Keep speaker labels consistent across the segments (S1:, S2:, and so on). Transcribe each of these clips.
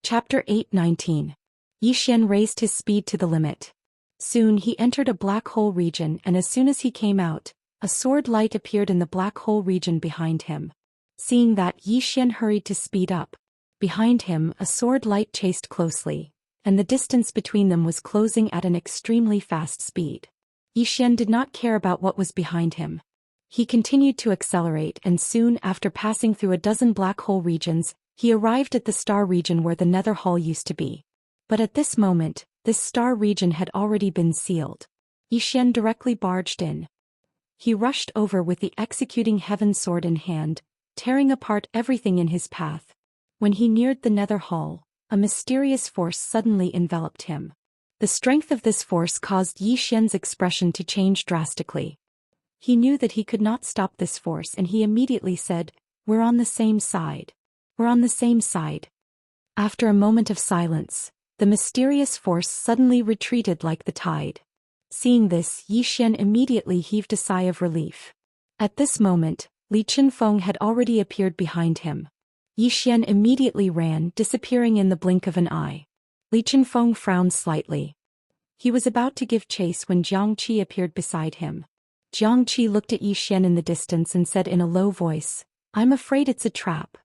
S1: Chapter 8:19. Yi Xian raised his speed to the limit. Soon he entered a black hole region, and as soon as he came out, a sword light appeared in the black hole region behind him. Seeing that, Yi Xian hurried to speed up. Behind him, a sword light chased closely, and the distance between them was closing at an extremely fast speed. Yi Xian did not care about what was behind him. He continued to accelerate, and soon after passing through a dozen black hole regions, he arrived at the star region where the Nether Hall used to be. But at this moment, this star region had already been sealed. Yi Xian directly barged in. He rushed over with the executing heaven sword in hand, tearing apart everything in his path. When he neared the Nether Hall, a mysterious force suddenly enveloped him. The strength of this force caused Yi Xian's expression to change drastically. He knew that he could not stop this force, and he immediately said, "We're on the same side. We're on the same side." After a moment of silence, the mysterious force suddenly retreated like the tide. Seeing this, Yi Xian immediately heaved a sigh of relief. At this moment, Li Qinfeng had already appeared behind him. Yi Xian immediately ran, disappearing in the blink of an eye. Li Qinfeng frowned slightly. He was about to give chase when Jiang Qi appeared beside him. Jiang Qi looked at Yi Xian in the distance and said in a low voice, "I'm afraid it's a trap."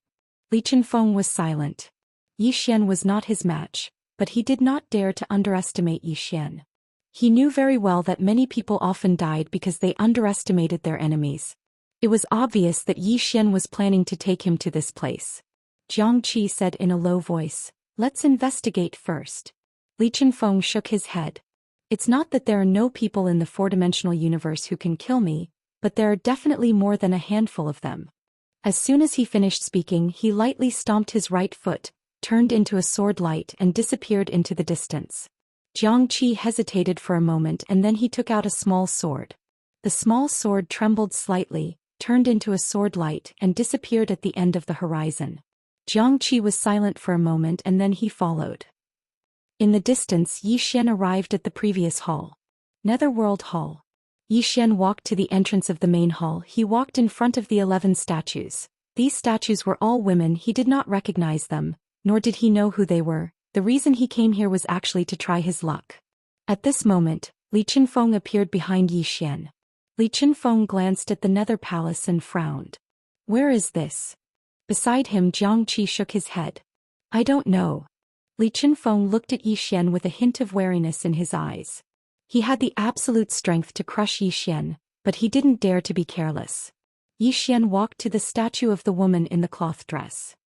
S1: Li Qinfeng was silent. Yi Xian was not his match, but he did not dare to underestimate Yi Xian. He knew very well that many people often died because they underestimated their enemies. It was obvious that Yi Xian was planning to take him to this place. Jiang Qi said in a low voice, "Let's investigate first." Li Qinfeng shook his head. "It's not that there are no people in the four-dimensional universe who can kill me, but there are definitely more than a handful of them." As soon as he finished speaking, he lightly stomped his right foot, turned into a sword light and disappeared into the distance. Jiang Qi hesitated for a moment and then he took out a small sword. The small sword trembled slightly, turned into a sword light and disappeared at the end of the horizon. Jiang Qi was silent for a moment and then he followed. In the distance, Yi Xian arrived at the previous hall. Netherworld Hall. Yi Xian walked to the entrance of the main hall. He walked in front of the 11 statues. These statues were all women. He did not recognize them, nor did he know who they were. The reason he came here was actually to try his luck. At this moment, Li Qinfeng appeared behind Yi Xian. Li Qinfeng glanced at the Nether Palace and frowned. "Where is this?" Beside him, Jiang Qi shook his head. "I don't know." Li Qinfeng looked at Yi Xian with a hint of wariness in his eyes. He had the absolute strength to crush Yi Xian, but he didn't dare to be careless. Yi Xian walked to the statue of the woman in the cloth dress.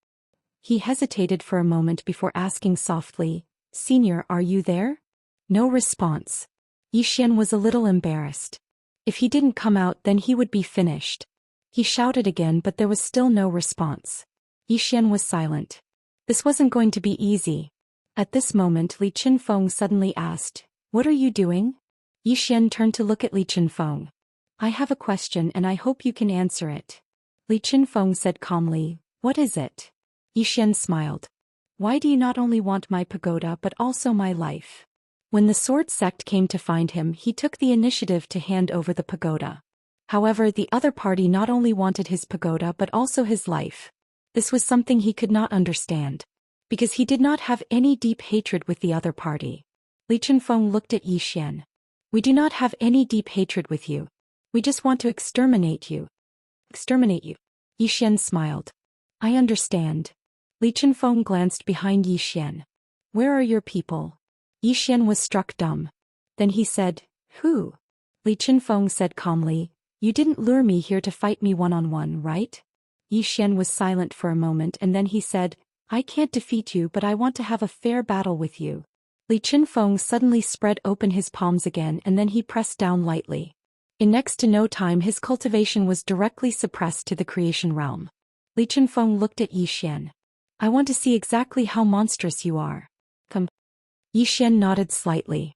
S1: He hesitated for a moment before asking softly, "Senior, are you there?" No response. Yi Xian was a little embarrassed. If he didn't come out, then he would be finished. He shouted again, but there was still no response. Yi Xian was silent. This wasn't going to be easy. At this moment, Li Qinfeng suddenly asked, "What are you doing?" Yi Xian turned to look at Li Qinfeng. "I have a question and I hope you can answer it." Li Qinfeng said calmly, "What is it?" Yi Xian smiled. "Why do you not only want my pagoda but also my life?" When the sword sect came to find him, he took the initiative to hand over the pagoda. However, the other party not only wanted his pagoda but also his life. This was something he could not understand. Because he did not have any deep hatred with the other party. Li Qinfeng looked at Yi Xian. "We do not have any deep hatred with you. We just want to exterminate you." "Exterminate you?" Yi Xian smiled. "I understand." Li Qinfeng glanced behind Yi Xian. "Where are your people?" Yi Xian was struck dumb. Then he said, "Who?" Li Qinfeng said calmly, "You didn't lure me here to fight me one-on-one, right?" Yi Xian was silent for a moment and then he said, "I can't defeat you, but I want to have a fair battle with you." Li Qinfeng suddenly spread open his palms again and then he pressed down lightly. In next to no time his cultivation was directly suppressed to the creation realm. Li Qinfeng looked at Yi Xian. "I want to see exactly how monstrous you are. Come." Yi Xian nodded slightly.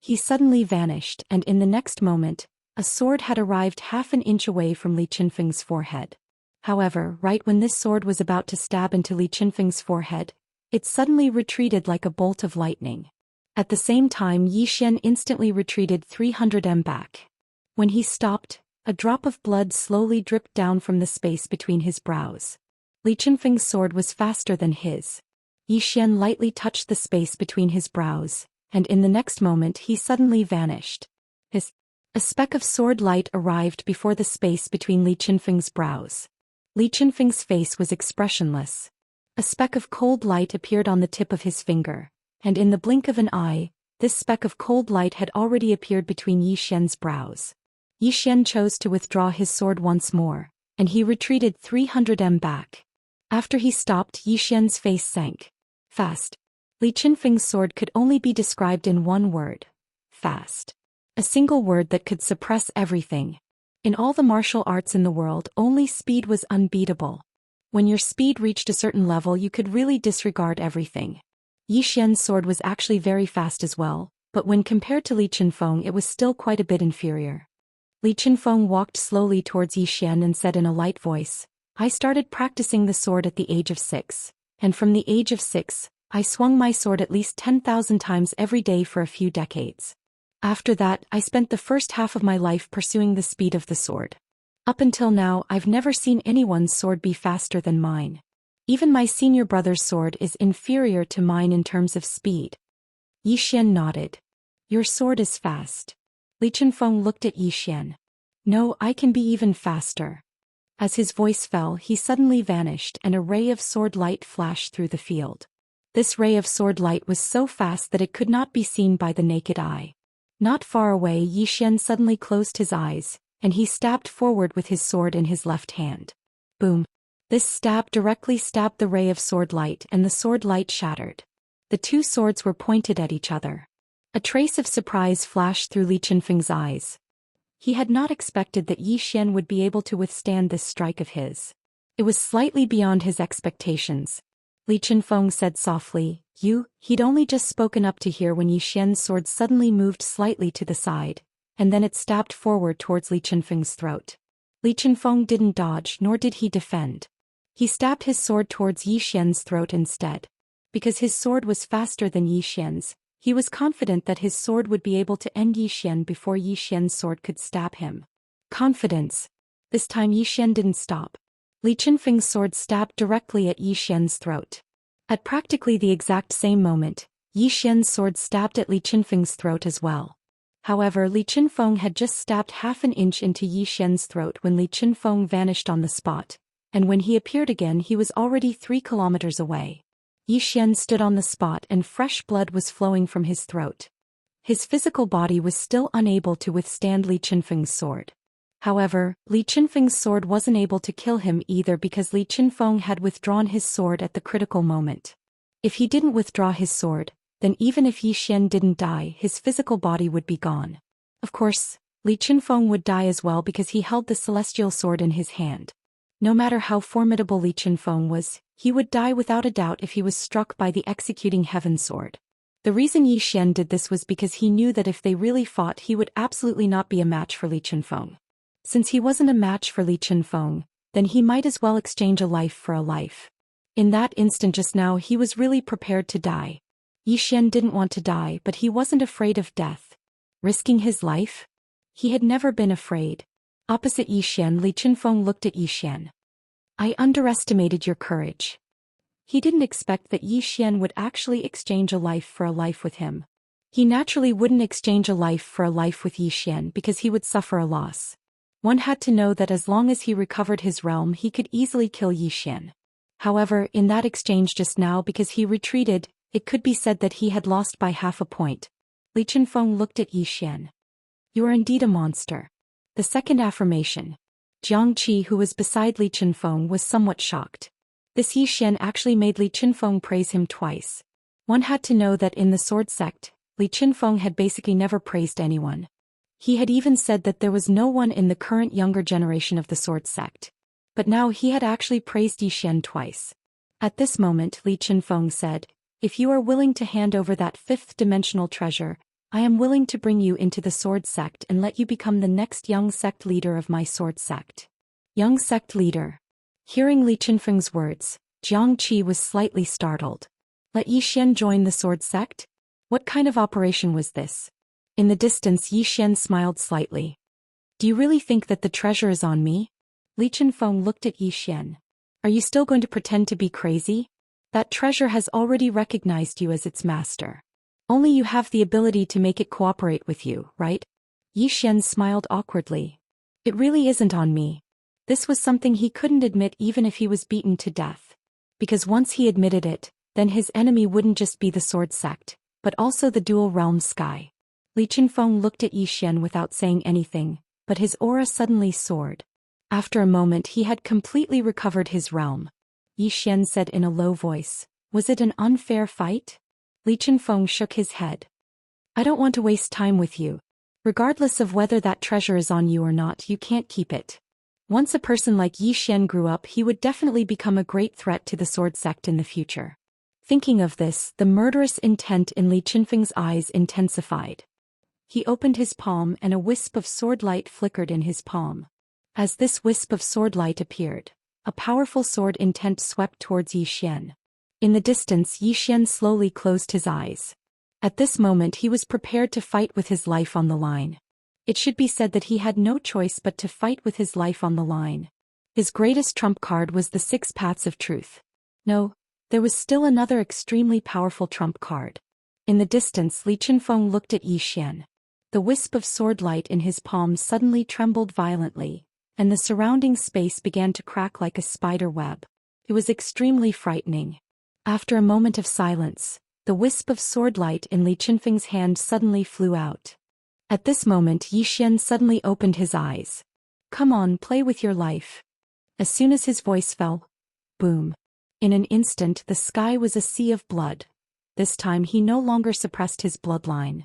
S1: He suddenly vanished and in the next moment, a sword had arrived half an inch away from Li Qinfeng's forehead. However, right when this sword was about to stab into Li Qinfeng's forehead, it suddenly retreated like a bolt of lightning. At the same time, Yi Xian instantly retreated 300 m back. When he stopped, a drop of blood slowly dripped down from the space between his brows. Li Qinfeng's sword was faster than his. Yi Xian lightly touched the space between his brows, and in the next moment he suddenly vanished. A speck of sword light arrived before the space between Li Qinfeng's brows. Li Qinfeng's face was expressionless. A speck of cold light appeared on the tip of his finger, and in the blink of an eye, this speck of cold light had already appeared between Yi Xian's brows. Yi Xian chose to withdraw his sword once more, and he retreated 300 m back. After he stopped, Yi Xian's face sank. Fast. Li Qinfeng's sword could only be described in one word. Fast. A single word that could suppress everything. In all the martial arts in the world, only speed was unbeatable. When your speed reached a certain level, you could really disregard everything. Yi Xian's sword was actually very fast as well, but when compared to Li Qinfeng it was still quite a bit inferior. Li Qinfeng walked slowly towards Yi Xian and said in a light voice, "I started practicing the sword at the age of 6, and from the age of 6, I swung my sword at least 10,000 times every day for a few decades. After that, I spent the first half of my life pursuing the speed of the sword. Up until now, I've never seen anyone's sword be faster than mine. Even my senior brother's sword is inferior to mine in terms of speed." Yi Xian nodded. "Your sword is fast." Li Qinfeng looked at Yi Xian. "No, I can be even faster." As his voice fell, he suddenly vanished and a ray of sword light flashed through the field. This ray of sword light was so fast that it could not be seen by the naked eye. Not far away, Yi Xian suddenly closed his eyes, and he stabbed forward with his sword in his left hand. Boom! This stab directly stabbed the ray of sword light and the sword light shattered. The two swords were pointed at each other. A trace of surprise flashed through Li Qinfeng's eyes. He had not expected that Yi Xian would be able to withstand this strike of his. It was slightly beyond his expectations. Li Qinfeng said softly, He'd only just spoken up to hear when Yi Xian's sword suddenly moved slightly to the side, and then it stabbed forward towards Li Qinfeng's throat. Li Qinfeng didn't dodge nor did he defend. He stabbed his sword towards Yi Xian's throat instead. Because his sword was faster than Yi Xian's, he was confident that his sword would be able to end Yi Xian before Yi Xian's sword could stab him. Confidence. This time Yi Xian didn't stop. Li Qinfeng's sword stabbed directly at Yi Xian's throat. At practically the exact same moment, Yi Xian's sword stabbed at Li Qinfeng's throat as well. However, Li Qinfeng had just stabbed half an inch into Yi Xian's throat when Li Qinfeng vanished on the spot, and when he appeared again he was already 3 kilometers away. Yi Xian stood on the spot and fresh blood was flowing from his throat. His physical body was still unable to withstand Li Qinfeng's sword. However, Li Qinfeng's sword wasn't able to kill him either because Li Qinfeng had withdrawn his sword at the critical moment. If he didn't withdraw his sword, then even if Yi Xian didn't die, his physical body would be gone. Of course, Li Qinfeng would die as well because he held the celestial sword in his hand. No matter how formidable Li Qinfeng was, he would die without a doubt if he was struck by the executing heaven sword. The reason Yi Xian did this was because he knew that if they really fought he would absolutely not be a match for Li Qinfeng. Since he wasn't a match for Li Qinfeng, then he might as well exchange a life for a life. In that instant just now he was really prepared to die. Yi Xian didn't want to die, but he wasn't afraid of death. Risking his life? He had never been afraid. Opposite Yi Xian, Li Qinfeng looked at Yi Xian. "I underestimated your courage." He didn't expect that Yi Xian would actually exchange a life for a life with him. He naturally wouldn't exchange a life for a life with Yi Xian because he would suffer a loss. One had to know that as long as he recovered his realm he could easily kill Yi Xian. However, in that exchange just now, because he retreated, it could be said that he had lost by half a point. Li Qinfeng looked at Yi Xian. "You are indeed a monster." The second affirmation. Jiang Qi, who was beside Li Qinfeng, was somewhat shocked. This Yi Xian actually made Li Qinfeng praise him twice. One had to know that in the sword sect, Li Qinfeng had basically never praised anyone. He had even said that there was no one in the current younger generation of the sword sect. But now he had actually praised Yi Xian twice. At this moment Li Qinfeng said, "If you are willing to hand over that fifth-dimensional treasure, I am willing to bring you into the sword sect and let you become the next young sect leader of my sword sect." Young sect leader. Hearing Li Qinfeng's words, Jiang Qi was slightly startled. Let Yi Xian join the sword sect? What kind of operation was this? In the distance Yi Xian smiled slightly. "Do you really think that the treasure is on me?" Li Qinfeng looked at Yi Xian. "Are you still going to pretend to be crazy?" That treasure has already recognized you as its master. Only you have the ability to make it cooperate with you, right? Yi Xian smiled awkwardly. It really isn't on me. This was something he couldn't admit even if he was beaten to death. Because once he admitted it, then his enemy wouldn't just be the sword sect, but also the dual realm sky. Li Qinfeng looked at Yi Xian without saying anything, but his aura suddenly soared. After a moment he had completely recovered his realm. Yi Xian said in a low voice, "Was it an unfair fight?" Li Qinfeng shook his head. "I don't want to waste time with you. Regardless of whether that treasure is on you or not, you can't keep it." Once a person like Yi Xian grew up, he would definitely become a great threat to the sword sect in the future. Thinking of this, the murderous intent in Li Qinfeng's eyes intensified. He opened his palm and a wisp of sword light flickered in his palm. As this wisp of sword light appeared, a powerful sword intent swept towards Yi Xian. In the distance, Yi Xian slowly closed his eyes. At this moment he was prepared to fight with his life on the line. It should be said that he had no choice but to fight with his life on the line. His greatest trump card was the 6 Paths of Truth. No, there was still another extremely powerful trump card. In the distance, Li Qinfeng looked at Yi Xian. The wisp of sword light in his palm suddenly trembled violently, and the surrounding space began to crack like a spider web. It was extremely frightening. After a moment of silence, the wisp of sword light in Li Qinfeng's hand suddenly flew out. At this moment Yi Xian suddenly opened his eyes. "Come on, play with your life." As soon as his voice fell, boom. In an instant the sky was a sea of blood. This time he no longer suppressed his bloodline.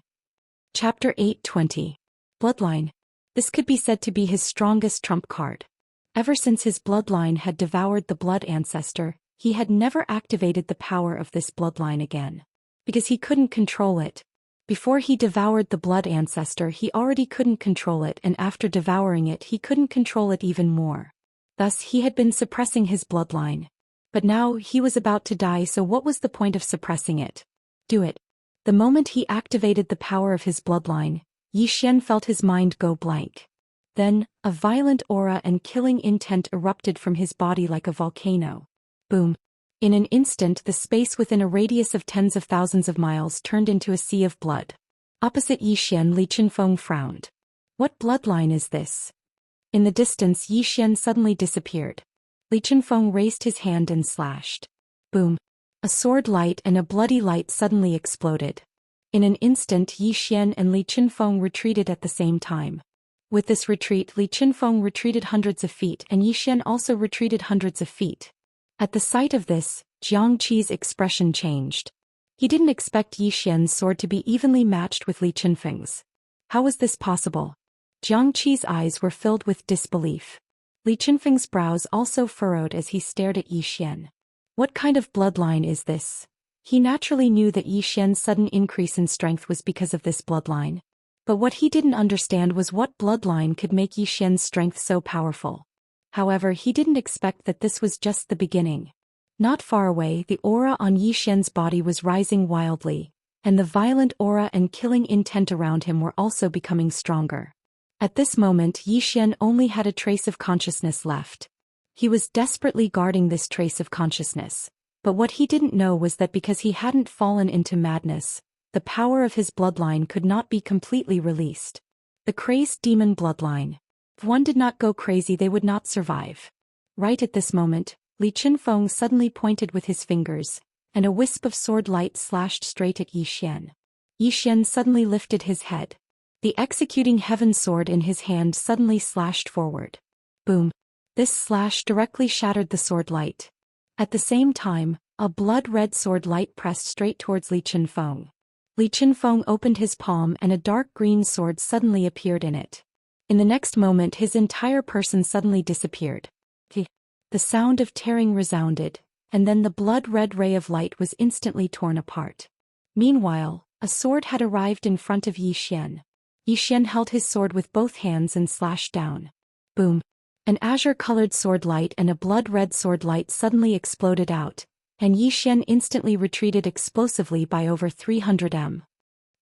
S1: Chapter 820. Bloodline. This could be said to be his strongest trump card. Ever since his bloodline had devoured the blood ancestor, he had never activated the power of this bloodline again. Because he couldn't control it. Before he devoured the blood ancestor he already couldn't control it, and after devouring it he couldn't control it even more. Thus he had been suppressing his bloodline. But now he was about to die, so what was the point of suppressing it? Do it. The moment he activated the power of his bloodline, Yi Xian felt his mind go blank. Then, a violent aura and killing intent erupted from his body like a volcano. Boom. In an instant the space within a radius of tens of thousands of miles turned into a sea of blood. Opposite Yi Xian, Li Qinfeng frowned. What bloodline is this? In the distance Yi Xian suddenly disappeared. Li Qinfeng raised his hand and slashed. Boom. A sword light and a bloody light suddenly exploded. In an instant Yi Xian and Li Qinfeng retreated at the same time. With this retreat Li Qinfeng retreated hundreds of feet and Yi Xian also retreated hundreds of feet. At the sight of this, Xianxi's expression changed. He didn't expect Yi Xian's sword to be evenly matched with Li Qinfeng's. How was this possible? Xianxi's eyes were filled with disbelief. Li Qinfeng's brows also furrowed as he stared at Yi Xian. What kind of bloodline is this? He naturally knew that Yi Xian's sudden increase in strength was because of this bloodline. But what he didn't understand was what bloodline could make Yi Xian's strength so powerful. However, he didn't expect that this was just the beginning. Not far away, the aura on Yi Xian's body was rising wildly, and the violent aura and killing intent around him were also becoming stronger. At this moment Yi Xian only had a trace of consciousness left. He was desperately guarding this trace of consciousness, but what he didn't know was that because he hadn't fallen into madness, the power of his bloodline could not be completely released. The crazed demon bloodline. If one did not go crazy they would not survive. Right at this moment, Li Qinfeng suddenly pointed with his fingers, and a wisp of sword light slashed straight at Yi Xian. Yi Xian suddenly lifted his head. The executing heaven sword in his hand suddenly slashed forward. Boom. This slash directly shattered the sword light. At the same time, a blood-red sword light pressed straight towards Li Qinfeng. Li Qinfeng opened his palm and a dark green sword suddenly appeared in it. In the next moment his entire person suddenly disappeared. The sound of tearing resounded, and then the blood-red ray of light was instantly torn apart. Meanwhile, a sword had arrived in front of Yi Xian. Yi Xian held his sword with both hands and slashed down. Boom. An azure-colored sword light and a blood-red sword light suddenly exploded out, and Yi Xian instantly retreated explosively by over 300 m.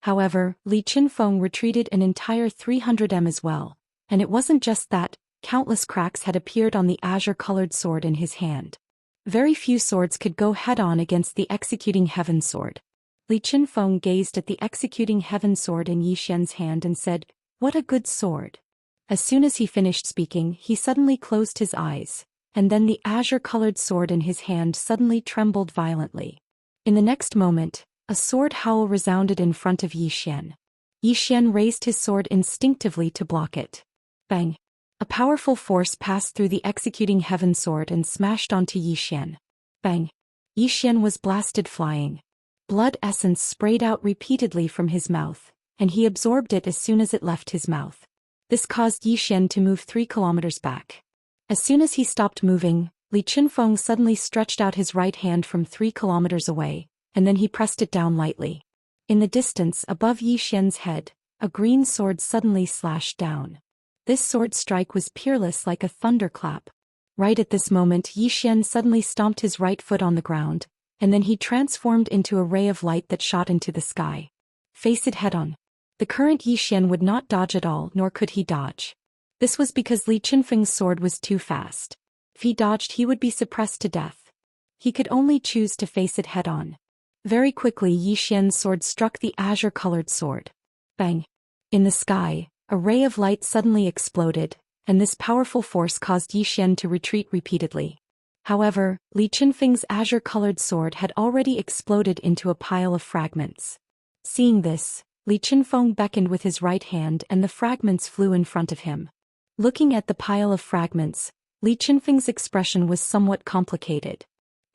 S1: However, Li Qinfeng retreated an entire 300 m as well, and it wasn't just that, countless cracks had appeared on the azure-colored sword in his hand. Very few swords could go head-on against the executing heaven sword. Li Qinfeng gazed at the executing heaven sword in Yi Xian's hand and said, "What a good sword." As soon as he finished speaking, he suddenly closed his eyes, and then the azure-colored sword in his hand suddenly trembled violently. In the next moment, a sword howl resounded in front of Yi Xian. Yi Xian raised his sword instinctively to block it. Bang! A powerful force passed through the executing heaven sword and smashed onto Yi Xian. Bang! Yi Xian was blasted flying. Blood essence sprayed out repeatedly from his mouth, and he absorbed it as soon as it left his mouth. This caused Yi Xian to move 3 kilometers back. As soon as he stopped moving, Li Qinfeng suddenly stretched out his right hand from 3 kilometers away, and then he pressed it down lightly. In the distance above Yi Xian's head, a green sword suddenly slashed down. This sword strike was peerless like a thunderclap. Right at this moment, Yi Xian suddenly stomped his right foot on the ground, and then he transformed into a ray of light that shot into the sky. Face it head-on. The current Yi Xian would not dodge at all, nor could he dodge. This was because Li Qinfeng's sword was too fast. If he dodged, he would be suppressed to death. He could only choose to face it head-on. Very quickly, Yi Xian's sword struck the azure-colored sword. Bang! In the sky, a ray of light suddenly exploded, and this powerful force caused Yi Xian to retreat repeatedly. However, Li Qinfeng's azure-colored sword had already exploded into a pile of fragments. Seeing this, Li Qinfeng beckoned with his right hand and the fragments flew in front of him. Looking at the pile of fragments, Li Qinfeng's expression was somewhat complicated.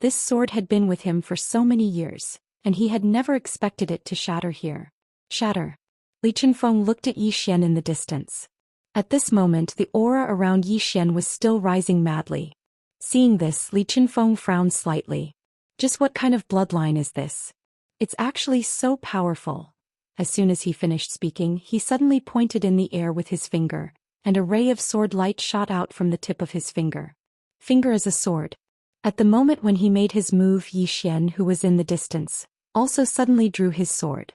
S1: This sword had been with him for so many years, and he had never expected it to shatter here. Shatter. Li Qinfeng looked at Yi Xian in the distance. At this moment, the aura around Yi Xian was still rising madly. Seeing this, Li Qinfeng frowned slightly. Just what kind of bloodline is this? It's actually so powerful. As soon as he finished speaking, he suddenly pointed in the air with his finger, and a ray of sword light shot out from the tip of his finger. Finger as a sword. At the moment when he made his move, Yi Xian, who was in the distance, also suddenly drew his sword.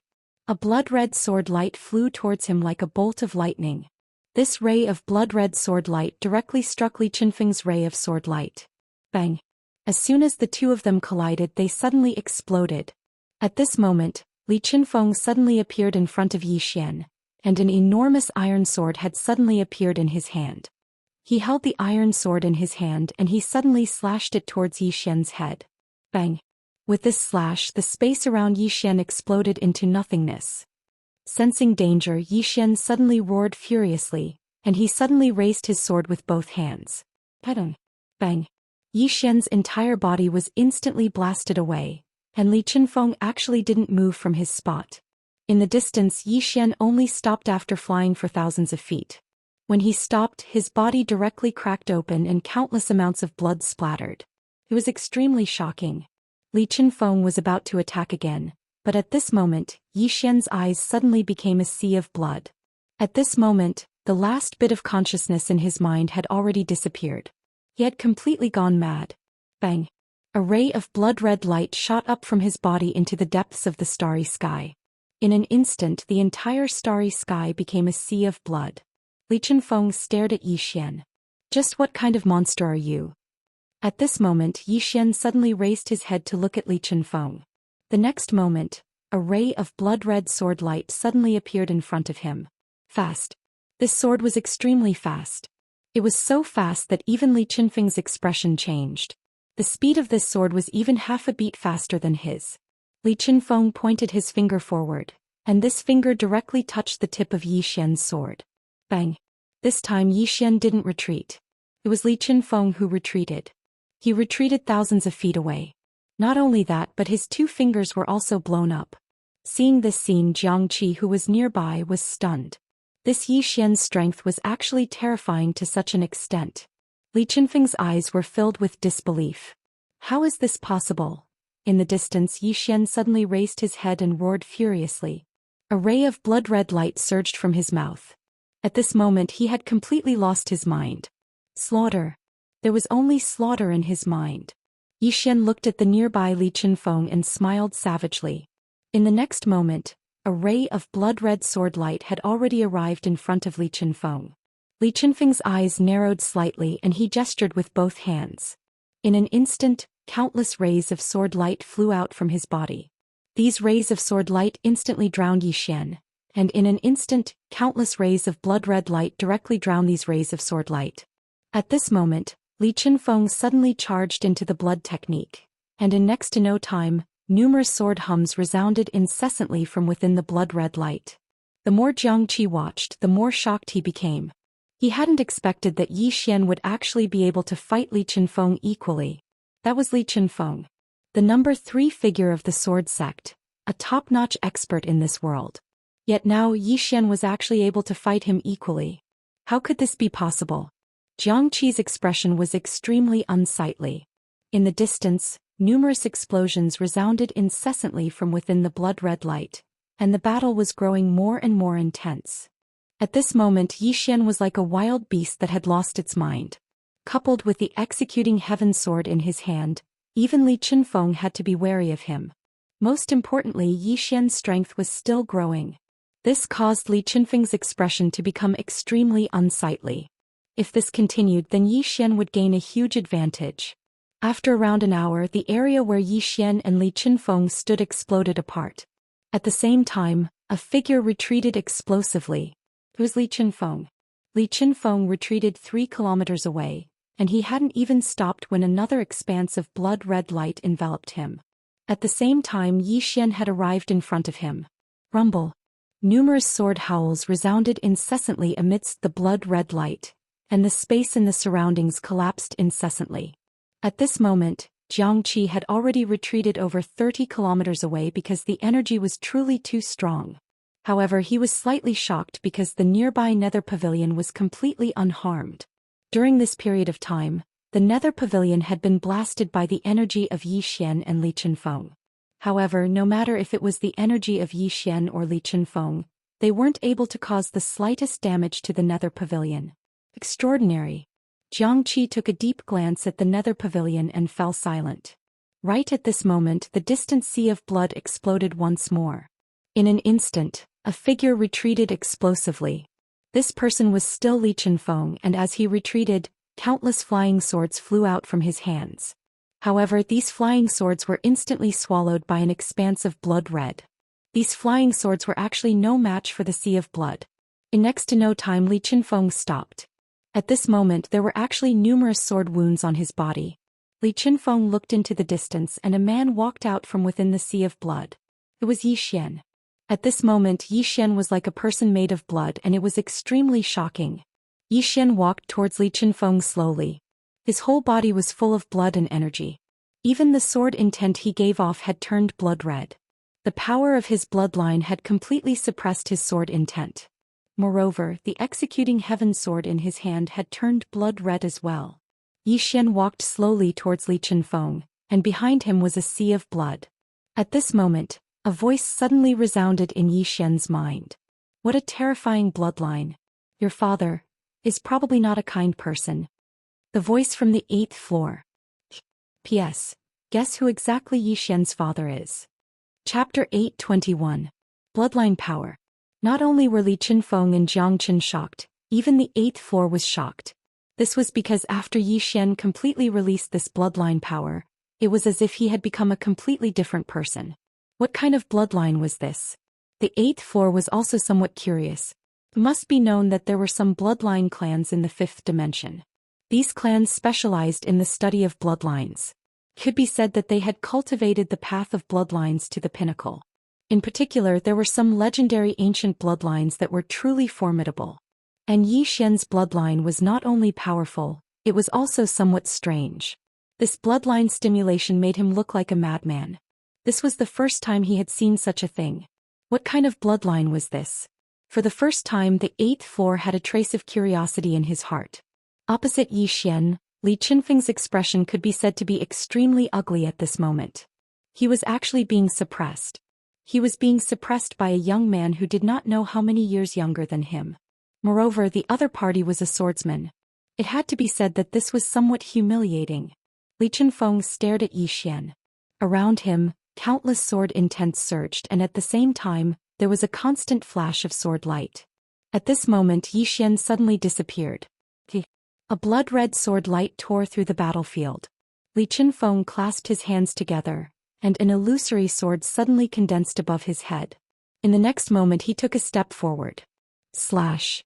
S1: A blood-red sword light flew towards him like a bolt of lightning. This ray of blood-red sword light directly struck Li Qinfeng's ray of sword light. Bang! As soon as the two of them collided, they suddenly exploded. At this moment, Li Qinfeng suddenly appeared in front of Yi Xian, and an enormous iron sword had suddenly appeared in his hand. He held the iron sword in his hand and he suddenly slashed it towards Yi Xian's head. Bang! With this slash, the space around Yi Xian exploded into nothingness. Sensing danger, Yi Xian suddenly roared furiously, and he suddenly raised his sword with both hands. Bang! Bang! Yi Xian's entire body was instantly blasted away, and Li Qinfeng actually didn't move from his spot. In the distance, Yi Xian only stopped after flying for thousands of feet. When he stopped, his body directly cracked open and countless amounts of blood splattered. It was extremely shocking. Li Qinfeng was about to attack again, but at this moment, Yi Xian's eyes suddenly became a sea of blood. At this moment, the last bit of consciousness in his mind had already disappeared. He had completely gone mad. Bang! A ray of blood-red light shot up from his body into the depths of the starry sky. In an instant, the entire starry sky became a sea of blood. Li Qinfeng stared at Yi Xian. Just what kind of monster are you? At this moment, Yi Xian suddenly raised his head to look at Li Qinfeng. The next moment, a ray of blood-red sword light suddenly appeared in front of him. Fast. This sword was extremely fast. It was so fast that even Li Qinfeng's expression changed. The speed of this sword was even half a beat faster than his. Li Qinfeng pointed his finger forward, and this finger directly touched the tip of Yi Xian's sword. Bang! This time Yi Xian didn't retreat. It was Li Qinfeng who retreated. He retreated thousands of feet away. Not only that, but his two fingers were also blown up. Seeing this scene, Jiangqi, who was nearby, was stunned. This Yi Xian's strength was actually terrifying to such an extent. Li Qinfeng's eyes were filled with disbelief. How is this possible? In the distance, Yi Xian suddenly raised his head and roared furiously. A ray of blood-red light surged from his mouth. At this moment, he had completely lost his mind. Slaughter. There was only slaughter in his mind. Yi Xian looked at the nearby Li Qinfeng and smiled savagely. In the next moment, a ray of blood-red sword light had already arrived in front of Li Qinfeng. Li Qinfeng's eyes narrowed slightly and he gestured with both hands. In an instant, countless rays of sword light flew out from his body. These rays of sword light instantly drowned Zhou Xian, and in an instant, countless rays of blood-red light directly drowned these rays of sword light. At this moment, Li Qinfeng suddenly charged into the blood technique, and in next to no time, numerous sword hums resounded incessantly from within the blood-red light. The more Jiangqi watched, the more shocked he became. He hadn't expected that Zhou Xian would actually be able to fight Li Qinfeng equally. That was Li Qinfeng, the number 3 figure of the sword sect, a top-notch expert in this world. Yet now Zhou Xian was actually able to fight him equally. How could this be possible? Jiangqi's expression was extremely unsightly. In the distance, numerous explosions resounded incessantly from within the blood-red light, and the battle was growing more and more intense. At this moment Zhou Xian was like a wild beast that had lost its mind. Coupled with the executing heaven sword in his hand, even Li Qinfeng had to be wary of him. Most importantly, Zhou Xian's strength was still growing. This caused Li Qinfeng's expression to become extremely unsightly. If this continued, then Zhou Xian would gain a huge advantage. After around an hour, the area where Zhou Xian and Li Qinfeng stood exploded apart. At the same time, a figure retreated explosively. It was Li Qinfeng. Li Qinfeng retreated 3 kilometers away, and he hadn't even stopped when another expanse of blood-red light enveloped him. At the same time, Zhou Xian had arrived in front of him. Rumble. Numerous sword howls resounded incessantly amidst the blood-red light, and the space in the surroundings collapsed incessantly. At this moment, Jiangqi had already retreated over 30 kilometers away because the energy was truly too strong. However, he was slightly shocked because the nearby nether pavilion was completely unharmed. During this period of time, the nether pavilion had been blasted by the energy of Zhou Xian and Li Qinfeng. However, no matter if it was the energy of Zhou Xian or Li Qinfeng, they weren't able to cause the slightest damage to the nether pavilion. Extraordinary. Jiangqi took a deep glance at the nether pavilion and fell silent. Right at this moment, the distant sea of blood exploded once more. In an instant, a figure retreated explosively. This person was still Li Qinfeng, and as he retreated, countless flying swords flew out from his hands. However, these flying swords were instantly swallowed by an expanse of blood red. These flying swords were actually no match for the sea of blood. In next to no time, Li Qinfeng stopped. At this moment, there were actually numerous sword wounds on his body. Li Qinfeng looked into the distance and a man walked out from within the sea of blood. It was Zhou Xian. At this moment, Zhou Xian was like a person made of blood, and it was extremely shocking. Zhou Xian walked towards Li Qinfeng slowly. His whole body was full of blood and energy. Even the sword intent he gave off had turned blood red. The power of his bloodline had completely suppressed his sword intent. Moreover, the executing heaven sword in his hand had turned blood red as well. Zhou Xian walked slowly towards Li Qinfeng, and behind him was a sea of blood. At this moment, a voice suddenly resounded in Zhou Xian's mind. What a terrifying bloodline. Your father is probably not a kind person. The voice from the 8th floor. P.S. Guess who exactly Zhou Xian's father is? Chapter 8:21. Bloodline Power. Not only were Li Qinfeng and Jiangqi shocked, even the 8th floor was shocked. This was because after Zhou Xian completely released this bloodline power, it was as if he had become a completely different person. What kind of bloodline was this? The 8th floor was also somewhat curious. It must be known that there were some bloodline clans in the 5th dimension. These clans specialized in the study of bloodlines. It could be said that they had cultivated the path of bloodlines to the pinnacle. In particular, there were some legendary ancient bloodlines that were truly formidable. And Zhou Xian's bloodline was not only powerful, it was also somewhat strange. This bloodline stimulation made him look like a madman. This was the first time he had seen such a thing. What kind of bloodline was this? For the first time, the 8th floor had a trace of curiosity in his heart. Opposite Zhou Xian, Li Qinfeng's expression could be said to be extremely ugly at this moment. He was actually being suppressed. He was being suppressed by a young man who did not know how many years younger than him. Moreover, the other party was a swordsman. It had to be said that this was somewhat humiliating. Li Qinfeng stared at Zhou Xian. Around him, countless sword intents surged, and at the same time, there was a constant flash of sword light. At this moment, Zhou Xian suddenly disappeared. A blood-red sword light tore through the battlefield. Li Qinfeng clasped his hands together, and an illusory sword suddenly condensed above his head. In the next moment he took a step forward. Slash.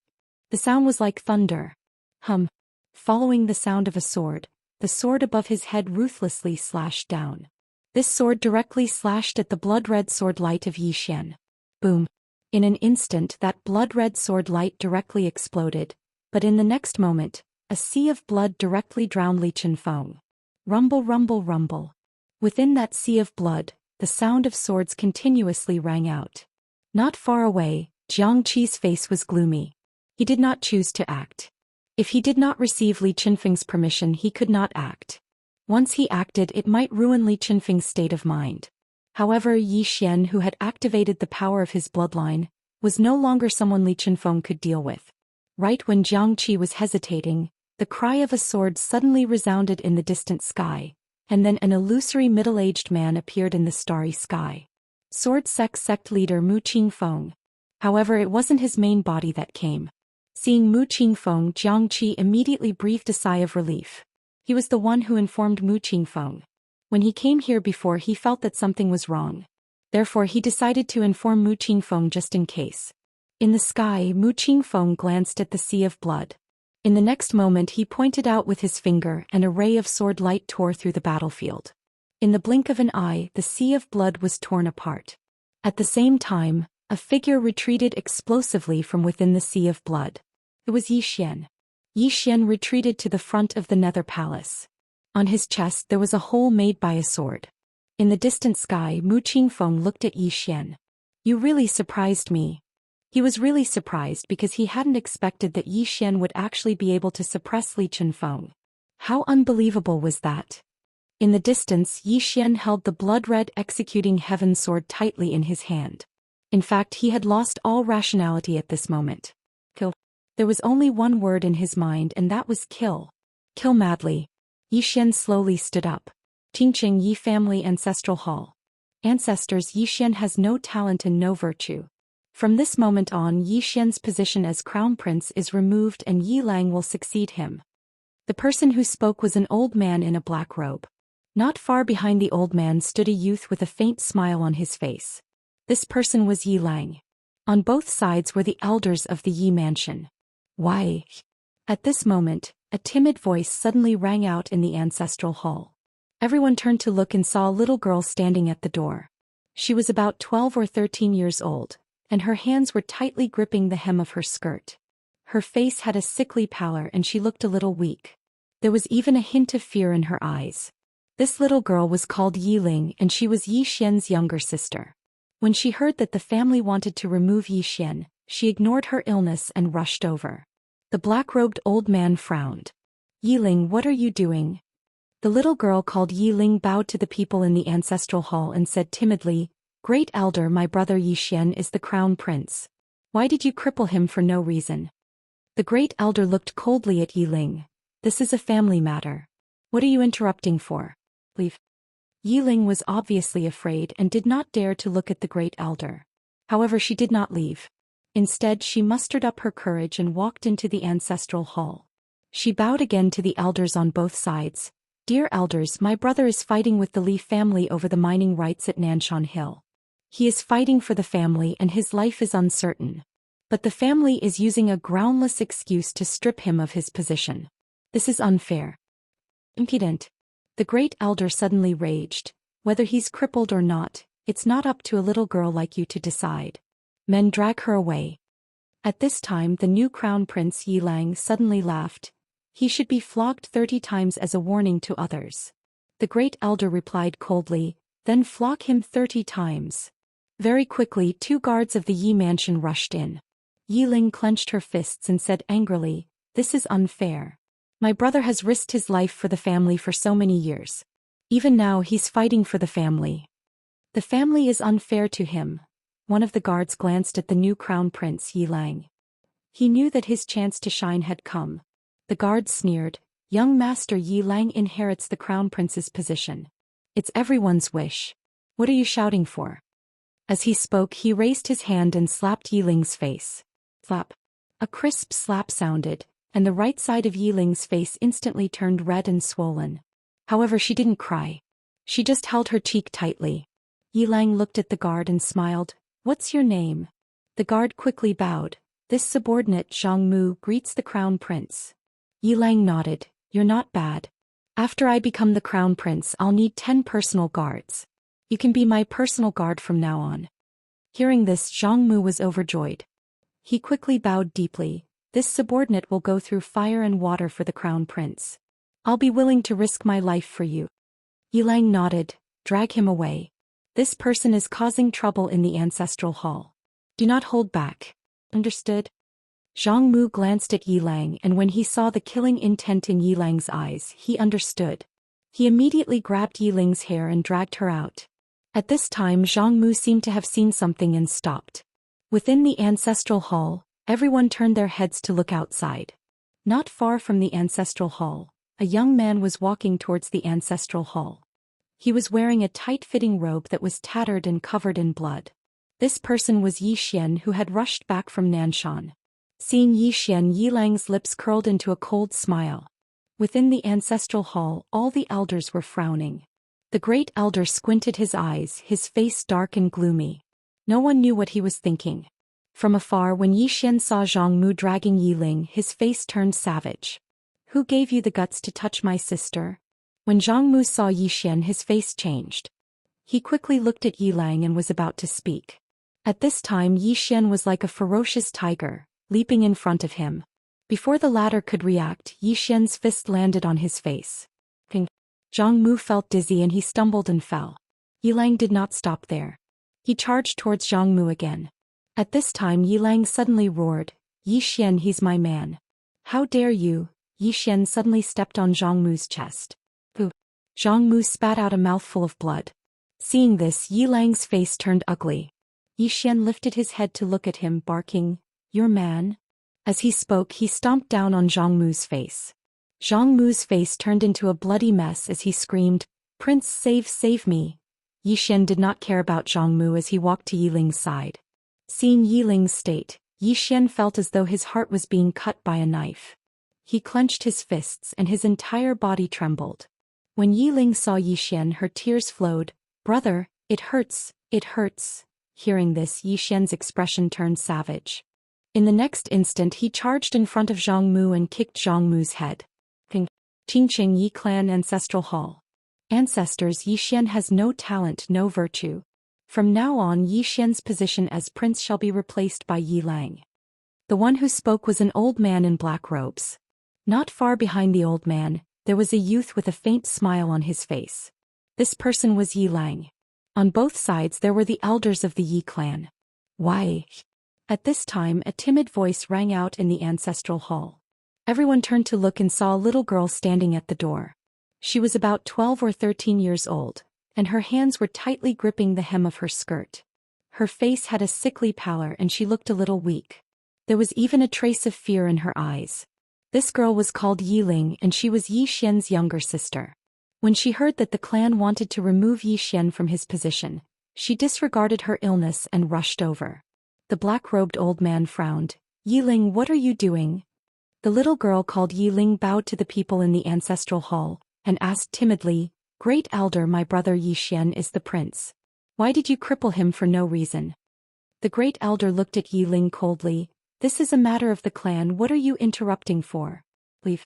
S1: The sound was like thunder. Hum. Following the sound of a sword, the sword above his head ruthlessly slashed down. This sword directly slashed at the blood-red sword light of Zhou Xian. Boom. In an instant that blood-red sword light directly exploded, but in the next moment, a sea of blood directly drowned Li Qinfeng. Rumble, rumble, rumble. Within that sea of blood, the sound of swords continuously rang out. Not far away, Xianxi's face was gloomy. He did not choose to act. If he did not receive Li Qinfeng's permission, he could not act. Once he acted, it might ruin Li Qinfeng's state of mind. However, Zhou Xian, who had activated the power of his bloodline, was no longer someone Li Qinfeng could deal with. Right when Xianxia was hesitating, the cry of a sword suddenly resounded in the distant sky, and then an illusory middle-aged man appeared in the starry sky. Sword sect leader Mu Qingfeng. However, it wasn't his main body that came. Seeing Mu Qingfeng, Xianxia immediately breathed a sigh of relief. He was the one who informed Mu Qingfeng. When he came here before, he felt that something was wrong. Therefore he decided to inform Mu Qingfeng just in case. In the sky, Mu Qingfeng glanced at the sea of blood. In the next moment he pointed out with his finger, and a ray of sword light tore through the battlefield. In the blink of an eye, the sea of blood was torn apart. At the same time, a figure retreated explosively from within the sea of blood. It was Zhou Xian. Zhou Xian retreated to the front of the Nether Palace. On his chest there was a hole made by a sword. In the distant sky, Mu Qingfeng looked at Zhou Xian. You really surprised me. He was really surprised because he hadn't expected that Zhou Xian would actually be able to suppress Li Qinfeng. How unbelievable was that? In the distance, Zhou Xian held the blood-red executing heaven sword tightly in his hand. In fact, he had lost all rationality at this moment. Kill. There was only one word in his mind, and that was kill. Kill madly. Zhou Xian slowly stood up. Qingqing Yi Family Ancestral Hall. Ancestors, Zhou Xian has no talent and no virtue. From this moment on, Zhou Xian's position as crown prince is removed and Yi Lang will succeed him. The person who spoke was an old man in a black robe. Not far behind the old man stood a youth with a faint smile on his face. This person was Yi Lang. On both sides were the elders of the Yi mansion. Why? At this moment, a timid voice suddenly rang out in the ancestral hall. Everyone turned to look and saw a little girl standing at the door. She was about 12 or 13 years old, and her hands were tightly gripping the hem of her skirt. Her face had a sickly pallor and she looked a little weak. There was even a hint of fear in her eyes. This little girl was called Yi Ling, and she was Zhou Xian's younger sister. When she heard that the family wanted to remove Zhou Xian, she ignored her illness and rushed over. The black-robed old man frowned. Yi Ling, what are you doing? The little girl called Yi Ling bowed to the people in the ancestral hall and said timidly, Great Elder, my brother Zhou Xian is the crown prince. Why did you cripple him for no reason? The Great Elder looked coldly at Yi Ling. This is a family matter. What are you interrupting for? Leave. Yi Ling was obviously afraid and did not dare to look at the Great Elder. However, she did not leave. Instead, she mustered up her courage and walked into the ancestral hall. She bowed again to the elders on both sides. Dear elders, my brother is fighting with the Li family over the mining rights at Nanshan Hill. He is fighting for the family and his life is uncertain. But the family is using a groundless excuse to strip him of his position. This is unfair. Impudent. The Great Elder suddenly raged. Whether he's crippled or not, it's not up to a little girl like you to decide. Men, drag her away. At this time, the new crown prince Yi Lang suddenly laughed. He should be flogged 30 times as a warning to others. The Great Elder replied coldly, then flog him 30 times. Very quickly, 2 guards of the Yi mansion rushed in. Yi Ling clenched her fists and said angrily, This is unfair. My brother has risked his life for the family for so many years. Even now he's fighting for the family. The family is unfair to him. One of the guards glanced at the new crown prince Yi Lang. He knew that his chance to shine had come. The guard sneered, Young Master Yi Lang inherits the crown prince's position. It's everyone's wish. What are you shouting for? As he spoke, he raised his hand and slapped Yi Ling's face. Slap. A crisp slap sounded, and the right side of Yi Ling's face instantly turned red and swollen. However, she didn't cry. She just held her cheek tightly. Yilang looked at the guard and smiled. What's your name? The guard quickly bowed. This subordinate Zhang Mu greets the crown prince. Yilang nodded. You're not bad. After I become the crown prince, I'll need 10 personal guards. You can be my personal guard from now on. Hearing this, Zhang Mu was overjoyed. He quickly bowed deeply. This subordinate will go through fire and water for the crown prince. I'll be willing to risk my life for you. Yilang nodded. Drag him away. This person is causing trouble in the ancestral hall. Do not hold back. Understood? Zhang Mu glanced at Yilang, and when he saw the killing intent in Yilang's eyes, he understood. He immediately grabbed Yiling's hair and dragged her out. At this time, Zhang Mu seemed to have seen something and stopped. Within the ancestral hall, everyone turned their heads to look outside. Not far from the ancestral hall, a young man was walking towards the ancestral hall. He was wearing a tight-fitting robe that was tattered and covered in blood. This person was Zhou Xian, who had rushed back from Nanshan. Seeing Zhou Xian, Yilang's lips curled into a cold smile. Within the ancestral hall, all the elders were frowning. The great elder squinted his eyes, his face dark and gloomy. No one knew what he was thinking. From afar, when Zhou Xian saw Zhang Mu dragging Yiling, his face turned savage. Who gave you the guts to touch my sister? When Zhang Mu saw Zhou Xian, his face changed. He quickly looked at Yilang and was about to speak. At this time, Zhou Xian was like a ferocious tiger, leaping in front of him. Before the latter could react, Zhou Xian's fist landed on his face. Ping. Zhang Mu felt dizzy and he stumbled and fell. Yilang did not stop there. He charged towards Zhang Mu again. At this time, Yilang suddenly roared, Zhou Xian, he's my man. How dare you? Zhou Xian suddenly stepped on Zhang Mu's chest. Pooh. Zhang Mu spat out a mouthful of blood. Seeing this, Yilang's face turned ugly. Zhou Xian lifted his head to look at him, barking, Your man? As he spoke, he stomped down on Zhang Mu's face. Zhang Mu's face turned into a bloody mess as he screamed, Prince, save me. Zhou Xian did not care about Zhang Mu as he walked to Yiling's side. Seeing Yiling's state, Zhou Xian felt as though his heart was being cut by a knife. He clenched his fists and his entire body trembled. When Yiling saw Zhou Xian, her tears flowed. Brother, it hurts, it hurts. Hearing this, Zhou Xian's expression turned savage. In the next instant, he charged in front of Zhang Mu and kicked Zhang Mu's head. Qingqing Yi Clan Ancestral Hall. Ancestors, Zhou Xian has no talent, no virtue. From now on, Zhou Xian's position as prince shall be replaced by Yilang. The one who spoke was an old man in black robes. Not far behind the old man, there was a youth with a faint smile on his face. This person was Yilang. On both sides there were the elders of the Yi clan. Why? At this time, a timid voice rang out in the ancestral hall. Everyone turned to look and saw a little girl standing at the door. She was about 12 or 13 years old, and her hands were tightly gripping the hem of her skirt. Her face had a sickly pallor and she looked a little weak. There was even a trace of fear in her eyes. This girl was called Yiling, and she was Zhou Xian's younger sister. When she heard that the clan wanted to remove Zhou Xian from his position, she disregarded her illness and rushed over. The black-robed old man frowned. Yiling, what are you doing? The little girl called Yiling bowed to the people in the ancestral hall, and asked timidly, Great Elder, my brother Zhou Xian is the prince. Why did you cripple him for no reason? The Great Elder looked at Yiling coldly. This is a matter of the clan, what are you interrupting for? Leave.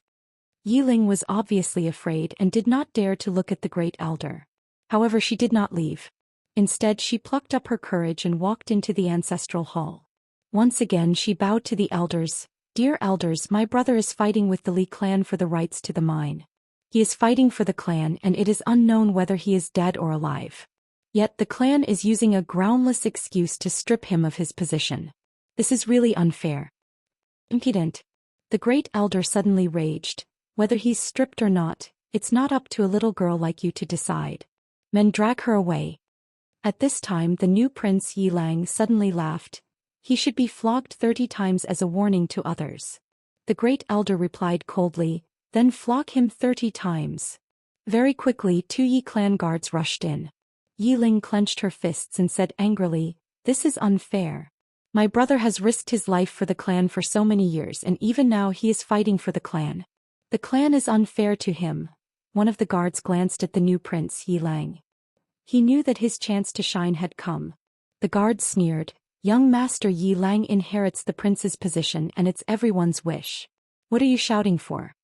S1: Yiling was obviously afraid and did not dare to look at the Great Elder. However, she did not leave. Instead, she plucked up her courage and walked into the ancestral hall. Once again, she bowed to the elders. Dear elders, my brother is fighting with the Li clan for the rights to the mine. He is fighting for the clan and it is unknown whether he is dead or alive. Yet the clan is using a groundless excuse to strip him of his position. This is really unfair. Impudent. The Great Elder suddenly raged. Whether he's stripped or not, it's not up to a little girl like you to decide. Men, drag her away. At this time, the new prince Yilang suddenly laughed. He should be flogged 30 times as a warning to others. The Great Elder replied coldly, then flog him 30 times. Very quickly, 2 Yi clan guards rushed in. Yiling clenched her fists and said angrily, This is unfair. My brother has risked his life for the clan for so many years and even now he is fighting for the clan. The clan is unfair to him. one of the guards glanced at the new prince Yi Lang. He knew that his chance to shine had come. The guard sneered, "Young Master Yi Lang inherits the prince's position and it's everyone's wish. What are you shouting for?"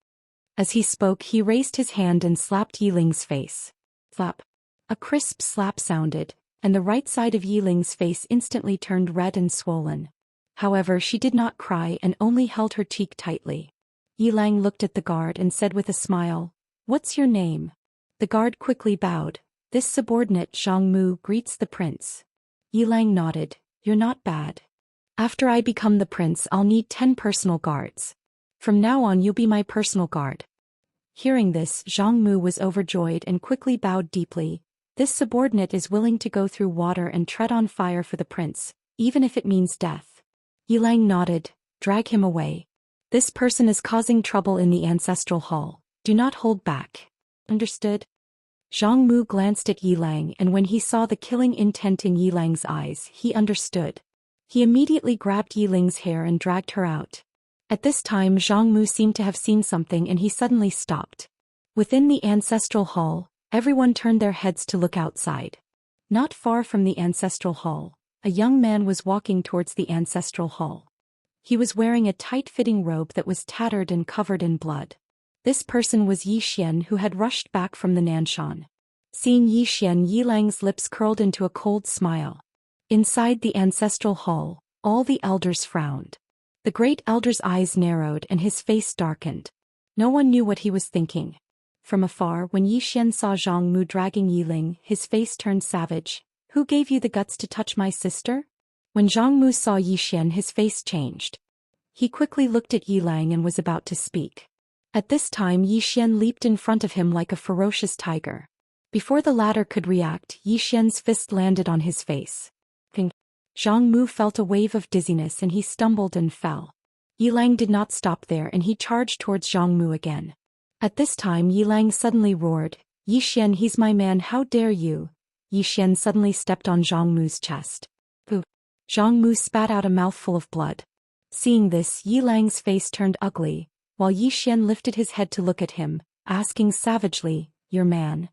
S1: As he spoke, he raised his hand and slapped Yi Ling's face. Flap. A crisp slap sounded, and the right side of Yi Ling's face instantly turned red and swollen. However, she did not cry and only held her cheek tightly. Yi Lang looked at the guard and said with a smile, "What's your name?" The guard quickly bowed. "This subordinate Zhang Mu greets the prince." Yi Lang nodded. "You're not bad. After I become the prince, I'll need 10 personal guards. From now on you'll be my personal guard." Hearing this, Zhang Mu was overjoyed and quickly bowed deeply. "This subordinate is willing to go through water and tread on fire for the prince, even if it means death." Yi Lang nodded. "Drag him away. This person is causing trouble in the ancestral hall. Do not hold back. Understood?" Zhang Mu glanced at Yi Lang, and when he saw the killing intent in Yi Lang's eyes, he understood. He immediately grabbed Yi Ling's hair and dragged her out. At this time, Zhang Mu seemed to have seen something and he suddenly stopped. Within the ancestral hall, everyone turned their heads to look outside. Not far from the ancestral hall, a young man was walking towards the ancestral hall. He was wearing a tight-fitting robe that was tattered and covered in blood. This person was Zhou Xian, who had rushed back from the Nanshan. Seeing Zhou Xian, Yi Lang's lips curled into a cold smile. Inside the ancestral hall, all the elders frowned. The great elder's eyes narrowed and his face darkened. No one knew what he was thinking. From afar, when Zhou Xian saw Zhang Mu dragging Yi Ling, his face turned savage. "Who gave you the guts to touch my sister?" When Zhang Mu saw Zhou Xian, his face changed. He quickly looked at Yi Lang and was about to speak. At this time, Zhou Xian leaped in front of him like a ferocious tiger. Before the latter could react, Zhou Xian's fist landed on his face. Zhang Mu felt a wave of dizziness and he stumbled and fell. Yi Lang did not stop there and he charged towards Zhang Mu again. At this time, Yi Lang suddenly roared, "Yi Xian, he's my man, how dare you!" Yi Xian suddenly stepped on Zhang Mu's chest. Boo! Zhang Mu spat out a mouthful of blood. Seeing this, Yi Lang's face turned ugly, while Yi Xian lifted his head to look at him, asking savagely, "Your man?"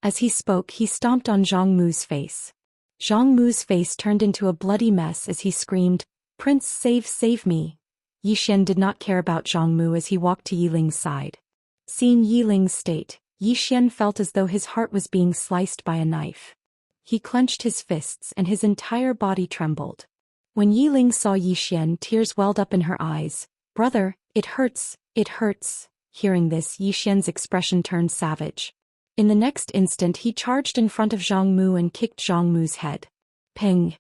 S1: As he spoke, he stomped on Zhang Mu's face. Zhang Mu's face turned into a bloody mess as he screamed, "Prince, save me!" Yi Xian did not care about Zhang Mu as he walked to Yi Ling's side. Seeing Yi Ling's state, Yi Xian felt as though his heart was being sliced by a knife. He clenched his fists and his entire body trembled. When Yi Ling saw Yi Xian, tears welled up in her eyes. "Brother, it hurts, it hurts." Hearing this, Yi Xian's expression turned savage. In the next instant, he charged in front of Zhang Mu and kicked Zhang Mu's head. Ping.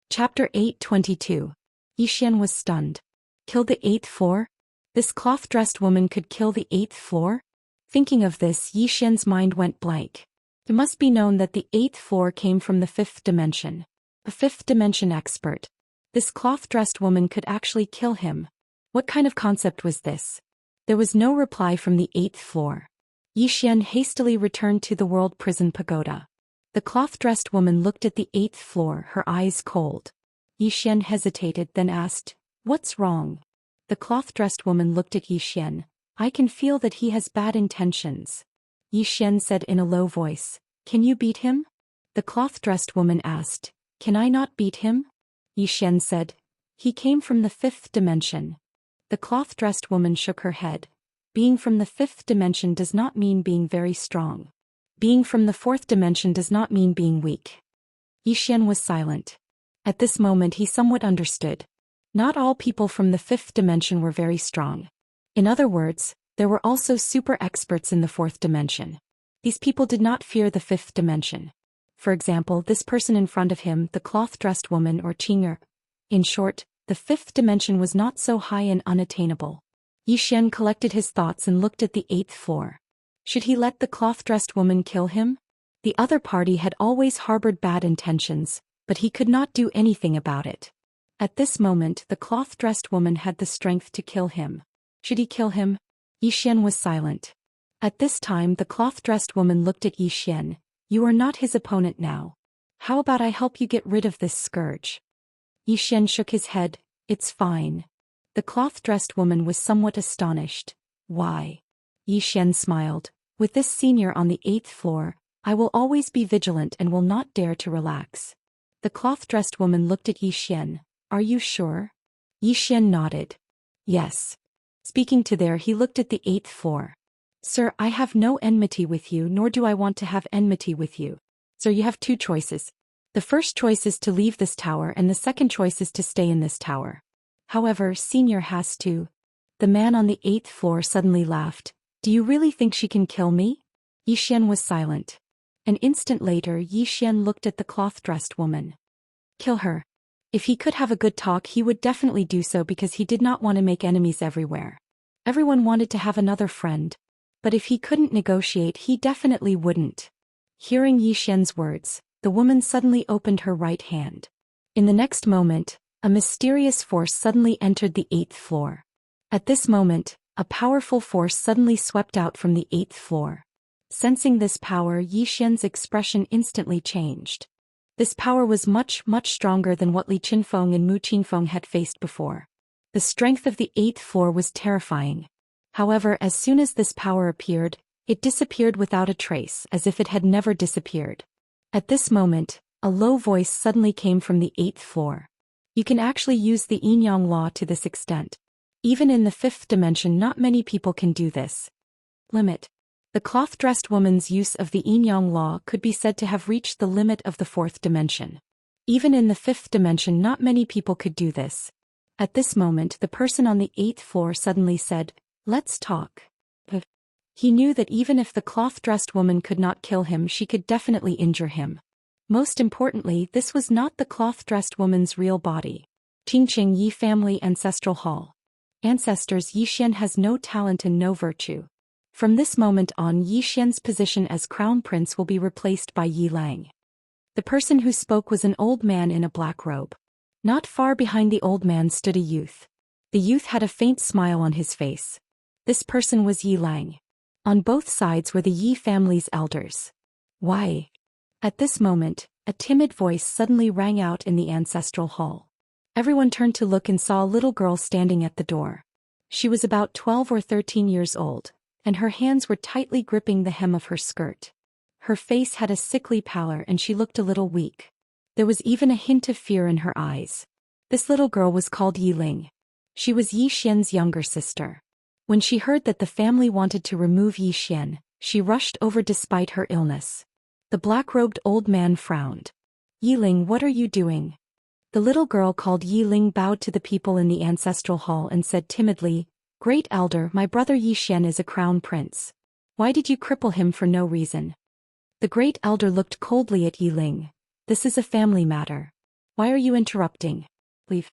S1: Chapter 822. Yi Xian was stunned. Kill the 8th floor? This cloth-dressed woman could kill the 8th floor? Thinking of this, Yi Xian's mind went blank. It must be known that the 8th floor came from the 5th dimension. A 5th dimension expert. This cloth-dressed woman could actually kill him. What kind of concept was this? There was no reply from the 8th floor. Yi Xian hastily returned to the World Prison Pagoda. The cloth-dressed woman looked at the 8th floor, her eyes cold. Yi Xian hesitated, then asked, "What's wrong?" The cloth-dressed woman looked at Yi Xian. "I can feel that he has bad intentions." Yi Xian said in a low voice, "Can you beat him?" The cloth-dressed woman asked, "Can I not beat him?" Yi Xian said, "He came from the 5th dimension." The cloth-dressed woman shook her head. Being from the 5th dimension does not mean being very strong. Being from the 4th dimension does not mean being weak. Yi Xian was silent. At this moment he somewhat understood. Not all people from the 5th dimension were very strong. In other words, there were also super experts in the 4th dimension. These people did not fear the 5th dimension. For example, this person in front of him, the cloth-dressed woman or Qing'er. In short, the 5th dimension was not so high and unattainable. Yi Xian collected his thoughts and looked at the 8th floor. Should he let the cloth-dressed woman kill him? The other party had always harbored bad intentions, but he could not do anything about it. At this moment, the cloth-dressed woman had the strength to kill him. Should he kill him? Yi Xian was silent. At this time, the cloth-dressed woman looked at Yi Xian. "You are not his opponent now. How about I help you get rid of this scourge?" Yi Xian shook his head. "It's fine." The cloth-dressed woman was somewhat astonished. "Why?" Yi Xian smiled. With this senior on the 8th floor, I will always be vigilant and will not dare to relax. The cloth-dressed woman looked at Zhou Xian. Are you sure? Zhou Xian nodded. Yes. Speaking to there, he looked at the 8th floor. Sir, I have no enmity with you, nor do I want to have enmity with you. Sir, you have two choices. The first choice is to leave this tower and the second choice is to stay in this tower. However, senior has to. The man on the 8th floor suddenly laughed. Do you really think she can kill me? Zhou Xian was silent. An instant later, Zhou Xian looked at the cloth-dressed woman. Kill her. If he could have a good talk, he would definitely do so because he did not want to make enemies everywhere. Everyone wanted to have another friend. But if he couldn't negotiate, he definitely wouldn't. Hearing Zhou Xian's words, the woman suddenly opened her right hand. In the next moment, a mysterious force suddenly entered the 8th floor. At this moment, a powerful force suddenly swept out from the 8th floor. Sensing this power, Zhou Xian's expression instantly changed. This power was much stronger than what Li Qinfeng and Mu Qinfeng had faced before. The strength of the 8th floor was terrifying. However, as soon as this power appeared, it disappeared without a trace, as if it had never disappeared. At this moment, a low voice suddenly came from the 8th floor. You can actually use the yin-yang law to this extent. Even in the 5th dimension, not many people can do this. Limit. The cloth-dressed woman's use of the yin-yang law could be said to have reached the limit of the 4th dimension. Even in the 5th dimension, not many people could do this. At this moment, the person on the 8th floor suddenly said, "Let's talk." But he knew that even if the cloth-dressed woman could not kill him, she could definitely injure him. Most importantly, this was not the cloth-dressed woman's real body. Qingqing Yi Family Ancestral Hall. Ancestors, Zhou Xian has no talent and no virtue. From this moment on, Zhou Xian's position as crown prince will be replaced by Yi Lang. The person who spoke was an old man in a black robe. Not far behind the old man stood a youth. The youth had a faint smile on his face. This person was Yi Lang. On both sides were the Yi family's elders. Why? At this moment, a timid voice suddenly rang out in the ancestral hall. Everyone turned to look and saw a little girl standing at the door. She was about 12 or 13 years old, and her hands were tightly gripping the hem of her skirt. Her face had a sickly pallor and she looked a little weak. There was even a hint of fear in her eyes. This little girl was called Yi Ling. She was Zhou Xian's younger sister. When she heard that the family wanted to remove Zhou Xian, she rushed over despite her illness. The black-robed old man frowned. "Yi Ling, what are you doing?" The little girl called Yi Ling bowed to the people in the ancestral hall and said timidly, "Great elder, my brother Zhou Xian is a crown prince. Why did you cripple him for no reason?" The great elder looked coldly at Yi Ling. "This is a family matter. Why are you interrupting? Leave."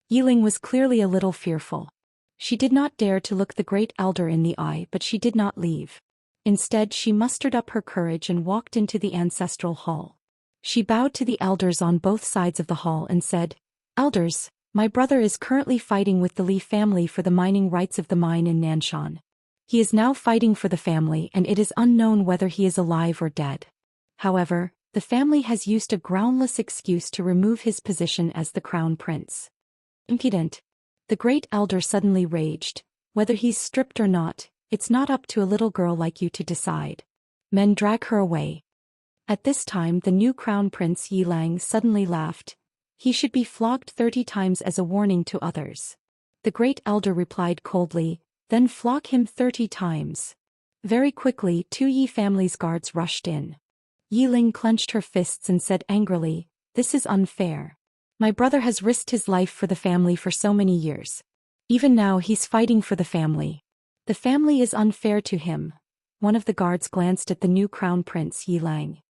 S1: Yi Ling was clearly a little fearful. She did not dare to look the great elder in the eye, but she did not leave. Instead, she mustered up her courage and walked into the ancestral hall. She bowed to the elders on both sides of the hall and said, "Elders, my brother is currently fighting with the Li family for the mining rights of the mine in Nanshan. He is now fighting for the family and it is unknown whether he is alive or dead. However, the family has used a groundless excuse to remove his position as the crown prince." Impudent. The great elder suddenly raged. "Whether he's stripped or not, it's not up to a little girl like you to decide. Men, drag her away." At this time, the new crown prince Yi Lang suddenly laughed. "He should be flogged 30 times as a warning to others." The great elder replied coldly, "Then flog him 30 times. Very quickly, 2 Yi family's guards rushed in. Yi Ling clenched her fists and said angrily, "This is unfair. My brother has risked his life for the family for so many years. Even now he's fighting for the family. The family is unfair to him." One of the guards glanced at the new crown prince Yi Lang.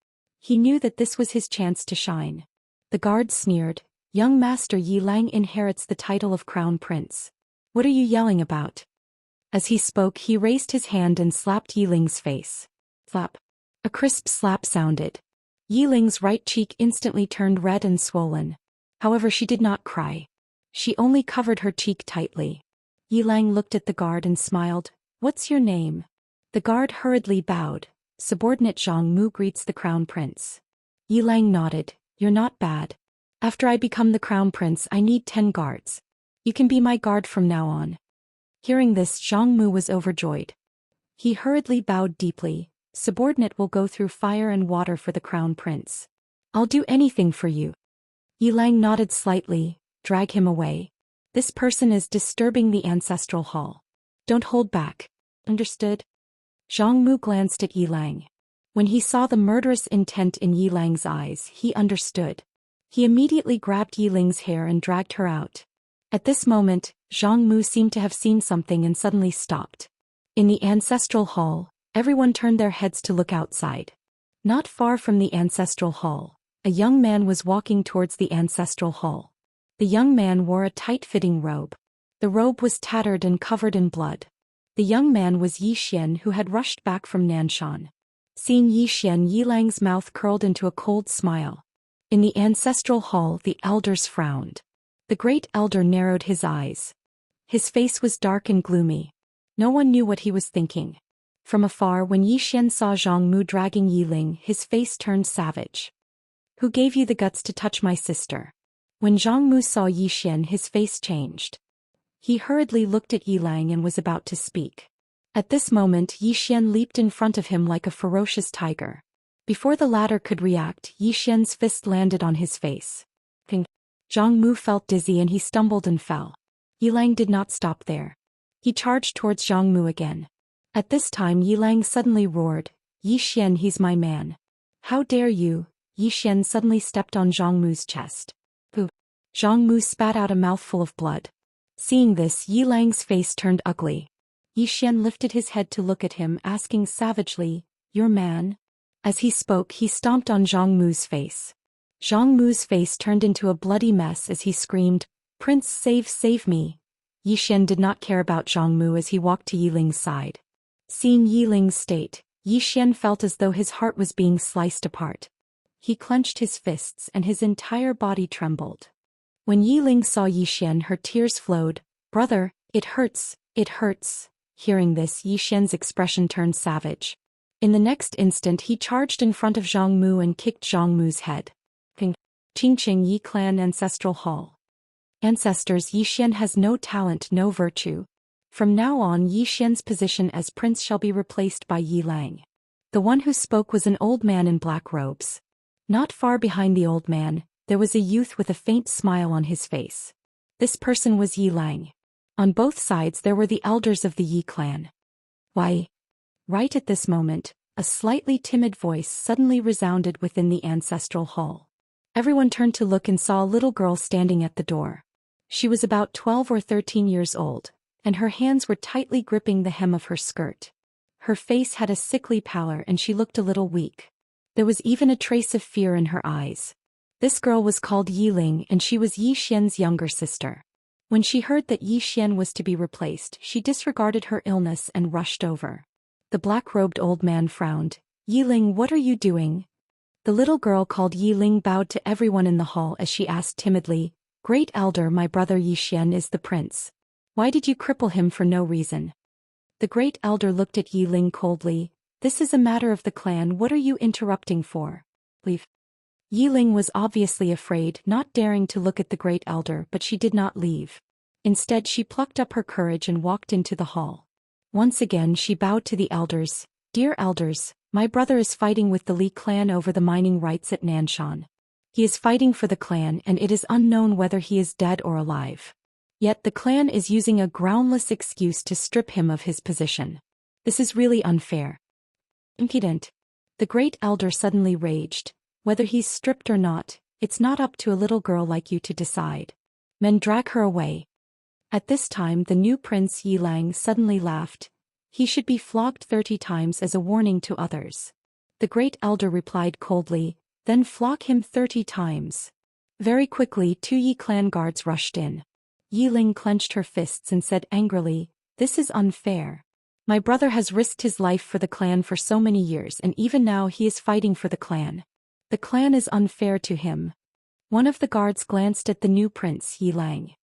S1: He knew that this was his chance to shine. The guard sneered, "Young master, Yi Lang inherits the title of crown prince. What are you yelling about?" As he spoke, he raised his hand and slapped Yi Ling's face. Slap. A crisp slap sounded. Yi Ling's right cheek instantly turned red and swollen. However, she did not cry. She only covered her cheek tightly. Yi Lang looked at the guard and smiled. "What's your name?" The guard hurriedly bowed. "Subordinate Zhang Mu greets the crown prince." Yi Lang nodded. "You're not bad. After I become the crown prince, I need 10 guards. You can be my guard from now on." Hearing this, Zhang Mu was overjoyed. He hurriedly bowed deeply. Subordinate will go through fire and water for the crown prince. I'll do anything for you. Yilang nodded slightly. Drag him away. This person is disturbing the ancestral hall. Don't hold back. Understood? Zhang Mu glanced at Yilang. When he saw the murderous intent in Yilang's eyes, he understood. He immediately grabbed Yiling's hair and dragged her out. At this moment, Zhang Mu seemed to have seen something and suddenly stopped. In the ancestral hall, everyone turned their heads to look outside. Not far from the ancestral hall, a young man was walking towards the ancestral hall. The young man wore a tight-fitting robe. The robe was tattered and covered in blood. The young man was Zhou Xian, who had rushed back from Nanshan. Seeing Zhou Xian, Yilang's mouth curled into a cold smile. In the ancestral hall, the elders frowned. The great elder narrowed his eyes. His face was dark and gloomy. No one knew what he was thinking. From afar, when Zhou Xian saw Zhang Mu dragging Yiling, his face turned savage. Who gave you the guts to touch my sister? When Zhang Mu saw Zhou Xian, his face changed. He hurriedly looked at Yilang and was about to speak. At this moment, Zhou Xian leaped in front of him like a ferocious tiger. Before the latter could react, Zhou Xian's fist landed on his face. Ping. Zhang Mu felt dizzy and he stumbled and fell. Yilang did not stop there. He charged towards Zhang Mu again. At this time, Yilang suddenly roared, Zhou Xian, he's my man. How dare you? Zhou Xian suddenly stepped on Zhang Mu's chest. Pooh. Zhang Mu spat out a mouthful of blood. Seeing this, Yilang's face turned ugly. Zhou Xian lifted his head to look at him, asking savagely, your man? As he spoke, he stomped on Zhang Mu's face. Zhang Mu's face turned into a bloody mess as he screamed, Prince, save me. Zhou Xian did not care about Zhang Mu as he walked to Yiling's side. Seeing Yiling's state, Zhou Xian felt as though his heart was being sliced apart. He clenched his fists and his entire body trembled. When Yiling saw Zhou Xian, her tears flowed. Brother, it hurts, it hurts. Hearing this, Zhou Xian's expression turned savage. In the next instant, he charged in front of Zhang Mu and kicked Zhang Mu's head. Ping. Qingqing Yi Clan Ancestral Hall. Ancestors, Zhou Xian has no talent, no virtue. From now on, Zhou Xian's position as prince shall be replaced by Yilang. The one who spoke was an old man in black robes. Not far behind the old man, there was a youth with a faint smile on his face. This person was Yilang. On both sides there were the elders of the Yi clan. Why? Right at this moment, a slightly timid voice suddenly resounded within the ancestral hall. Everyone turned to look and saw a little girl standing at the door. She was about 12 or 13 years old, and her hands were tightly gripping the hem of her skirt. Her face had a sickly pallor and she looked a little weak. There was even a trace of fear in her eyes. This girl was called Yiling and she was Zhou Xian's younger sister. When she heard that Zhou Xian was to be replaced, she disregarded her illness and rushed over. The black-robed old man frowned. Yiling, what are you doing? The little girl called Yiling bowed to everyone in the hall as she asked timidly, Great Elder, my brother Zhou Xian is the prince. Why did you cripple him for no reason? The Great Elder looked at Yiling coldly. This is a matter of the clan, what are you interrupting for? Leave. Yiling was obviously afraid, not daring to look at the Great Elder, but she did not leave. Instead, she plucked up her courage and walked into the hall. Once again she bowed to the elders. Dear elders, my brother is fighting with the Li clan over the mining rights at Nanshan. He is fighting for the clan and it is unknown whether he is dead or alive. Yet the clan is using a groundless excuse to strip him of his position. This is really unfair. Impudent. The Great Elder suddenly raged. Whether he's stripped or not, it's not up to a little girl like you to decide. Men, drag her away. At this time the new prince Yilang suddenly laughed. He should be flogged 30 times as a warning to others. The Great Elder replied coldly, then flog him 30 times. Very quickly 2 Yi clan guards rushed in. Yiling clenched her fists and said angrily, This is unfair. My brother has risked his life for the clan for so many years and even now he is fighting for the clan. The clan is unfair to him. One of the guards glanced at the new prince Yilang.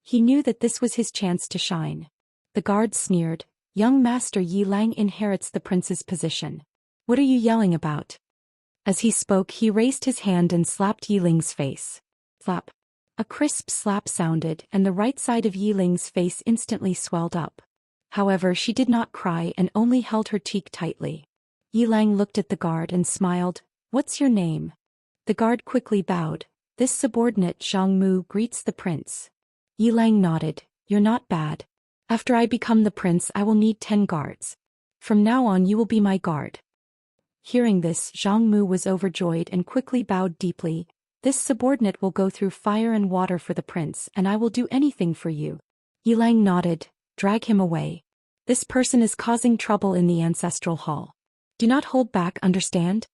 S1: He knew that this was his chance to shine. The guard sneered, Young Master Yilang inherits the prince's position. What are you yelling about? As he spoke he raised his hand and slapped Yiling's face. Slap. A crisp slap sounded and the right side of Yiling's face instantly swelled up. However, she did not cry and only held her cheek tightly. Yilang looked at the guard and smiled. "What's your name?" The guard quickly bowed. "This subordinate Zhang Mu greets the prince." Yilang nodded. "You're not bad. After I become the prince I will need 10 guards. From now on you will be my guard." Hearing this, Zhang Mu was overjoyed and quickly bowed deeply. "This subordinate will go through fire and water for the prince, and I will do anything for you." Yilang nodded. "Drag him away. This person is causing trouble in the ancestral hall. Do not hold back, understand?"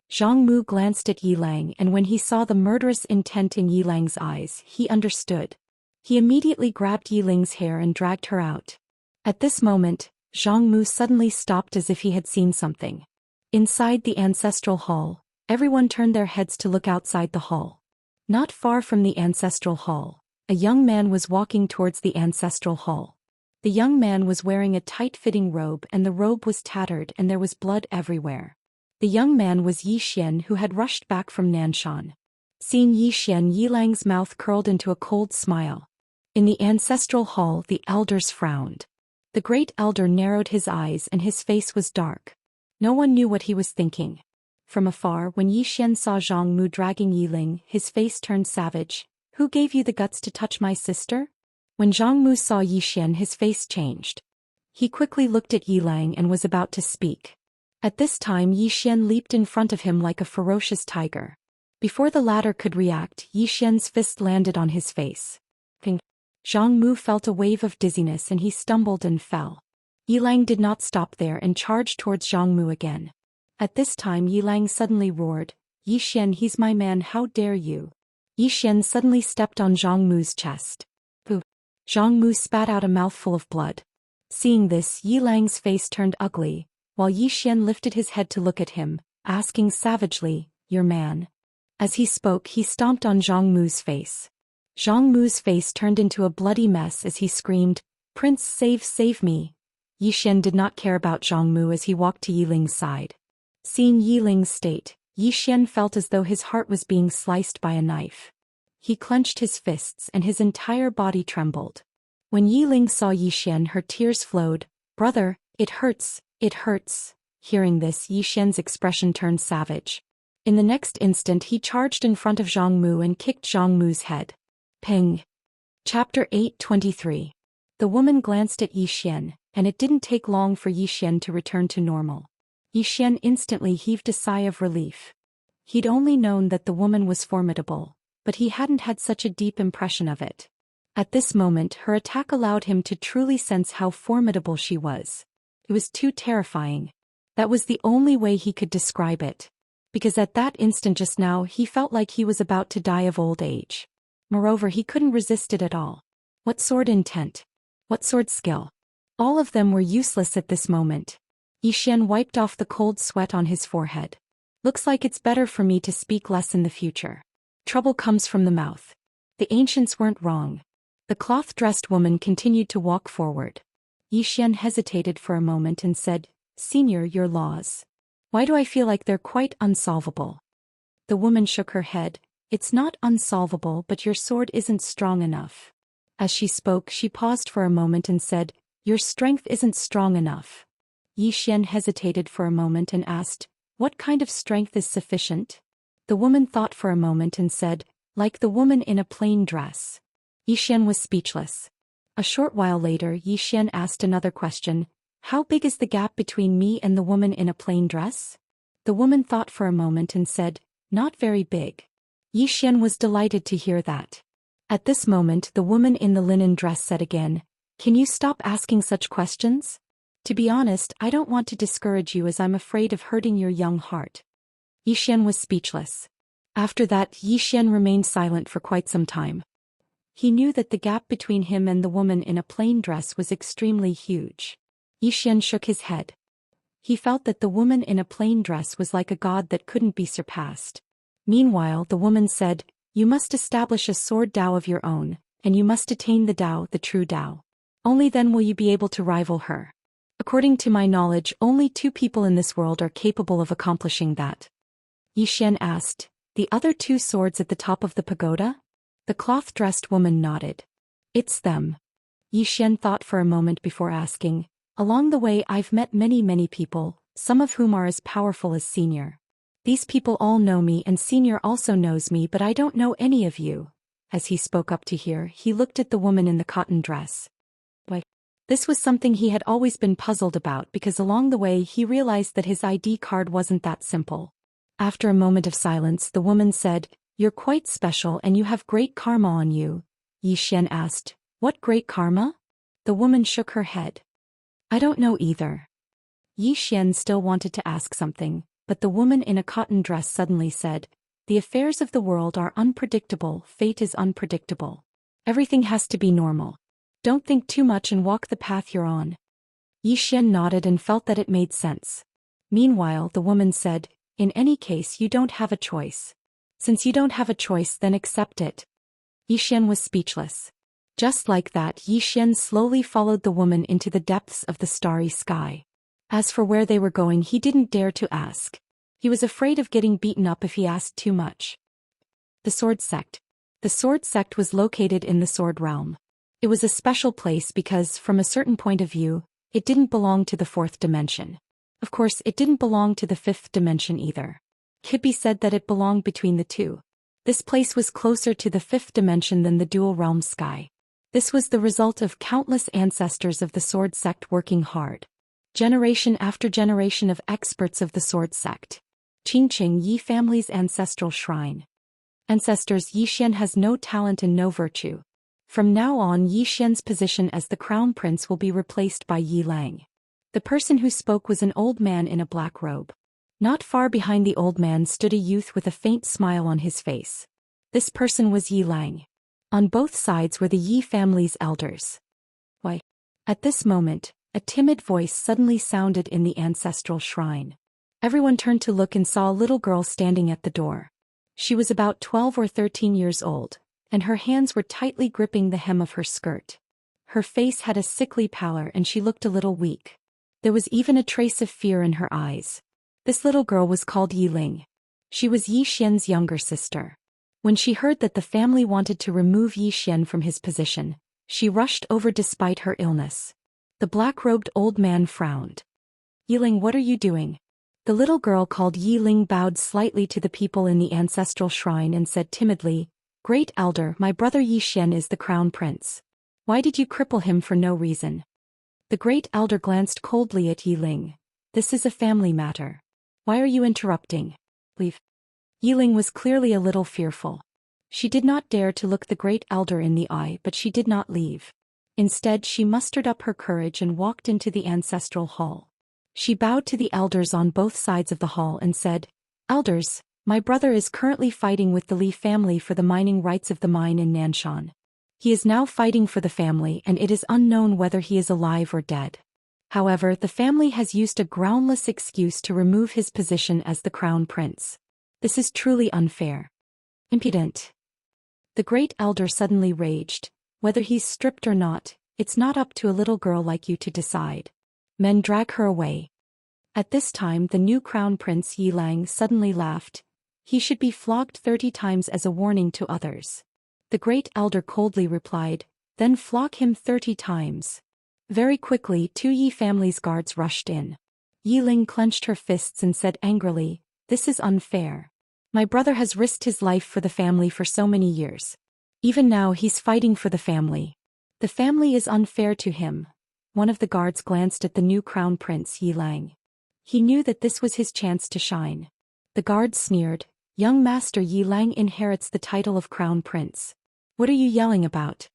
S1: Zhang Mu glanced at Yilang, and when he saw the murderous intent in Yilang's eyes, he understood. He immediately grabbed Yiling's hair and dragged her out. At this moment, Zhang Mu suddenly stopped as if he had seen something. Inside the ancestral hall, everyone turned their heads to look outside the hall. Not far from the ancestral hall, a young man was walking towards the ancestral hall. The young man was wearing a tight-fitting robe, and the robe was tattered and there was blood everywhere. The young man was Zhou Xian, who had rushed back from Nanshan. Seeing Zhou Xian, Yilang's mouth curled into a cold smile. In the ancestral hall, the elders frowned. The great elder narrowed his eyes and his face was dark. No one knew what he was thinking. From afar, when Zhou Xian saw Zhang Mu dragging Yiling, his face turned savage. "Who gave you the guts to touch my sister?" When Zhang Mu saw Zhou Xian, his face changed. He quickly looked at Yilang and was about to speak. At this time, Zhou Xian leaped in front of him like a ferocious tiger. Before the latter could react, Zhou Xian's fist landed on his face. Zhang Mu felt a wave of dizziness and he stumbled and fell. Yilang did not stop there and charged towards Zhang Mu again. At this time, Yilang suddenly roared, "Zhou Xian, he's my man, how dare you!" Zhou Xian suddenly stepped on Zhang Mu's chest. Zhang Mu spat out a mouthful of blood. Seeing this, Yilang's face turned ugly, while Zhou Xian lifted his head to look at him, asking savagely, "Your man?" As he spoke, he stomped on Zhang Mu's face. Zhang Mu's face turned into a bloody mess as he screamed, "Prince, save me!" Zhou Xian did not care about Zhang Mu as he walked to Yiling's side. Seeing Yiling's state, Zhou Xian felt as though his heart was being sliced by a knife. He clenched his fists and his entire body trembled. When Yiling saw Zhou Xian, her tears flowed. "Brother, it hurts, it hurts." Hearing this, Zhou Xian's expression turned savage. In the next instant, he charged in front of Zhang Mu and kicked Zhang Mu's head. Ping. Chapter 8:23. The woman glanced at Zhou Xian, and it didn't take long for Zhou Xian to return to normal. Zhou Xian instantly heaved a sigh of relief. He'd only known that the woman was formidable, but he hadn't had such a deep impression of it. At this moment, her attack allowed him to truly sense how formidable she was. It was too terrifying. That was the only way he could describe it. Because at that instant just now, he felt like he was about to die of old age. Moreover, he couldn't resist it at all. What sword intent? What sword skill? All of them were useless at this moment. Zhou Xian wiped off the cold sweat on his forehead. "Looks like it's better for me to speak less in the future. Trouble comes from the mouth." The ancients weren't wrong. The cloth-dressed woman continued to walk forward. Zhou Xian hesitated for a moment and said, "Senior, your laws. Why do I feel like they're quite unsolvable?" The woman shook her head. "It's not unsolvable, but your sword isn't strong enough." As she spoke, she paused for a moment and said, "Your strength isn't strong enough." Zhou Xian hesitated for a moment and asked, "What kind of strength is sufficient?" The woman thought for a moment and said, "Like the woman in a plain dress." Zhou Xian was speechless. A short while later, Zhou Xian asked another question, "How big is the gap between me and the woman in a plain dress?" The woman thought for a moment and said, "Not very big." Zhou Xian was delighted to hear that. At this moment, the woman in the linen dress said again, "Can you stop asking such questions? To be honest, I don't want to discourage you as I'm afraid of hurting your young heart." Zhou Xian was speechless. After that, Zhou Xian remained silent for quite some time. He knew that the gap between him and the woman in a plain dress was extremely huge. Zhou Xian shook his head. He felt that the woman in a plain dress was like a god that couldn't be surpassed. Meanwhile, the woman said, "You must establish a sword Dao of your own, and you must attain the Dao, the true Dao. Only then will you be able to rival her. According to my knowledge, only 2 people in this world are capable of accomplishing that." Zhou Xian asked, "The other 2 swords at the top of the pagoda?" The cloth-dressed woman nodded. "It's them." Yi Xian thought for a moment before asking. Along the way I've met many people, some of whom are as powerful as Senior. These people all know me and Senior also knows me, but I don't know any of you. As he spoke up to her, he looked at the woman in the cotton dress. Why? This was something he had always been puzzled about because along the way he realized that his ID card wasn't that simple. After a moment of silence, the woman said, "You're quite special and you have great karma on you." Yi Xian asked, "What great karma?" The woman shook her head. "I don't know either." Yi Xian still wanted to ask something, but the woman in a cotton dress suddenly said, "The affairs of the world are unpredictable, fate is unpredictable. Everything has to be normal. Don't think too much and walk the path you're on." Yi Xian nodded and felt that it made sense. Meanwhile, the woman said, "In any case you don't have a choice. Since you don't have a choice, then accept it." Yi Xian was speechless. Just like that, Yi Xian slowly followed the woman into the depths of the starry sky. As for where they were going, he didn't dare to ask. He was afraid of getting beaten up if he asked too much. The Sword Sect. The Sword Sect was located in the Sword Realm. It was a special place because, from a certain point of view, it didn't belong to the fourth dimension. Of course, it didn't belong to the fifth dimension either. It could be said that it belonged between the two. This place was closer to the fifth dimension than the dual realm sky. This was the result of countless ancestors of the Sword Sect working hard. Generation after generation of experts of the Sword Sect. Qingqing Yi family's ancestral shrine. Ancestors. Yi Xian has no talent and no virtue. From now on, Yi Xian's position as the crown prince will be replaced by Yi Lang. The person who spoke was an old man in a black robe. Not far behind the old man stood a youth with a faint smile on his face. This person was Yi Lang. On both sides were the Yi family's elders. Why? At this moment, a timid voice suddenly sounded in the ancestral shrine. Everyone turned to look and saw a little girl standing at the door. She was about 12 or 13 years old, and her hands were tightly gripping the hem of her skirt. Her face had a sickly pallor and she looked a little weak. There was even a trace of fear in her eyes. This little girl was called Yi Ling. She was Yi Xian's younger sister. When she heard that the family wanted to remove Yi Xian from his position, she rushed over despite her illness. The black-robed old man frowned. "Yi Ling, what are you doing?" The little girl called Yi Ling bowed slightly to the people in the ancestral shrine and said timidly, "Great Elder, my brother Yi Xian is the crown prince. Why did you cripple him for no reason?" The Great Elder glanced coldly at Yi Ling. "This is a family matter. Why are you interrupting? Leave." Yi Ling was clearly a little fearful. She did not dare to look the Great Elder in the eye, but she did not leave. Instead, she mustered up her courage and walked into the ancestral hall. She bowed to the elders on both sides of the hall and said, "Elders, my brother is currently fighting with the Li family for the mining rights of the mine in Nanshan. He is now fighting for the family and it is unknown whether he is alive or dead. However, the family has used a groundless excuse to remove his position as the crown prince. This is truly unfair. Impudent." The Great Elder suddenly raged. "Whether he's stripped or not, it's not up to a little girl like you to decide. Men, drag her away." At this time, the new crown prince Yi Lang suddenly laughed. "He should be flogged 30 times as a warning to others." The Great Elder coldly replied, "Then flog him 30 times. Very quickly, 2 Yi family's guards rushed in. Yi Ling clenched her fists and said angrily, "This is unfair. My brother has risked his life for the family for so many years. Even now he's fighting for the family. The family is unfair to him." One of the guards glanced at the new crown prince Yi Lang. He knew that this was his chance to shine. The guard sneered, "Young master, Yi Lang inherits the title of crown prince. What are you yelling about?"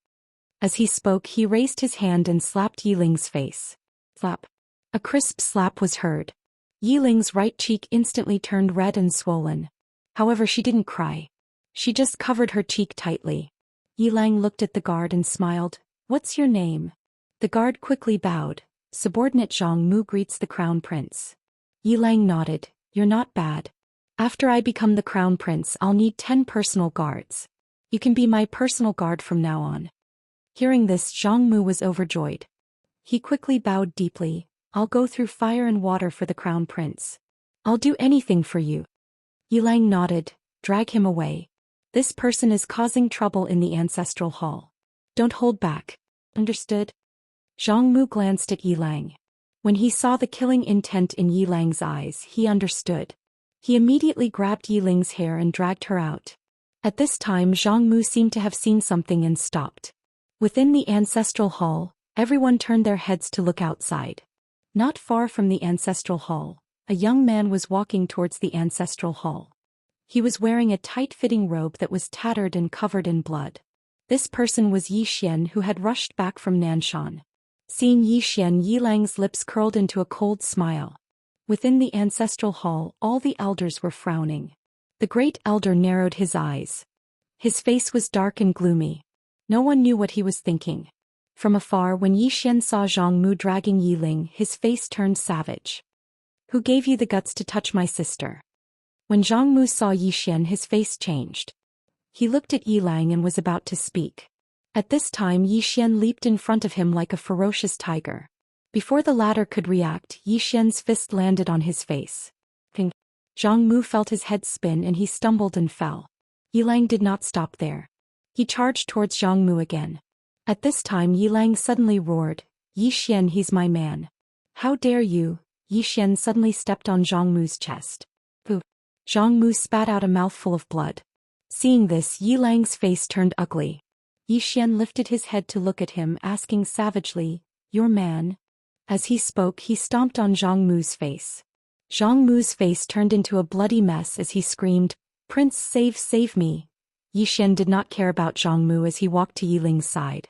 S1: As he spoke, he raised his hand and slapped Yi Ling's face. Slap. A crisp slap was heard. Yi Ling's right cheek instantly turned red and swollen. However, she didn't cry. She just covered her cheek tightly. Yi Lang looked at the guard and smiled. "What's your name?" The guard quickly bowed. "Subordinate Zhang Mu greets the crown prince." Yi Lang nodded. "You're not bad. After I become the crown prince, I'll need 10 personal guards. You can be my personal guard from now on." Hearing this, Zhang Mu was overjoyed. He quickly bowed deeply. "I'll go through fire and water for the crown prince. I'll do anything for you." Yi Lang nodded. "Drag him away. This person is causing trouble in the ancestral hall. Don't hold back." Understood? Zhang Mu glanced at Yi Lang. When he saw the killing intent in Yi Lang's eyes, he understood. He immediately grabbed Yi Ling's hair and dragged her out. At this time Zhang Mu seemed to have seen something and stopped. Within the ancestral hall, everyone turned their heads to look outside. Not far from the ancestral hall, a young man was walking towards the ancestral hall. He was wearing a tight-fitting robe that was tattered and covered in blood. This person was Zhou Xian, who had rushed back from Nanshan. Seeing Zhou Xian, Yi Lang's lips curled into a cold smile. Within the ancestral hall, all the elders were frowning. The great elder narrowed his eyes. His face was dark and gloomy. No one knew what he was thinking. From afar, when Yi Xian saw Zhang Mu dragging Yi Ling, his face turned savage. "Who gave you the guts to touch my sister?" When Zhang Mu saw Yi Xian, his face changed. He looked at Yi Lang and was about to speak. At this time Yi Xian leaped in front of him like a ferocious tiger. Before the latter could react, Yi Xian's fist landed on his face. Ping. Zhang Mu felt his head spin and he stumbled and fell. Yi Lang did not stop there. He charged towards Zhang Mu again. At this time Yi Lang suddenly roared, "Yi Xian, he's my man. How dare you?" Yi Xian suddenly stepped on Zhang Mu's chest. Pooh. Zhang Mu spat out a mouthful of blood. Seeing this, Yi Lang's face turned ugly. Yi Xian lifted his head to look at him, asking savagely, "Your man?" As he spoke, he stomped on Zhang Mu's face. Zhang Mu's face turned into a bloody mess as he screamed, "Prince, save me." Yi Xian did not care about Zhang Mu as he walked to Yi Ling's side.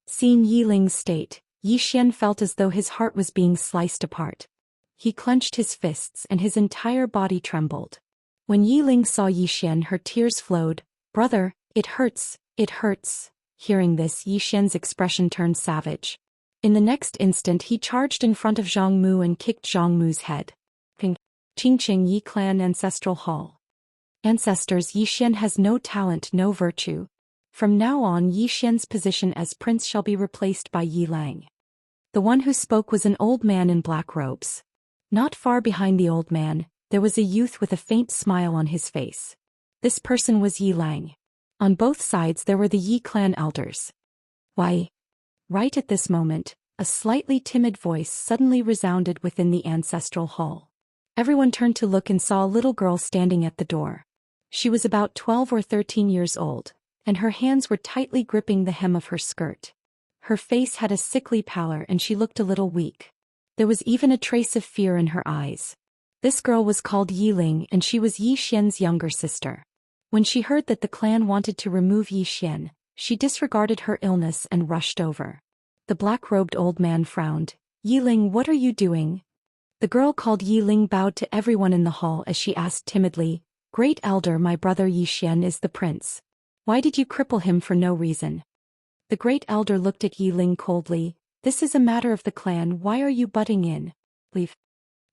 S1: Seeing Yi Ling's state, Yi Xian felt as though his heart was being sliced apart. He clenched his fists and his entire body trembled. When Yi Ling saw Yi Xian, her tears flowed. "Brother, it hurts, it hurts." Hearing this, Yi Xian's expression turned savage. In the next instant he charged in front of Zhang Mu and kicked Zhang Mu's head. Ping. Qingqing Yi Clan Ancestral Hall. Ancestors, Yi Xian has no talent, no virtue. From now on Yi Xian's position as prince shall be replaced by Yi Lang. The one who spoke was an old man in black robes. Not far behind the old man, there was a youth with a faint smile on his face. This person was Yi Lang. On both sides there were the Yi clan elders. "Why?" Right at this moment, a slightly timid voice suddenly resounded within the ancestral hall. Everyone turned to look and saw a little girl standing at the door. She was about 12 or 13 years old, and her hands were tightly gripping the hem of her skirt. Her face had a sickly pallor and she looked a little weak. There was even a trace of fear in her eyes. This girl was called Yi Ling and she was Yi Xian's younger sister. When she heard that the clan wanted to remove Yi Xian, she disregarded her illness and rushed over. The black-robed old man frowned. "Yi Ling, what are you doing?" The girl called Yi Ling bowed to everyone in the hall as she asked timidly, "Great elder, my brother Yi Xian is the prince. Why did you cripple him for no reason?" The great elder looked at Yi Ling coldly. "This is a matter of the clan, why are you butting in? Leave."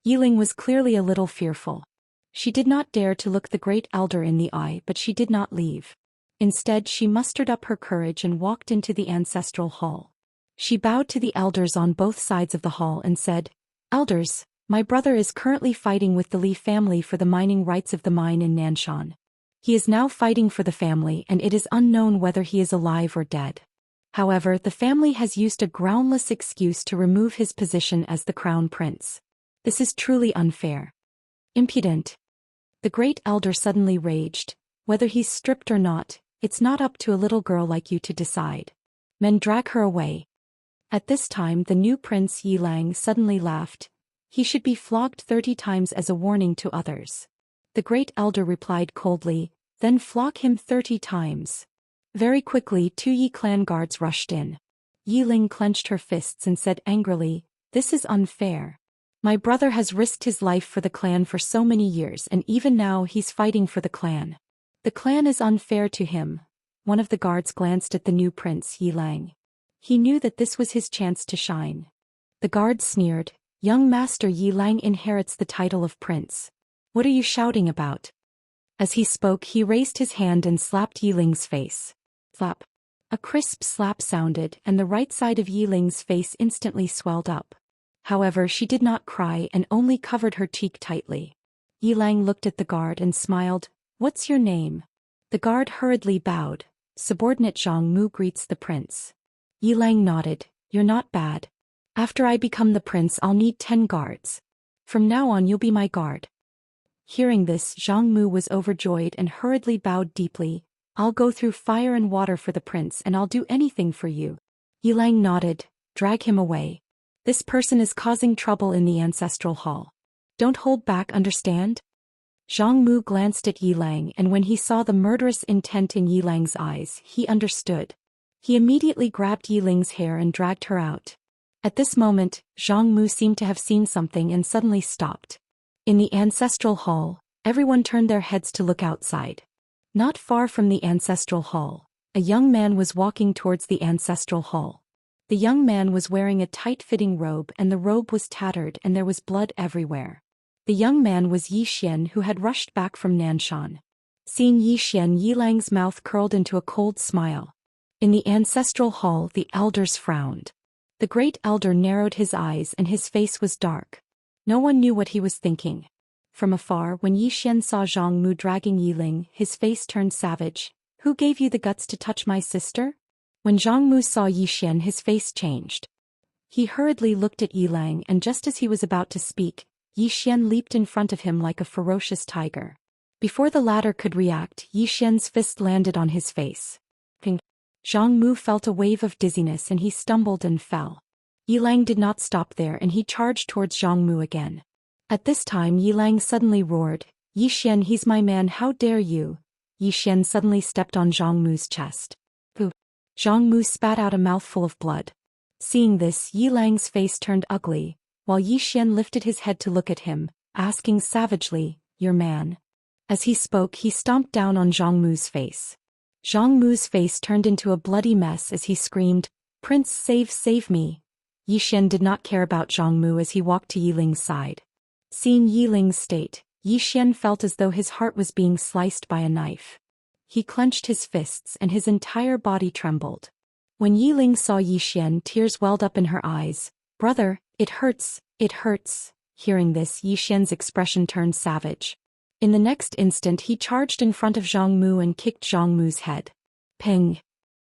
S1: Yi Ling was clearly a little fearful. She did not dare to look the great elder in the eye, but she did not leave. Instead, she mustered up her courage and walked into the ancestral hall. She bowed to the elders on both sides of the hall and said, "Elders, my brother is currently fighting with the Li family for the mining rights of the mine in Nanshan. He is now fighting for the family and it is unknown whether he is alive or dead. However, the family has used a groundless excuse to remove his position as the crown prince. This is truly unfair. Impudent." The great elder suddenly raged. "Whether he's stripped or not, it's not up to a little girl like you to decide. Men, drag her away." At this time the new prince Yi Lang suddenly laughed. "He should be flogged 30 times as a warning to others." The great elder replied coldly, "Then flog him 30 times. Very quickly 2 Yi clan guards rushed in. Yi Ling clenched her fists and said angrily, "This is unfair. My brother has risked his life for the clan for so many years and even now he's fighting for the clan. The clan is unfair to him." One of the guards glanced at the new prince Yi Lang. He knew that this was his chance to shine. The guard sneered, "Young master, Yi Lang inherits the title of prince. What are you shouting about?" As he spoke he raised his hand and slapped Yi Ling's face. Slap. A crisp slap sounded and the right side of Yi Ling's face instantly swelled up. However, she did not cry and only covered her cheek tightly. Yi Lang looked at the guard and smiled. "What's your name?" The guard hurriedly bowed. "Subordinate Zhang Mu greets the prince." Yilang nodded. You're not bad. After I become the prince, I'll need 10 guards. From now on you'll be my guard. Hearing this, Zhang Mu was overjoyed and hurriedly bowed deeply. I'll go through fire and water for the prince and I'll do anything for you. Yilang nodded. Drag him away. This person is causing trouble in the ancestral hall. Don't hold back, understand? Zhang Mu glanced at Yilang, and when he saw the murderous intent in Yilang's eyes, he understood. He immediately grabbed Yiling's hair and dragged her out. At this moment, Zhang Mu seemed to have seen something and suddenly stopped. In the ancestral hall, everyone turned their heads to look outside. Not far from the ancestral hall, a young man was walking towards the ancestral hall. The young man was wearing a tight-fitting robe and the robe was tattered and there was blood everywhere. The young man was Zhou Xian, who had rushed back from Nanshan. Seeing Zhou Xian, Yilang's mouth curled into a cold smile. In the ancestral hall, the elders frowned. The great elder narrowed his eyes and his face was dark. No one knew what he was thinking. From afar, when Zhou Xian saw Zhang Mu dragging Yiling, his face turned savage. Who gave you the guts to touch my sister? When Zhang Mu saw Zhou Xian, his face changed. He hurriedly looked at Yilang, and just as he was about to speak, Zhou Xian leaped in front of him like a ferocious tiger. Before the latter could react, Zhou Xian's fist landed on his face. Ping! Zhang Mu felt a wave of dizziness and he stumbled and fell. Yilang did not stop there and he charged towards Zhang Mu again. At this time Yilang suddenly roared, Zhou Xian, he's my man, how dare you? Zhou Xian suddenly stepped on Zhang Mu's chest. Pooh! Zhang Mu spat out a mouthful of blood. Seeing this, Yilang's face turned ugly, while Zhou Xian lifted his head to look at him, asking savagely, your man? As he spoke, he stomped down on Zhang Mu's face. Zhang Mu's face turned into a bloody mess as he screamed, Prince, save me. Zhou Xian did not care about Zhang Mu as he walked to Yiling's side. Seeing Yiling's state, Zhou Xian felt as though his heart was being sliced by a knife. He clenched his fists and his entire body trembled. When Yiling saw Zhou Xian, tears welled up in her eyes. Brother, it hurts, it hurts. Hearing this, Zhou Xian's expression turned savage. In the next instant he charged in front of Zhang Mu and kicked Zhang Mu's head. Ping!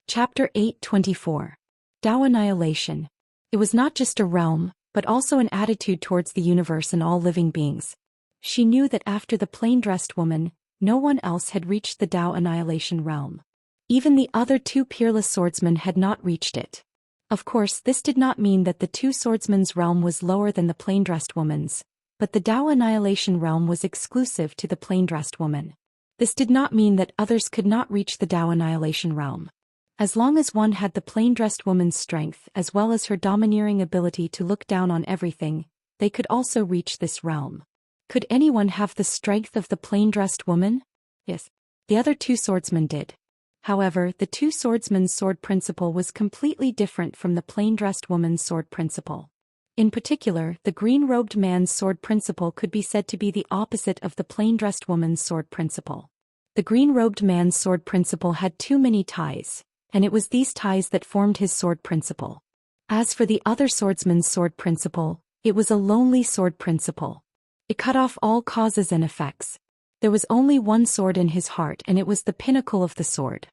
S1: Chapter 824. Dao Annihilation. It was not just a realm, but also an attitude towards the universe and all living beings. She knew that after the plain-dressed woman, no one else had reached the Dao Annihilation realm. Even the other two peerless swordsmen had not reached it. Of course, this did not mean that the two swordsmen's realm was lower than the plain-dressed woman's, but the Dao Annihilation realm was exclusive to the plain-dressed woman. This did not mean that others could not reach the Dao Annihilation realm. As long as one had the plain-dressed woman's strength as well as her domineering ability to look down on everything, they could also reach this realm. Could anyone have the strength of the plain-dressed woman? Yes. The other two swordsmen did. However, the two swordsmen's sword principle was completely different from the plain-dressed woman's sword principle. In particular, the green-robed man's sword principle could be said to be the opposite of the plain-dressed woman's sword principle. The green-robed man's sword principle had too many ties, and it was these ties that formed his sword principle. As for the other swordsman's sword principle, it was a lonely sword principle. It cut off all causes and effects. There was only one sword in his heart and it was the pinnacle of the sword.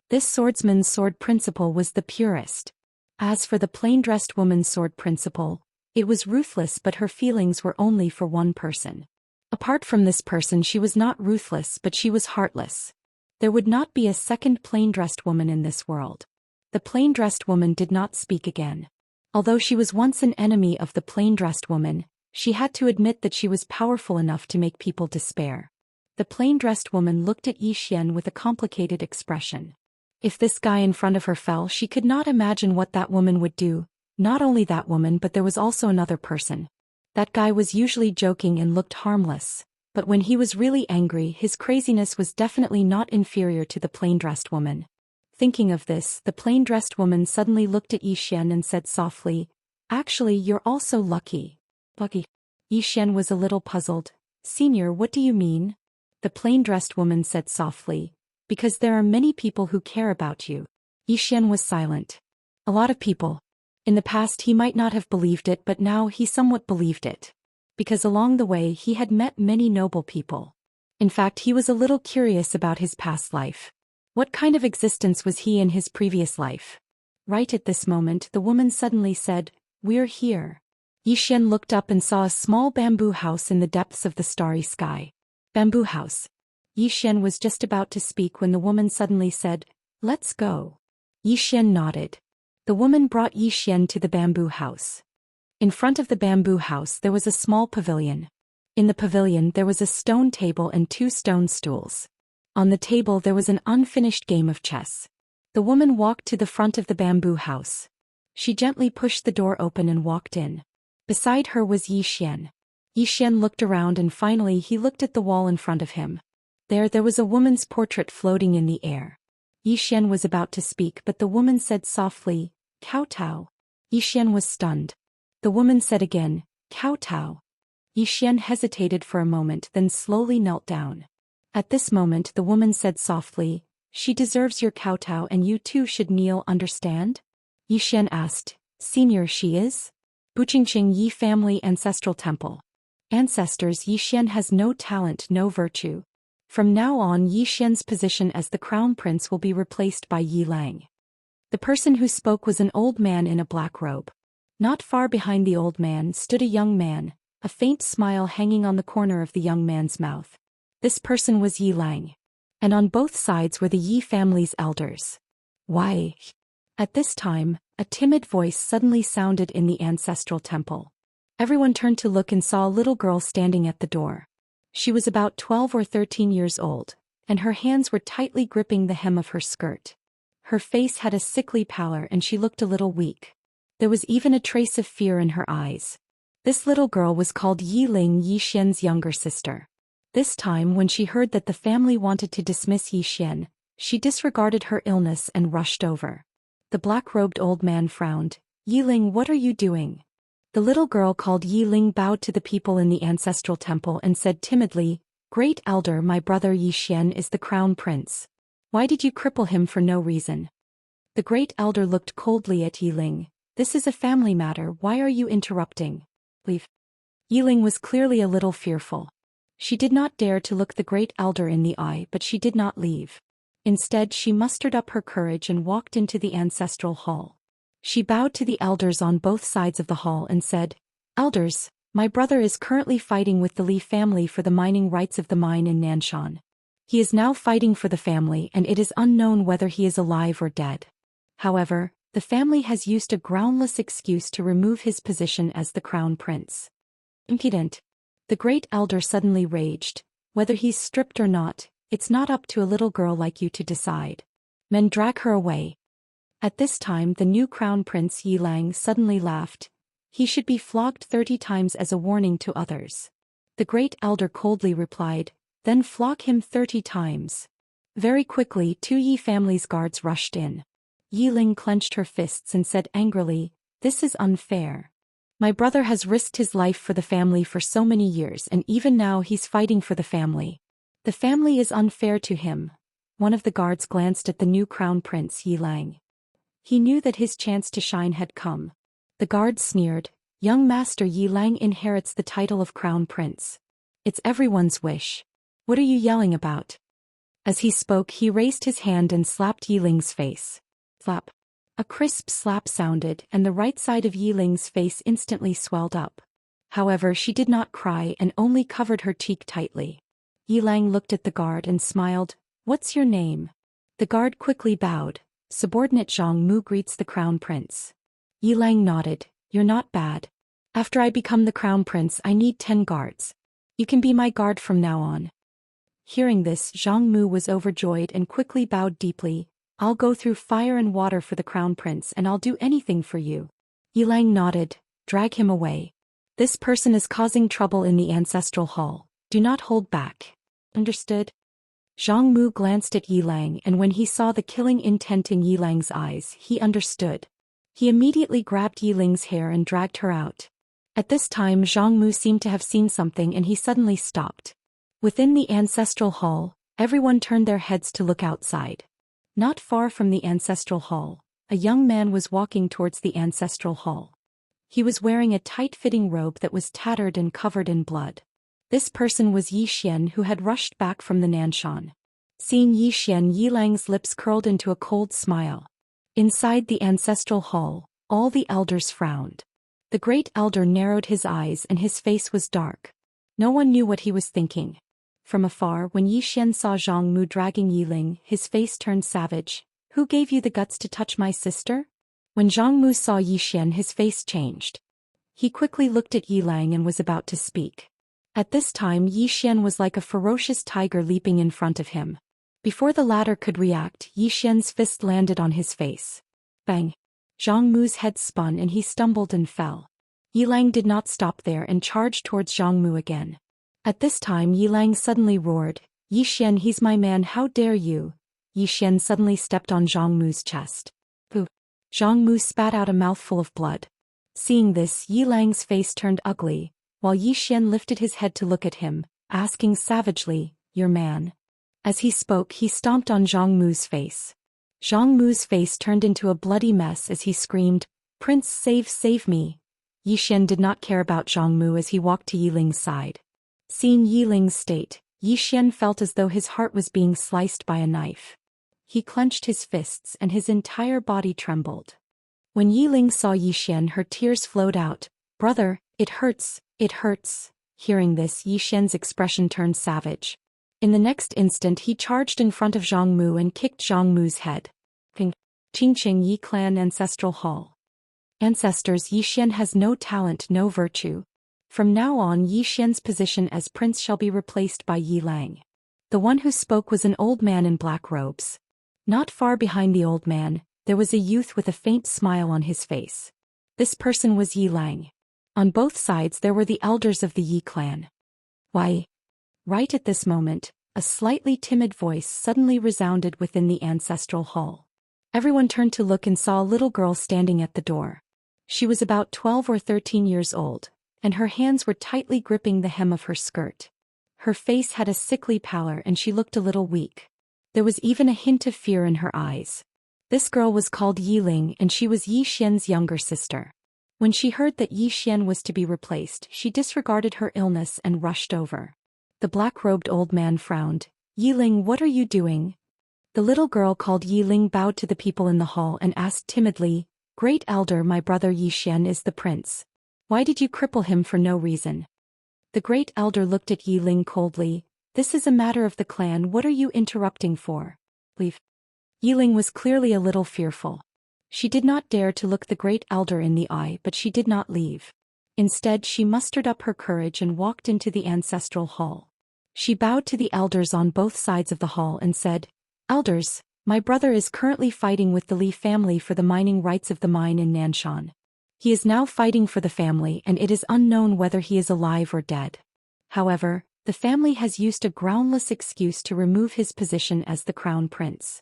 S1: This swordsman's sword principle was the purest. As for the plain-dressed woman's sword principle, it was ruthless, but her feelings were only for one person. Apart from this person, she was not ruthless, but she was heartless. There would not be a second plain-dressed woman in this world. The plain-dressed woman did not speak again. Although she was once an enemy of the plain-dressed woman, she had to admit that she was powerful enough to make people despair. The plain-dressed woman looked at Zhou Xian with a complicated expression. If this guy in front of her fell, she could not imagine what that woman would do. Not only that woman, but there was also another person. That guy was usually joking and looked harmless, but when he was really angry, his craziness was definitely not inferior to the plain-dressed woman. Thinking of this, the plain-dressed woman suddenly looked at Zhou Xian and said softly, "Actually, you're also lucky." Lucky? Zhou Xian was a little puzzled. "Senior, what do you mean?" The plain-dressed woman said softly, "Because there are many people who care about you." Zhou Xian was silent. A lot of people. In the past he might not have believed it, but now he somewhat believed it. Because along the way he had met many noble people. In fact, he was a little curious about his past life. What kind of existence was he in his previous life? Right at this moment the woman suddenly said, "We're here." Yi Xian looked up and saw a small bamboo house in the depths of the starry sky. Bamboo house. Yi Xian was just about to speak when the woman suddenly said, "Let's go." Yi Xian nodded. The woman brought Yi Xian to the bamboo house. In front of the bamboo house there was a small pavilion. In the pavilion there was a stone table and 2 stone stools. On the table there was an unfinished game of chess. The woman walked to the front of the bamboo house. She gently pushed the door open and walked in. Beside her was Yi Xian. Yi Xian looked around and finally he looked at the wall in front of him. There was a woman's portrait floating in the air. Yi Xian was about to speak but the woman said softly, "Kowtow." Yi Xian was stunned. The woman said again, "Kowtow." Yi Xian hesitated for a moment then slowly knelt down. At this moment the woman said softly, "She deserves your kowtow and you too should kneel, understand?" Yi Xian asked, "Senior she is?" Buqingqing Yi Family Ancestral Temple. Ancestors. Yi Xian has no talent, no virtue. From now on Yi Xian's position as the crown prince will be replaced by Yi Lang. The person who spoke was an old man in a black robe. Not far behind the old man stood a young man, a faint smile hanging on the corner of the young man's mouth. This person was Yi Lang. And on both sides were the Yi family's elders. "Why?" At this time, a timid voice suddenly sounded in the ancestral temple. Everyone turned to look and saw a little girl standing at the door. She was about 12 or 13 years old, and her hands were tightly gripping the hem of her skirt. Her face had a sickly pallor and she looked a little weak. There was even a trace of fear in her eyes. This little girl was called Yi Ling, Yi Xian's younger sister. This time when she heard that the family wanted to dismiss Yi Xian, she disregarded her illness and rushed over. The black-robed old man frowned. "Yi Ling, what are you doing?" The little girl called Yi Ling bowed to the people in the ancestral temple and said timidly, "Great elder, my brother Yi Xian is the crown prince. Why did you cripple him for no reason?" The great elder looked coldly at Yi Ling. "This is a family matter, why are you interrupting? Leave." Yi Ling was clearly a little fearful. She did not dare to look the great elder in the eye but she did not leave. Instead she mustered up her courage and walked into the ancestral hall. She bowed to the elders on both sides of the hall and said, "Elders, my brother is currently fighting with the Li family for the mining rights of the mine in Nanshan. He is now fighting for the family and it is unknown whether he is alive or dead. However, the family has used a groundless excuse to remove his position as the crown prince." Impudent. The great elder suddenly raged. "Whether he's stripped or not, it's not up to a little girl like you to decide. Men, drag her away." At this time the new crown prince Yi Lang suddenly laughed. "He should be flogged 30 times as a warning to others." The great elder coldly replied, "Then flog him 30 times. Very quickly 2 Yi family's guards rushed in. Yi Ling clenched her fists and said angrily, "This is unfair. My brother has risked his life for the family for so many years and even now he's fighting for the family. The family is unfair to him." One of the guards glanced at the new crown prince Yi Lang. He knew that his chance to shine had come. The guard sneered, "Young master Yi Lang inherits the title of crown prince. It's everyone's wish. What are you yelling about?" As he spoke he raised his hand and slapped Yi Ling's face. Slap. A crisp slap sounded and the right side of Yi Ling's face instantly swelled up. However, she did not cry and only covered her cheek tightly. Yi Lang looked at the guard and smiled. "What's your name?" The guard quickly bowed. "Subordinate Zhang Mu greets the crown prince." Yi Lang nodded. "You're not bad. After I become the crown prince I need 10 guards. You can be my guard from now on." Hearing this, Zhang Mu was overjoyed and quickly bowed deeply. "I'll go through fire and water for the crown prince and I'll do anything for you." Yi Lang nodded. "Drag him away. This person is causing trouble in the ancestral hall. Do not hold back. Understood?" Zhang Mu glanced at Yi Lang and when he saw the killing intent in Yi Lang's eyes, he understood. He immediately grabbed Yi Ling's hair and dragged her out. At this time Zhang Mu seemed to have seen something and he suddenly stopped. Within the ancestral hall, everyone turned their heads to look outside. Not far from the ancestral hall, a young man was walking towards the ancestral hall. He was wearing a tight-fitting robe that was tattered and covered in blood. This person was Yi Xian who had rushed back from the Nanshan. Seeing Yi Xian, Yi Lang's lips curled into a cold smile. Inside the ancestral hall, all the elders frowned. The great elder narrowed his eyes and his face was dark. No one knew what he was thinking. From afar, when Yi Xian saw Zhang Mu dragging Yi Ling, his face turned savage. Who gave you the guts to touch my sister? When Zhang Mu saw Yi Xian, his face changed. He quickly looked at Yi Lang and was about to speak. At this time, Yi Xian was like a ferocious tiger leaping in front of him. Before the latter could react, Yi Xian's fist landed on his face. Bang! Zhang Mu's head spun and he stumbled and fell. Yi Lang did not stop there and charged towards Zhang Mu again. At this time, Yi Lang suddenly roared, Yi Xian, he's my man, how dare you! Yi Xian suddenly stepped on Zhang Mu's chest. Boo! Zhang Mu spat out a mouthful of blood. Seeing this, Yi Lang's face turned ugly, while Yi Xian lifted his head to look at him, asking savagely, your man? As he spoke, he stomped on Zhang Mu's face. Zhang Mu's face turned into a bloody mess as he screamed, Prince, save me! Yi Xian did not care about Zhang Mu as he walked to Yi Ling's side. Seeing Yi Ling's state, Yi Xian felt as though his heart was being sliced by a knife. He clenched his fists and his entire body trembled. When Yi Ling saw Yi Xian, her tears flowed out. Brother, it hurts, it hurts. Hearing this, Yi Xian's expression turned savage. In the next instant, he charged in front of Zhang Mu and kicked Zhang Mu's head. Ping! Qingqing Yi Clan Ancestral Hall. Ancestors, Yi Xian has no talent, no virtue. From now on, Yi Xian's position as prince shall be replaced by Yi Lang. The one who spoke was an old man in black robes. Not far behind the old man, there was a youth with a faint smile on his face. This person was Yi Lang. On both sides there were the elders of the Yi clan. Why? Right at this moment, a slightly timid voice suddenly resounded within the ancestral hall. Everyone turned to look and saw a little girl standing at the door. She was about 12 or 13 years old, and her hands were tightly gripping the hem of her skirt. Her face had a sickly pallor and she looked a little weak. There was even a hint of fear in her eyes. This girl was called Yi Ling and she was Yi Xian's younger sister. When she heard that Yi Xian was to be replaced, she disregarded her illness and rushed over. The black-robed old man frowned. Yi Ling, what are you doing? The little girl called Yi Ling bowed to the people in the hall and asked timidly, Great Elder, my brother Yi Xian is the prince. Why did you cripple him for no reason? The Great Elder looked at Yi Ling coldly. This is a matter of the clan, what are you interrupting for? Leave. Yi Ling was clearly a little fearful. She did not dare to look the Great Elder in the eye, but she did not leave. Instead, she mustered up her courage and walked into the ancestral hall. She bowed to the elders on both sides of the hall and said, Elders, my brother is currently fighting with the Li family for the mining rights of the mine in Nanshan. He is now fighting for the family and it is unknown whether he is alive or dead. However, the family has used a groundless excuse to remove his position as the crown prince.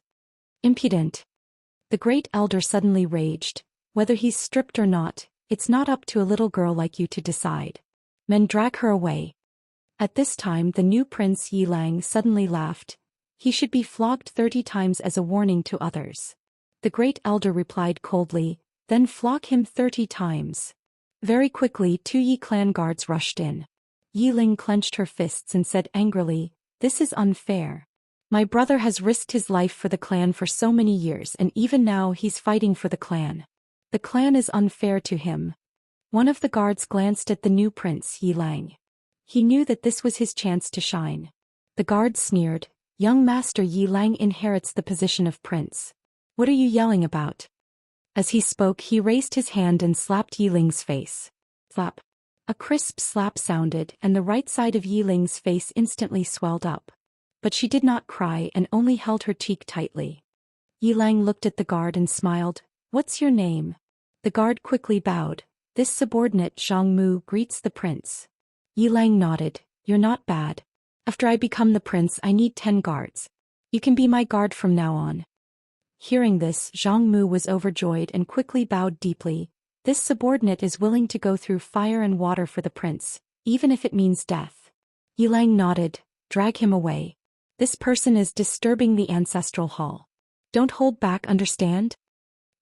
S1: Impudent! The Great Elder suddenly raged. Whether he's stripped or not, it's not up to a little girl like you to decide. Men, drag her away. At this time, the new prince Yi Lang suddenly laughed. He should be flogged 30 times as a warning to others. The Great Elder replied coldly, then flog him 30 times. Very quickly 2 Yi clan guards rushed in. Yi Ling clenched her fists and said angrily, This is unfair. My brother has risked his life for the clan for so many years and even now he's fighting for the clan. The clan is unfair to him. One of the guards glanced at the new prince Yi Lang. He knew that this was his chance to shine. The guard sneered, Young Master Yi Lang inherits the position of prince. What are you yelling about? As he spoke, he raised his hand and slapped Yi Ling's face. Slap. A crisp slap sounded and the right side of Yi Ling's face instantly swelled up. But she did not cry and only held her cheek tightly. Yi Lang looked at the guard and smiled. What's your name? The guard quickly bowed. This subordinate Zhang Mu greets the prince. Yi Lang nodded. You're not bad. After I become the prince, I need 10 guards. You can be my guard from now on. Hearing this, Zhang Mu was overjoyed and quickly bowed deeply. This subordinate is willing to go through fire and water for the prince, even if it means death. Yi Lang nodded. Drag him away. This person is disturbing the ancestral hall. Don't hold back, understand?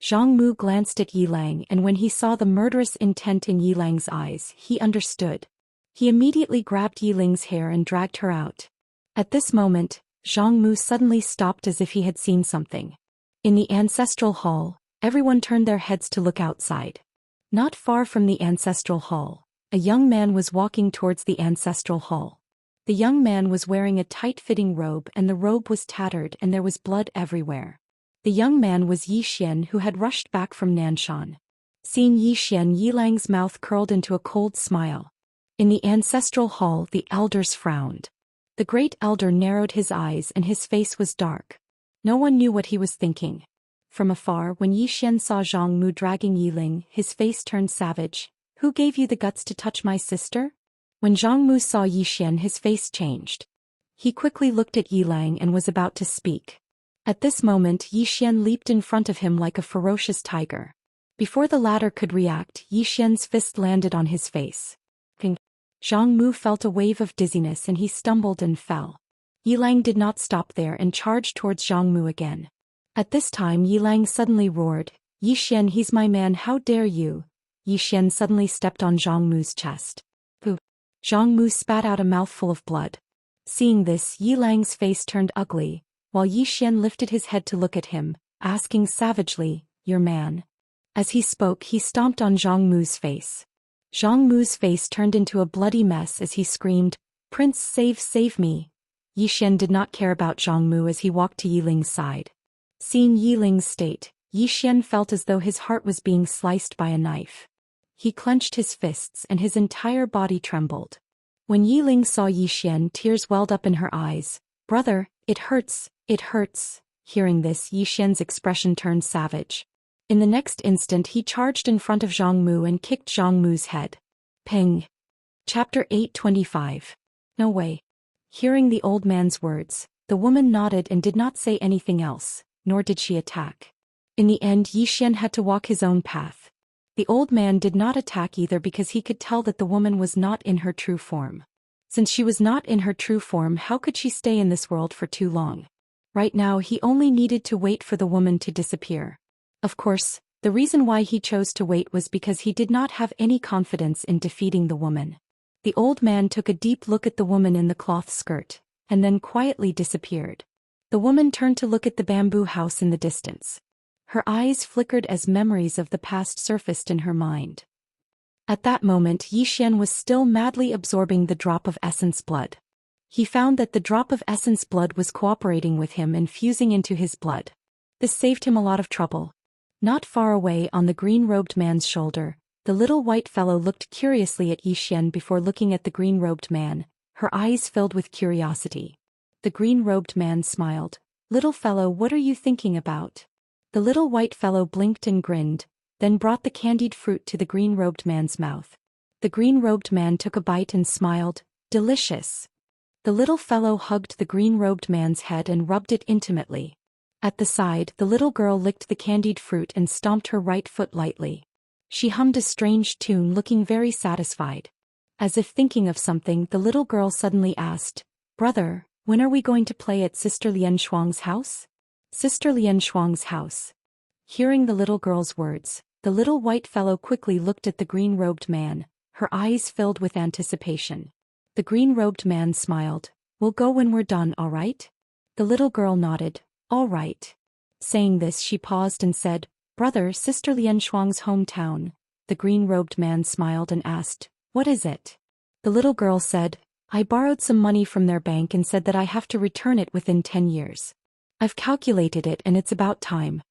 S1: Zhang Mu glanced at Yi Lang and when he saw the murderous intent in Yi Lang's eyes, he understood. He immediately grabbed Yi Ling's hair and dragged her out. At this moment, Zhang Mu suddenly stopped as if he had seen something. In the ancestral hall, Everyone turned their heads to look outside. Not far from the ancestral hall, a young man was walking towards the ancestral hall. The young man was wearing a tight-fitting robe and the robe was tattered and there was blood everywhere. The young man was Yi Xian who had rushed back from Nanshan. Seeing Yi Xian, Yilang's mouth curled into a cold smile. In the ancestral hall, the elders frowned. The great elder narrowed his eyes and his face was dark. No one knew what he was thinking. From afar, when Yi Xian saw Zhang Mu dragging Yiling, his face turned savage. Who gave you the guts to touch my sister? When Zhang Mu saw Yi Xian, his face changed. He quickly looked at Yilang and was about to speak. At this moment, Yi Xian leaped in front of him like a ferocious tiger. Before the latter could react, Yi Xian's fist landed on his face. Zhang Mu felt a wave of dizziness and he stumbled and fell. Yilang did not stop there and charged towards Zhang Mu again. At this time Yilang suddenly roared, Yi Xian, he's my man, how dare you? Yi Xian suddenly stepped on Zhang Mu's chest. Zhang Mu spat out a mouthful of blood. Seeing this, Yilang's face turned ugly, while Yi Xian lifted his head to look at him, asking savagely, your man? As he spoke, he stomped on Zhang Mu's face. Zhang Mu's face turned into a bloody mess as he screamed, Prince, save me. Yi Xian did not care about Zhang Mu as he walked to Yiling's side. Seeing Yiling's state, Yi Xian felt as though his heart was being sliced by a knife. He clenched his fists and his entire body trembled. When Yiling saw Yi Xian, tears welled up in her eyes. Brother, it hurts, it hurts. Hearing this, Yi Xian's expression turned savage. In the next instant he charged in front of Zhang Mu and kicked Zhang Mu's head. Ping. Chapter 825. No way. Hearing the old man's words, the woman nodded and did not say anything else, nor did she attack. In the end, Yi Xian had to walk his own path. The old man did not attack either because he could tell that the woman was not in her true form. Since she was not in her true form, how could she stay in this world for too long? Right now he only needed to wait for the woman to disappear. Of course, the reason why he chose to wait was because he did not have any confidence in defeating the woman. The old man took a deep look at the woman in the cloth skirt, and then quietly disappeared. The woman turned to look at the bamboo house in the distance. Her eyes flickered as memories of the past surfaced in her mind. At that moment, Yi Xian was still madly absorbing the drop of essence blood. He found that the drop of essence blood was cooperating with him and fusing into his blood. This saved him a lot of trouble. Not far away on the green-robed man's shoulder, the little white fellow looked curiously at Yi Xian before looking at the green-robed man, her eyes filled with curiosity. The green-robed man smiled. Little fellow, what are you thinking about? The little white fellow blinked and grinned, then brought the candied fruit to the green-robed man's mouth. The green-robed man took a bite and smiled, delicious. The little fellow hugged the green-robed man's head and rubbed it intimately. At the side, the little girl licked the candied fruit and stomped her right foot lightly. She hummed a strange tune, looking very satisfied. As if thinking of something, the little girl suddenly asked, Brother, when are we going to play at Sister Lian Shuang's house? Sister Lian Shuang's house. Hearing the little girl's words, the little white fellow quickly looked at the green-robed man, her eyes filled with anticipation. The green-robed man smiled. We'll go when we're done, all right? The little girl nodded. All right. Saying this, she paused and said, Brother, Sister Lian Shuang's hometown. The green-robed man smiled and asked, What is it? The little girl said, I borrowed some money from their bank and said that I have to return it within 10 years. I've calculated it and it's about time.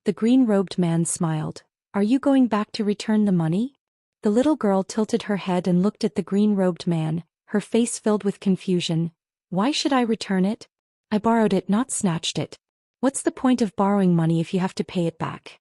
S1: The green-robed man smiled. Are you going back to return the money? The little girl tilted her head and looked at the green-robed man, her face filled with confusion. Why should I return it? I borrowed it, not snatched it. What's the point of borrowing money if you have to pay it back?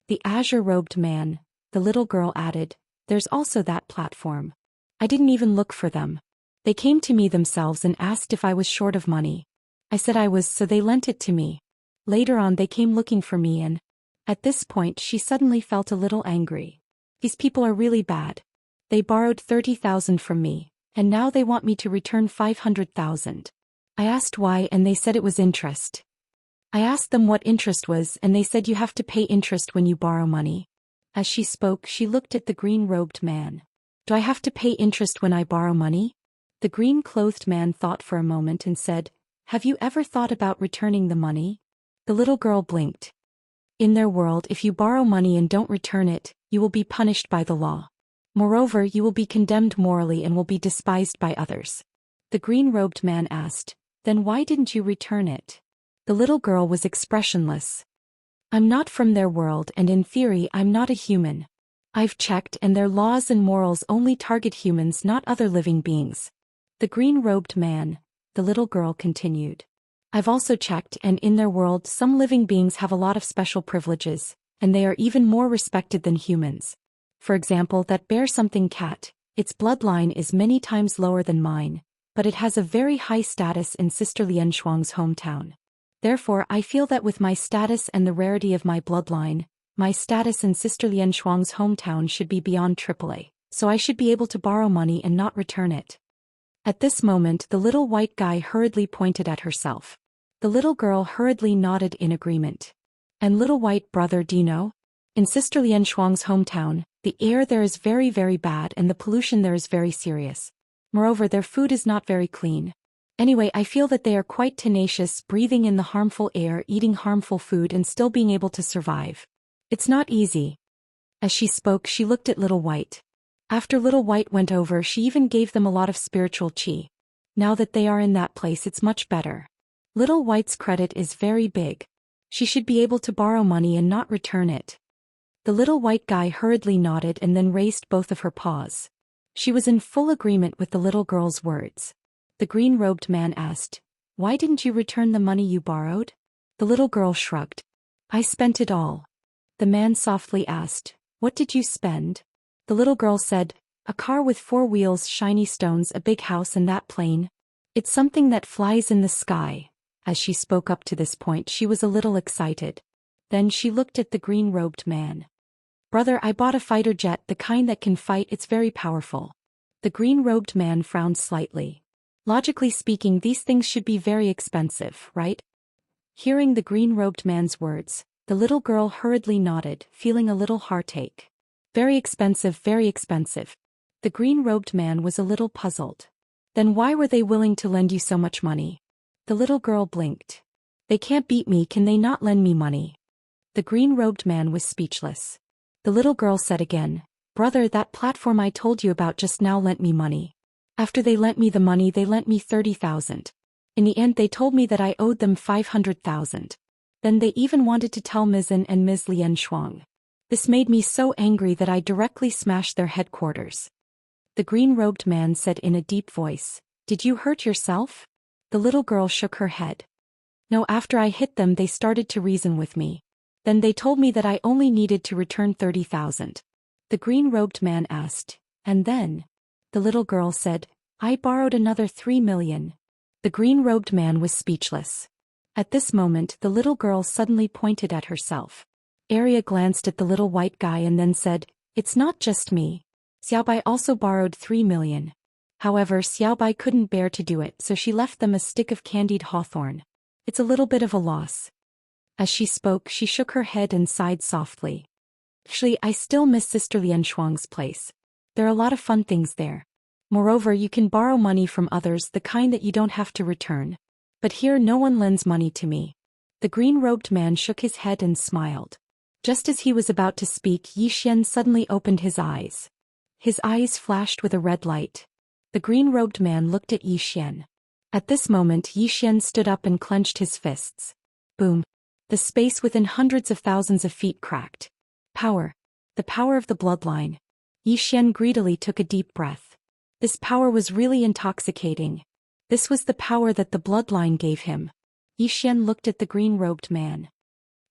S1: The azure-robed man, the little girl added, there's also that platform. I didn't even look for them. They came to me themselves and asked if I was short of money. I said I was, so they lent it to me. Later on they came looking for me and... At this point she suddenly felt a little angry. These people are really bad. They borrowed 30,000 from me, and now they want me to return 500,000. I asked why and they said it was interest. I asked them what interest was and they said you have to pay interest when you borrow money. As she spoke, she looked at the green-robed man. Do I have to pay interest when I borrow money? The green-clothed man thought for a moment and said, Have you ever thought about returning the money? The little girl blinked. In their world, if you borrow money and don't return it, you will be punished by the law. Moreover, you will be condemned morally and will be despised by others. The green-robed man asked, "Then why didn't you return it?" The little girl was expressionless. "I'm not from their world and in theory I'm not a human. I've checked and their laws and morals only target humans, not other living beings." The green-robed man, the little girl continued. "I've also checked and in their world some living beings have a lot of special privileges, and they are even more respected than humans. For example, that bear-something cat, its bloodline is many times lower than mine, but it has a very high status in Sister Xianxuang's hometown. Therefore, I feel that with my status and the rarity of my bloodline, my status in Sister Xianxuang's hometown should be beyond AAA, so I should be able to borrow money and not return it." At this moment, the little white guy hurriedly pointed at herself. The little girl hurriedly nodded in agreement. "And little white brother, do you know? In Sister Xianxuang's hometown, the air there is very, very bad and the pollution there is very serious. Moreover, their food is not very clean. Anyway, I feel that they are quite tenacious, breathing in the harmful air, eating harmful food and still being able to survive. It's not easy." As she spoke, she looked at Little White. After Little White went over, she even gave them a lot of spiritual qi. Now that they are in that place, it's much better. Little White's credit is very big. She should be able to borrow money and not return it. The little white guy hurriedly nodded and then raised both of her paws. She was in full agreement with the little girl's words. The green-robed man asked, "Why didn't you return the money you borrowed?" The little girl shrugged. "I spent it all." The man softly asked, "What did you spend?" The little girl said, "A car with 4 wheels, shiny stones, a big house and that plane. It's something that flies in the sky." As she spoke up to this point, she was a little excited. Then she looked at the green-robed man. "Brother, I bought a fighter jet, the kind that can fight, it's very powerful." The green-robed man frowned slightly. Logically speaking, these things should be very expensive, right? Hearing the green-robed man's words, the little girl hurriedly nodded, feeling a little heartache. Very expensive, very expensive." The green-robed man was a little puzzled. "Then why were they willing to lend you so much money?" The little girl blinked. "They can't beat me, can they not lend me money?" The green-robed man was speechless. The little girl said again, "Brother, that platform I told you about just now lent me money. After they lent me the money, they lent me 30,000. In the end, they told me that I owed them 500,000. Then they even wanted to tell Mizan and Ms. Lianshuang. This made me so angry that I directly smashed their headquarters." The green-robed man said in a deep voice, "Did you hurt yourself?" The little girl shook her head. "No, after I hit them they started to reason with me. Then they told me that I only needed to return 30,000. The green-robed man asked, "And then?" The little girl said, "I borrowed another 3 million. The green-robed man was speechless. At this moment, the little girl suddenly pointed at herself. Arya glanced at the little white guy and then said, "It's not just me. Xiaobai also borrowed 3 million. However, Xiaobai couldn't bear to do it, so she left them a stick of candied hawthorn. It's a little bit of a loss." As she spoke, she shook her head and sighed softly. "Actually, I still miss Sister Lianshuang's place. There are a lot of fun things there. Moreover, you can borrow money from others, the kind that you don't have to return. But here no one lends money to me." The green-robed man shook his head and smiled. Just as he was about to speak, Yi Xian suddenly opened his eyes. His eyes flashed with a red light. The green-robed man looked at Yi Xian. At this moment, Yi Xian stood up and clenched his fists. Boom. The space within hundreds of thousands of feet cracked. Power. The power of the bloodline. Yi Xian greedily took a deep breath. This power was really intoxicating. This was the power that the bloodline gave him. Yi Xian looked at the green-robed man.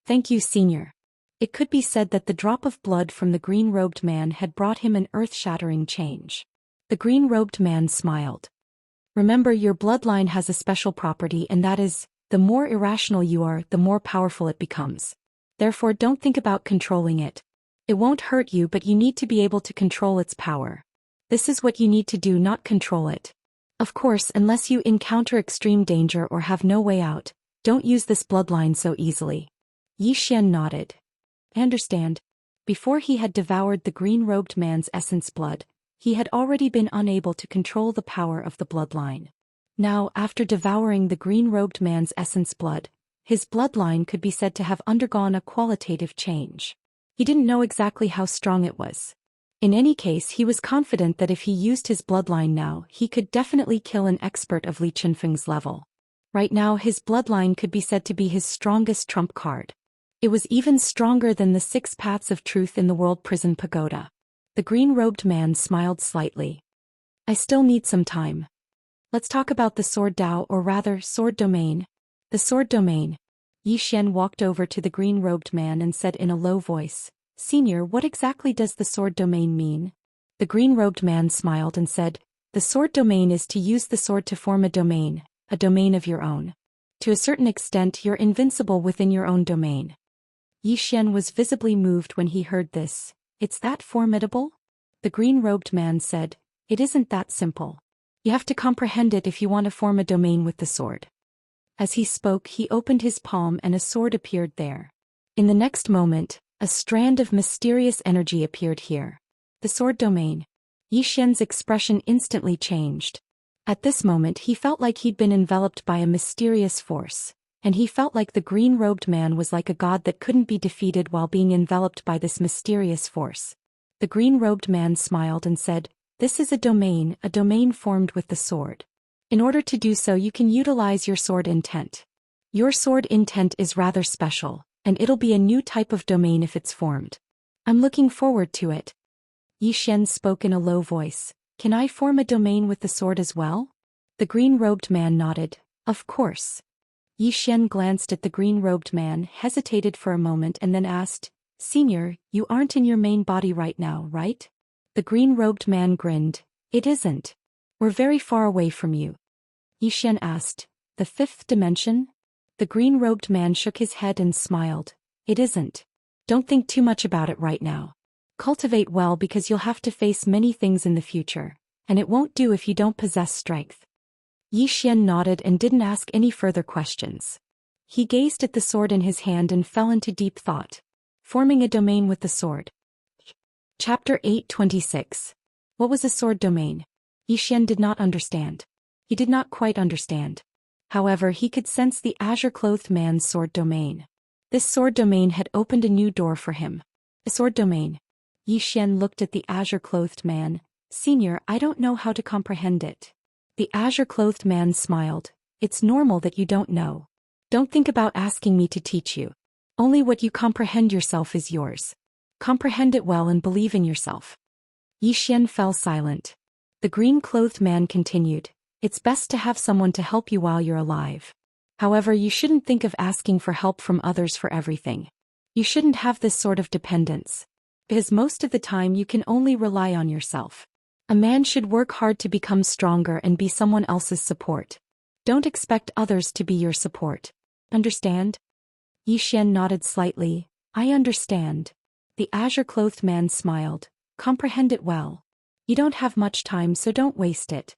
S1: "Thank you, Senior." It could be said that the drop of blood from the green-robed man had brought him an earth-shattering change. The green-robed man smiled. "Remember, your bloodline has a special property, and that is, the more irrational you are, the more powerful it becomes. Therefore, don't think about controlling it. It won't hurt you, but you need to be able to control its power. This is what you need to do, not control it. Of course, unless you encounter extreme danger or have no way out, don't use this bloodline so easily." Yi Xian nodded. "I understand." Before he had devoured the green-robed man's essence blood, he had already been unable to control the power of the bloodline. Now, after devouring the green-robed man's essence blood, His bloodline could be said to have undergone a qualitative change. He didn't know exactly how strong it was. In any case, he was confident that if he used his bloodline now, he could definitely kill an expert of Li Qinfeng's level. Right now, his bloodline could be said to be his strongest trump card. It was even stronger than the 6 paths of truth in the World Prison Pagoda. The green-robed man smiled slightly. I still need some time. Let's talk about the sword Dao, or rather, sword domain. The sword domain. Yi Xian walked over to the green-robed man and said in a low voice, Senior, what exactly does the sword domain mean? The green-robed man smiled and said, the sword domain is to use the sword to form a domain of your own. To a certain extent, you're invincible within your own domain. Yi Xian was visibly moved when he heard this. It's that formidable? The green-robed man said, it isn't that simple. You have to comprehend it if you want to form a domain with the sword. As he spoke, he opened his palm and a sword appeared there. In the next moment, a strand of mysterious energy appeared here. The sword domain. Yi Xian's expression instantly changed. At this moment he felt like he'd been enveloped by a mysterious force, and he felt like the green-robed man was like a god that couldn't be defeated while being enveloped by this mysterious force. The green-robed man smiled and said, this is a domain formed with the sword. In order to do so, you can utilize your sword intent. Your sword intent is rather special, and it'll be a new type of domain if it's formed. I'm looking forward to it. Yi Xian spoke in a low voice. Can I form a domain with the sword as well? The green-robed man nodded. Of course. Yi Xian glanced at the green-robed man, hesitated for a moment and then asked, Senior, you aren't in your main body right now, right? The green-robed man grinned. It isn't. We're very far away from you. Yi Xian asked, the 5th dimension? The green-robed man shook his head and smiled. It isn't. Don't think too much about it right now. Cultivate well because you'll have to face many things in the future, and it won't do if you don't possess strength. Yi Xian nodded and didn't ask any further questions. He gazed at the sword in his hand and fell into deep thought. Forming a domain with the sword. Chapter 826. What was a sword domain? Yi Xian did not understand. He did not quite understand. However, he could sense the azure-clothed man's sword domain. This sword domain had opened a new door for him. A sword domain. Yi Xian looked at the azure-clothed man. Senior, I don't know how to comprehend it. The azure-clothed man smiled. It's normal that you don't know. Don't think about asking me to teach you. Only what you comprehend yourself is yours. Comprehend it well and believe in yourself. Yi Xian fell silent. The green-clothed man continued. It's best to have someone to help you while you're alive. However, you shouldn't think of asking for help from others for everything. You shouldn't have this sort of dependence. Because most of the time you can only rely on yourself. A man should work hard to become stronger and be someone else's support. Don't expect others to be your support. Understand? Yi Xian nodded slightly. I understand. The azure-clothed man smiled. Comprehend it well. You don't have much time, so don't waste it.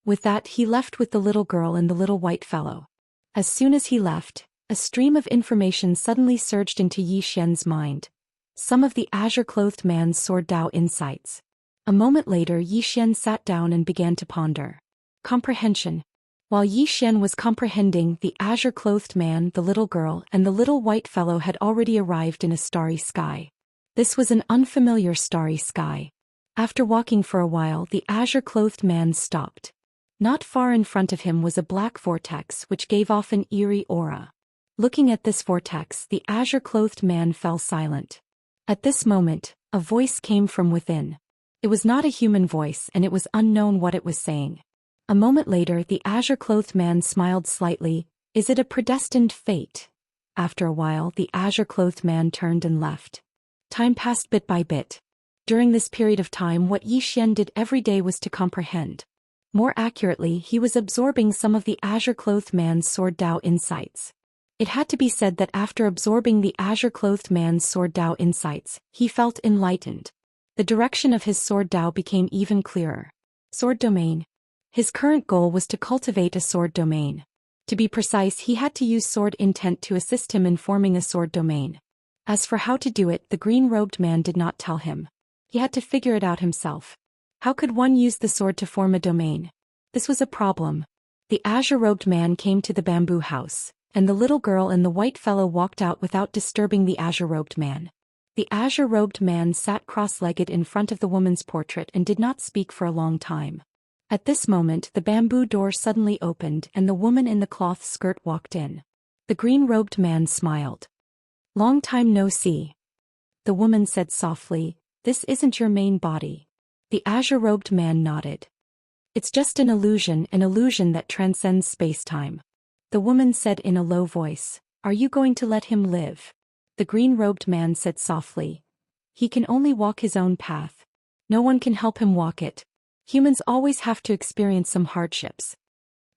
S1: With that, he left with the little girl and the little white fellow. As soon as he left, a stream of information suddenly surged into Yi Xian's mind. Some of the azure-clothed man's sword Dao insights. A moment later, Yi Xian sat down and began to ponder. Comprehension. While Yi Xian was comprehending, the azure-clothed man, the little girl, and the little white fellow had already arrived in a starry sky. This was an unfamiliar starry sky. After walking for a while, the azure-clothed man stopped. Not far in front of him was a black vortex which gave off an eerie aura. Looking at this vortex, the azure-clothed man fell silent. At this moment, a voice came from within. It was not a human voice and it was unknown what it was saying. A moment later, the azure-clothed man smiled slightly. Is it a predestined fate? After a while, the azure-clothed man turned and left. Time passed bit by bit. During this period of time, what Yi Xian did every day was to comprehend. More accurately, he was absorbing some of the azure-clothed man's sword Dao insights. It had to be said that after absorbing the azure-clothed man's sword Dao insights, he felt enlightened. The direction of his sword Dao became even clearer. Sword domain. His current goal was to cultivate a sword domain. To be precise, he had to use sword intent to assist him in forming a sword domain. As for how to do it, the green-robed man did not tell him. He had to figure it out himself. How could one use the sword to form a domain? This was a problem. The azure-robed man came to the bamboo house, and the little girl and the white fellow walked out without disturbing the azure-robed man. The azure-robed man sat cross-legged in front of the woman's portrait and did not speak for a long time. At this moment the bamboo door suddenly opened and the woman in the cloth skirt walked in. The green-robed man smiled. "Long time no see." The woman said softly, "This isn't your main body." The azure-robed man nodded. "It's just an illusion that transcends space-time." The woman said in a low voice, "Are you going to let him live?" The green-robed man said softly, "He can only walk his own path. No one can help him walk it. Humans always have to experience some hardships."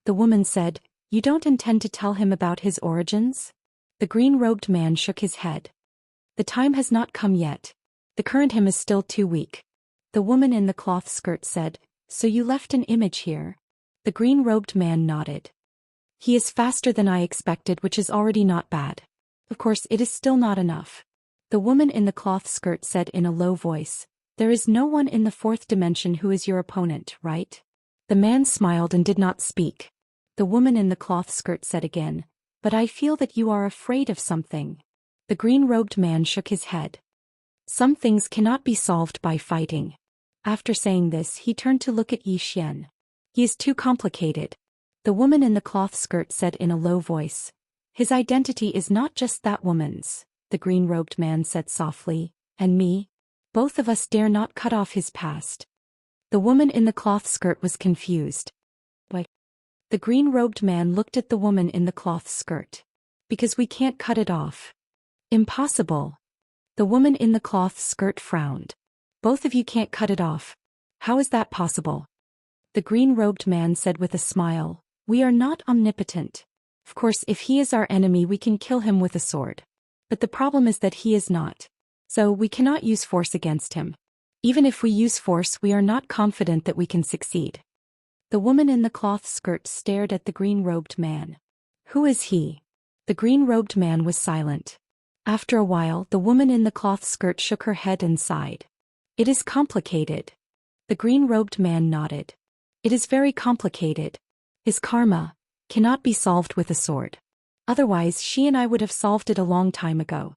S1: The woman said, "You don't intend to tell him about his origins?" The green-robed man shook his head. "The time has not come yet. The current him is still too weak." The woman in the cloth skirt said, "So you left an image here?" The green-robed man nodded. "He is faster than I expected, which is already not bad. Of course, it is still not enough." The woman in the cloth skirt said in a low voice, "There is no one in the fourth dimension who is your opponent, right?" The man smiled and did not speak. The woman in the cloth skirt said again, "But I feel that you are afraid of something." The green-robed man shook his head. "Some things cannot be solved by fighting." After saying this, he turned to look at Zhou Xian. "He is too complicated." The woman in the cloth skirt said in a low voice, "His identity is not just that woman's." The green-robed man said softly, "And me? Both of us dare not cut off his past." The woman in the cloth skirt was confused. "Why?" The green-robed man looked at the woman in the cloth skirt. "Because we can't cut it off." "Impossible." The woman in the cloth skirt frowned. "Both of you can't cut it off. How is that possible?" The green-robed man said with a smile, "We are not omnipotent. Of course, if he is our enemy we can kill him with a sword. But the problem is that he is not. So we cannot use force against him. Even if we use force, we are not confident that we can succeed." The woman in the cloth skirt stared at the green-robed man. "Who is he?" The green-robed man was silent. After a while, the woman in the cloth skirt shook her head and sighed. "It is complicated." The green-robed man nodded. "It is very complicated. His karma cannot be solved with a sword. Otherwise, she and I would have solved it a long time ago."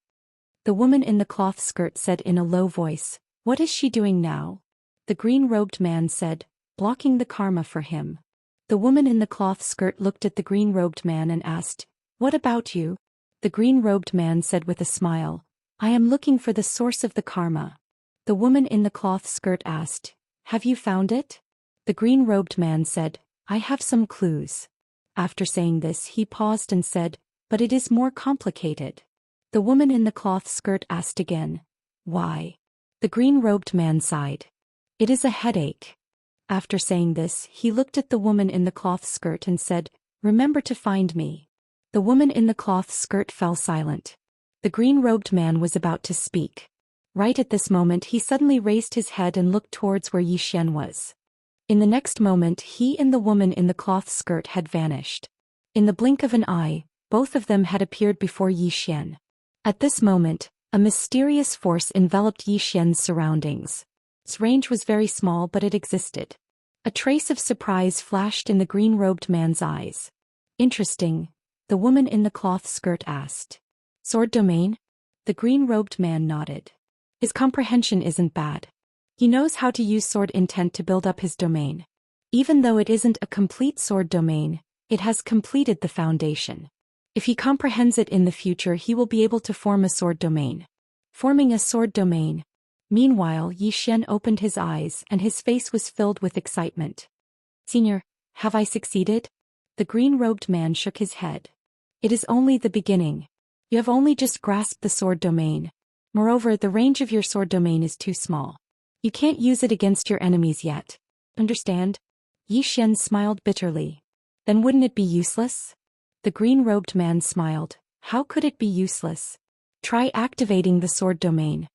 S1: The woman in the cloth skirt said in a low voice, "What is she doing now?" The green-robed man said, "Blocking the karma for him." The woman in the cloth skirt looked at the green-robed man and asked, "What about you?" The green-robed man said with a smile, "I am looking for the source of the karma." The woman in the cloth skirt asked, "Have you found it?" The green-robed man said, "I have some clues." After saying this, he paused and said, "But it is more complicated." The woman in the cloth skirt asked again, "Why?" The green-robed man sighed. "It is a headache." After saying this, he looked at the woman in the cloth skirt and said, "Remember to find me." The woman in the cloth skirt fell silent. The green-robed man was about to speak. Right at this moment he suddenly raised his head and looked towards where Zhou Xian was. In the next moment he and the woman in the cloth skirt had vanished. In the blink of an eye, both of them had appeared before Zhou Xian. At this moment, a mysterious force enveloped Zhou Xian's surroundings. Its range was very small, but it existed. A trace of surprise flashed in the green-robed man's eyes. "Interesting," the woman in the cloth skirt asked. "Sword domain?" The green-robed man nodded. "His comprehension isn't bad. He knows how to use sword intent to build up his domain. Even though it isn't a complete sword domain, it has completed the foundation. If he comprehends it in the future, he will be able to form a sword domain." Forming a sword domain. Meanwhile, Zhou Xian opened his eyes and his face was filled with excitement. "Senior, have I succeeded?" The green-robed man shook his head. "It is only the beginning. You have only just grasped the sword domain. Moreover, the range of your sword domain is too small. You can't use it against your enemies yet. Understand?" Zhou Xian smiled bitterly. "Then wouldn't it be useless?" The green-robed man smiled. "How could it be useless? Try activating the sword domain."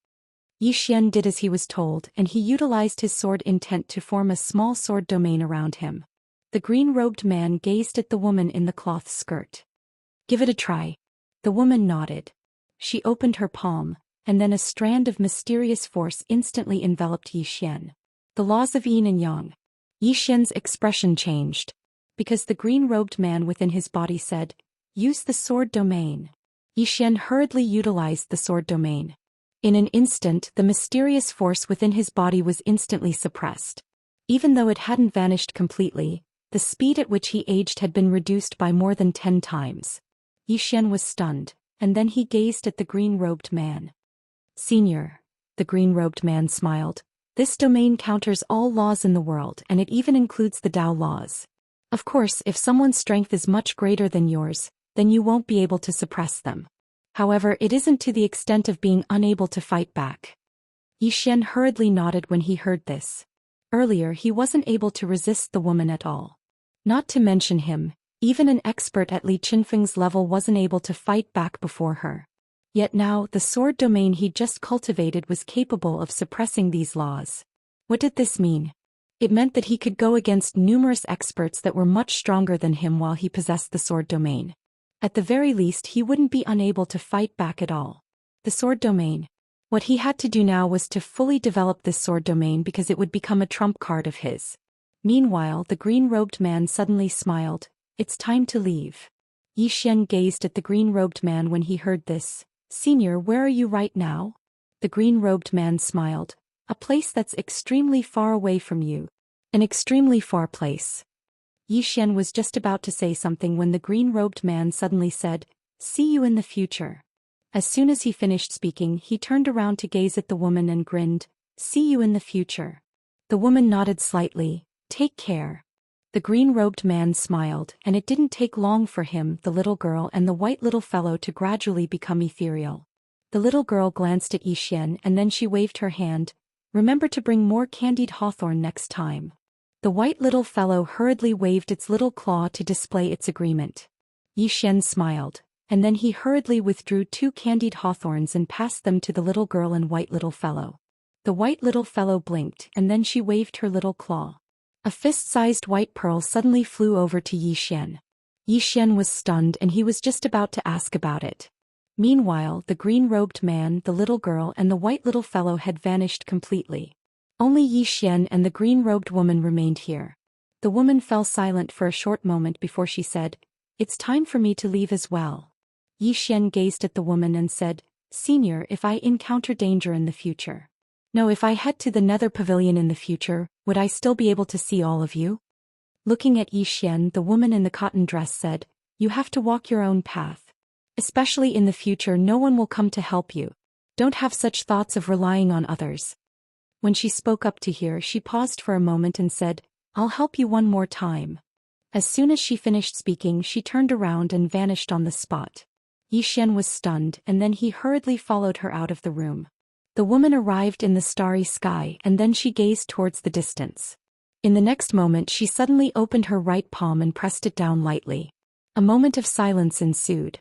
S1: Zhou Xian did as he was told, and he utilized his sword intent to form a small sword domain around him. The green-robed man gazed at the woman in the cloth skirt. "Give it a try." The woman nodded. She opened her palm, and then a strand of mysterious force instantly enveloped Zhou Xian. The laws of yin and yang. Zhou Xian's expression changed. Because the green-robed man within his body said, Use the sword domain. Yi Xian hurriedly utilized the sword domain. In an instant, the mysterious force within his body was instantly suppressed. Even though it hadn't vanished completely, the speed at which he aged had been reduced by more than 10 times. Yi Xian was stunned, and then he gazed at the green-robed man. Senior, the green-robed man smiled. This domain counters all laws in the world, and it even includes the Dao laws. Of course, if someone's strength is much greater than yours, then you won't be able to suppress them. However, it isn't to the extent of being unable to fight back. Yi Xian hurriedly nodded when he heard this. Earlier he wasn't able to resist the woman at all. Not to mention him, even an expert at Li Qinfeng's level wasn't able to fight back before her. Yet now, the sword domain he just cultivated was capable of suppressing these laws. What did this mean? It meant that he could go against numerous experts that were much stronger than him while he possessed the sword domain. At the very least, he wouldn't be unable to fight back at all. The sword domain. What he had to do now was to fully develop this sword domain because it would become a trump card of his. Meanwhile, the green-robed man suddenly smiled. It's time to leave. Yi Xian gazed at the green-robed man when he heard this. Senior, where are you right now? The green-robed man smiled. A place that's extremely far away from you. An extremely far place. Yi Xian was just about to say something when the green-robed man suddenly said, See you in the future. As soon as he finished speaking, he turned around to gaze at the woman and grinned, See you in the future. The woman nodded slightly, Take care. The green-robed man smiled, and it didn't take long for him, the little girl and the white little fellow to gradually become ethereal. The little girl glanced at Yi Xian and then she waved her hand, Remember to bring more candied hawthorn next time. The white little fellow hurriedly waved its little claw to display its agreement. Yi Xian smiled, and then he hurriedly withdrew 2 candied hawthorns and passed them to the little girl and white little fellow. The white little fellow blinked and then she waved her little claw. A fist-sized white pearl suddenly flew over to Yi Xian. Yi Xian was stunned and he was just about to ask about it. Meanwhile, the green-robed man, the little girl and the white little fellow had vanished completely. Only Yi Xian and the green-robed woman remained here. The woman fell silent for a short moment before she said, It's time for me to leave as well. Yi Xian gazed at the woman and said, Senior, if I encounter danger in the future. No, if I head to the Nether Pavilion in the future, would I still be able to see all of you? Looking at Yi Xian, the woman in the cotton dress said, You have to walk your own path. Especially in the future, no one will come to help you. Don't have such thoughts of relying on others. When she spoke up to here, she paused for a moment and said, I'll help you one more time. As soon as she finished speaking, she turned around and vanished on the spot. Yi Xian was stunned and then he hurriedly followed her out of the room. The woman arrived in the starry sky and then she gazed towards the distance. In the next moment she suddenly opened her right palm and pressed it down lightly. A moment of silence ensued.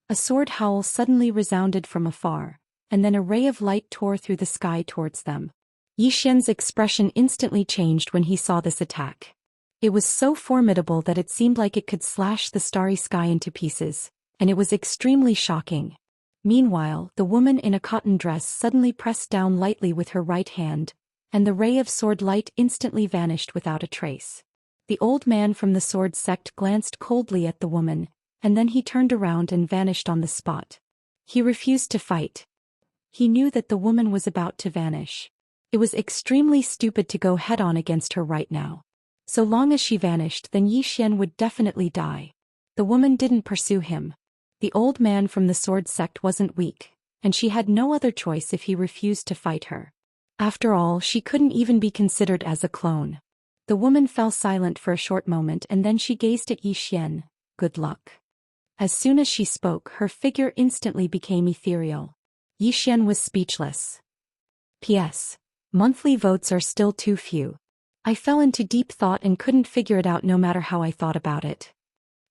S1: A sword howl suddenly resounded from afar, and then a ray of light tore through the sky towards them. Yi Xian's expression instantly changed when he saw this attack. It was so formidable that it seemed like it could slash the starry sky into pieces, and it was extremely shocking. Meanwhile, the woman in a cotton dress suddenly pressed down lightly with her right hand, and the ray of sword light instantly vanished without a trace. The old man from the sword sect glanced coldly at the woman, and then he turned around and vanished on the spot. He refused to fight. He knew that the woman was about to vanish. It was extremely stupid to go head-on against her right now. So long as she vanished, then Yi Xian would definitely die. The woman didn't pursue him. The old man from the sword sect wasn't weak, and she had no other choice if he refused to fight her. After all, she couldn't even be considered as a clone. The woman fell silent for a short moment and then she gazed at Yi Xian. Good luck. As soon as she spoke, her figure instantly became ethereal. Yi Xian was speechless. P.S. Monthly votes are still too few. I fell into deep thought and couldn't figure it out no matter how I thought about it.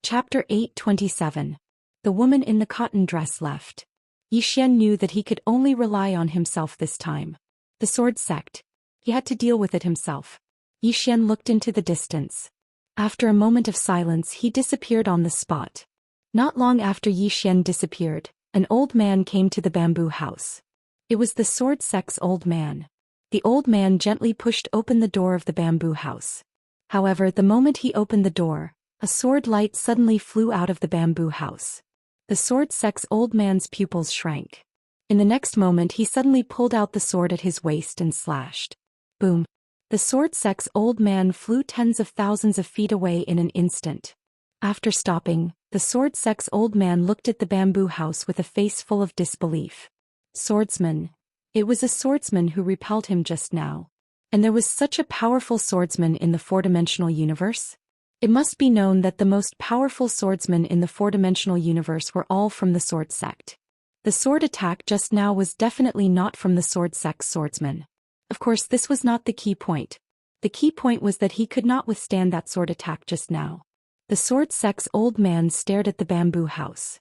S1: Chapter 827. The woman in the cotton dress left. Yi Xian knew that he could only rely on himself this time. The sword sect. He had to deal with it himself. Yi Xian looked into the distance. After a moment of silence, he disappeared on the spot. Not long after Yi Xian disappeared, an old man came to the bamboo house. It was the sword sect's old man. The old man gently pushed open the door of the bamboo house. However, the moment he opened the door, A sword light suddenly flew out of the bamboo house. The sword sect's old man's pupils shrank. In the next moment he suddenly pulled out the sword at his waist and slashed. Boom. The sword sect's old man flew tens of thousands of feet away in an instant. After stopping, the sword sect's old man looked at the bamboo house with a face full of disbelief. Swordsman. It was a swordsman who repelled him just now. And there was such a powerful swordsman in the four-dimensional universe? It must be known that the most powerful swordsmen in the four-dimensional universe were all from the sword sect. The sword attack just now was definitely not from the sword sect's swordsman. Of course, this was not the key point. The key point was that he could not withstand that sword attack just now. The sword sect's old man stared at the bamboo house.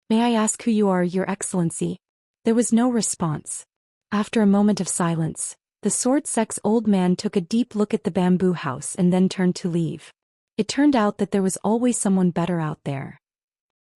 S1: May I ask who you are, Your Excellency? There was no response. After a moment of silence, the sword sect's old man took a deep look at the bamboo house and then turned to leave. It turned out that there was always someone better out there.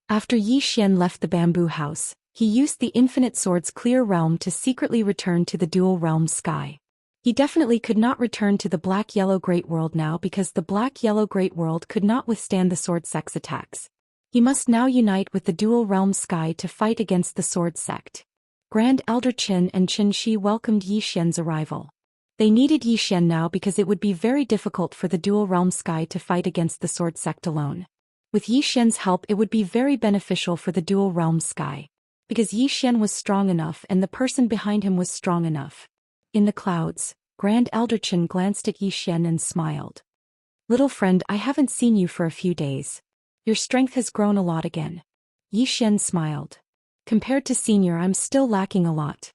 S1: After Zhou Xian left the bamboo house, he used the Infinite Sword's clear realm to secretly return to the dual realm sky. He definitely could not return to the black-yellow Great World now because the black-yellow Great World could not withstand the sword sect's attacks. He must now unite with the dual realm sky to fight against the sword sect. Grand Elder Qin and Qin Shi welcomed Zhou Xian's arrival. They needed Zhou Xian now because it would be very difficult for the dual realm sky to fight against the sword sect alone. With Zhou Xian's help it would be very beneficial for the dual realm sky. Because Zhou Xian was strong enough and the person behind him was strong enough. In the clouds, Grand Elder Qin glanced at Zhou Xian and smiled. Little friend, I haven't seen you for a few days. Your strength has grown a lot again. Zhou Xian smiled. Compared to Senior, I'm still lacking a lot.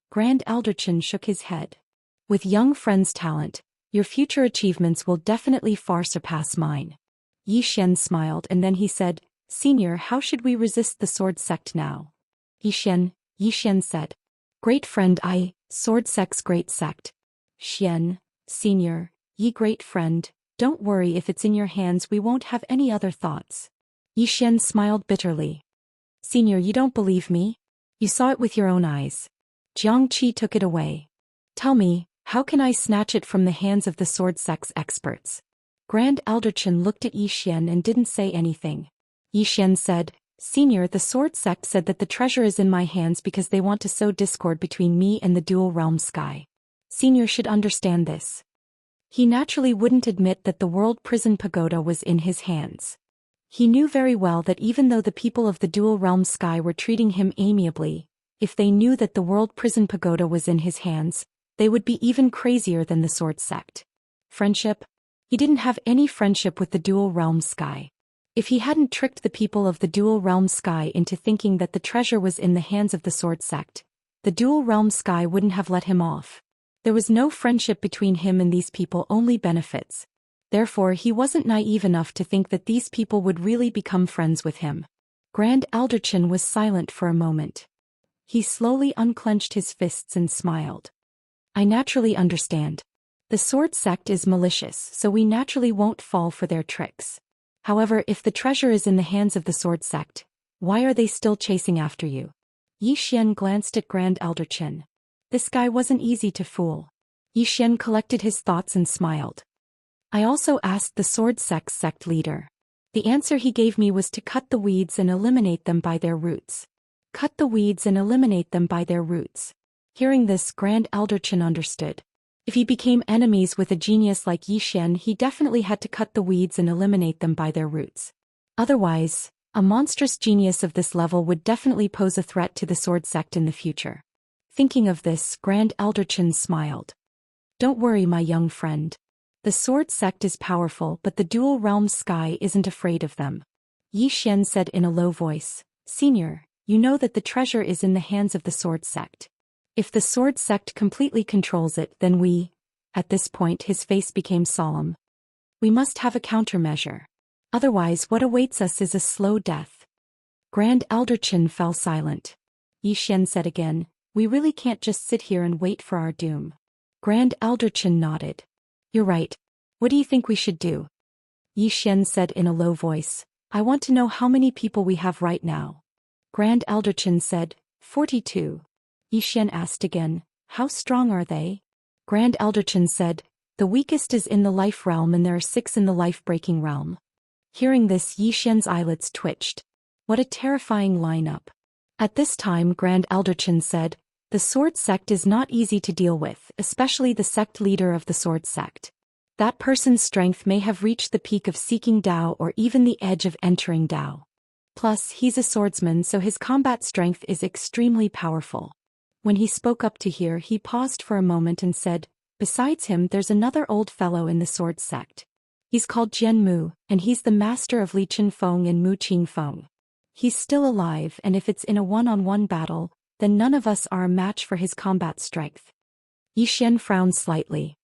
S1: Grand Elder Qin shook his head. With young friend's talent, your future achievements will definitely far surpass mine. Zhou Xian smiled and then he said, Senior, how should we resist the sword sect now? Zhou Xian said. Great friend, sword sect's great sect. Xian, Senior, ye great friend, don't worry, if it's in your hands we won't have any other thoughts. Zhou Xian smiled bitterly. Senior, you don't believe me? You saw it with your own eyes. Jiang Qi took it away. Tell me, how can I snatch it from the hands of the sword sect's experts? Grand Elder Qin looked at Zhou Xian and didn't say anything. Zhou Xian said, Senior, the sword sect said that the treasure is in my hands because they want to sow discord between me and the dual realm sky. Senior should understand this. He naturally wouldn't admit that the world prison pagoda was in his hands. He knew very well that even though the people of the dual realm sky were treating him amiably, if they knew that the world prison pagoda was in his hands, they would be even crazier than the sword sect. Friendship? He didn't have any friendship with the dual realm sky. If he hadn't tricked the people of the dual realm sky into thinking that the treasure was in the hands of the sword sect, the dual realm sky wouldn't have let him off. There was no friendship between him and these people, only benefits. Therefore he wasn't naive enough to think that these people would really become friends with him. Grand Elder Qin was silent for a moment. He slowly unclenched his fists and smiled. I naturally understand. The sword sect is malicious, so we naturally won't fall for their tricks. However, if the treasure is in the hands of the sword sect, why are they still chasing after you? Zhou Xian glanced at Grand Elder Qin. This guy wasn't easy to fool. Zhou Xian collected his thoughts and smiled. I also asked the sword sect's sect leader. The answer he gave me was to cut the weeds and eliminate them by their roots. Cut the weeds and eliminate them by their roots. Hearing this, Grand Elder Qin understood. If he became enemies with a genius like Zhou Xian, he definitely had to cut the weeds and eliminate them by their roots. Otherwise, a monstrous genius of this level would definitely pose a threat to the sword sect in the future. Thinking of this, Grand Elder Qin smiled. Don't worry, my young friend. The sword sect is powerful, but the dual realm sky isn't afraid of them. Zhou Xian said in a low voice, Senior, you know that the treasure is in the hands of the sword sect. If the sword sect completely controls it, then we... At this point his face became solemn. We must have a countermeasure. Otherwise what awaits us is a slow death. Grand Elder Qin fell silent. Zhou Xian said again, we really can't just sit here and wait for our doom. Grand Elder Qin nodded. You're right. What do you think we should do? Zhou Xian said in a low voice, I want to know how many people we have right now. Grand Elder Qin said, 42. Zhou Xian asked again, how strong are they? Grand Elder Qin said, the weakest is in the life realm and there are 6 in the life-breaking realm. Hearing this, Yi Xian's eyelids twitched. What a terrifying lineup. At this time, Grand Elder Chen said, "The sword sect is not easy to deal with, especially the sect leader of the sword sect. That person's strength may have reached the peak of seeking Dao or even the edge of entering Dao. Plus, he's a swordsman, so his combat strength is extremely powerful." When he spoke up to here, he paused for a moment and said, "Besides him, there's another old fellow in the sword sect. He's called Jian Mu, and he's the master of Li Qinfeng and Mu Qingfeng. He's still alive, and if it's in a one-on-one battle, then none of us are a match for his combat strength." Yi Xian frowned slightly.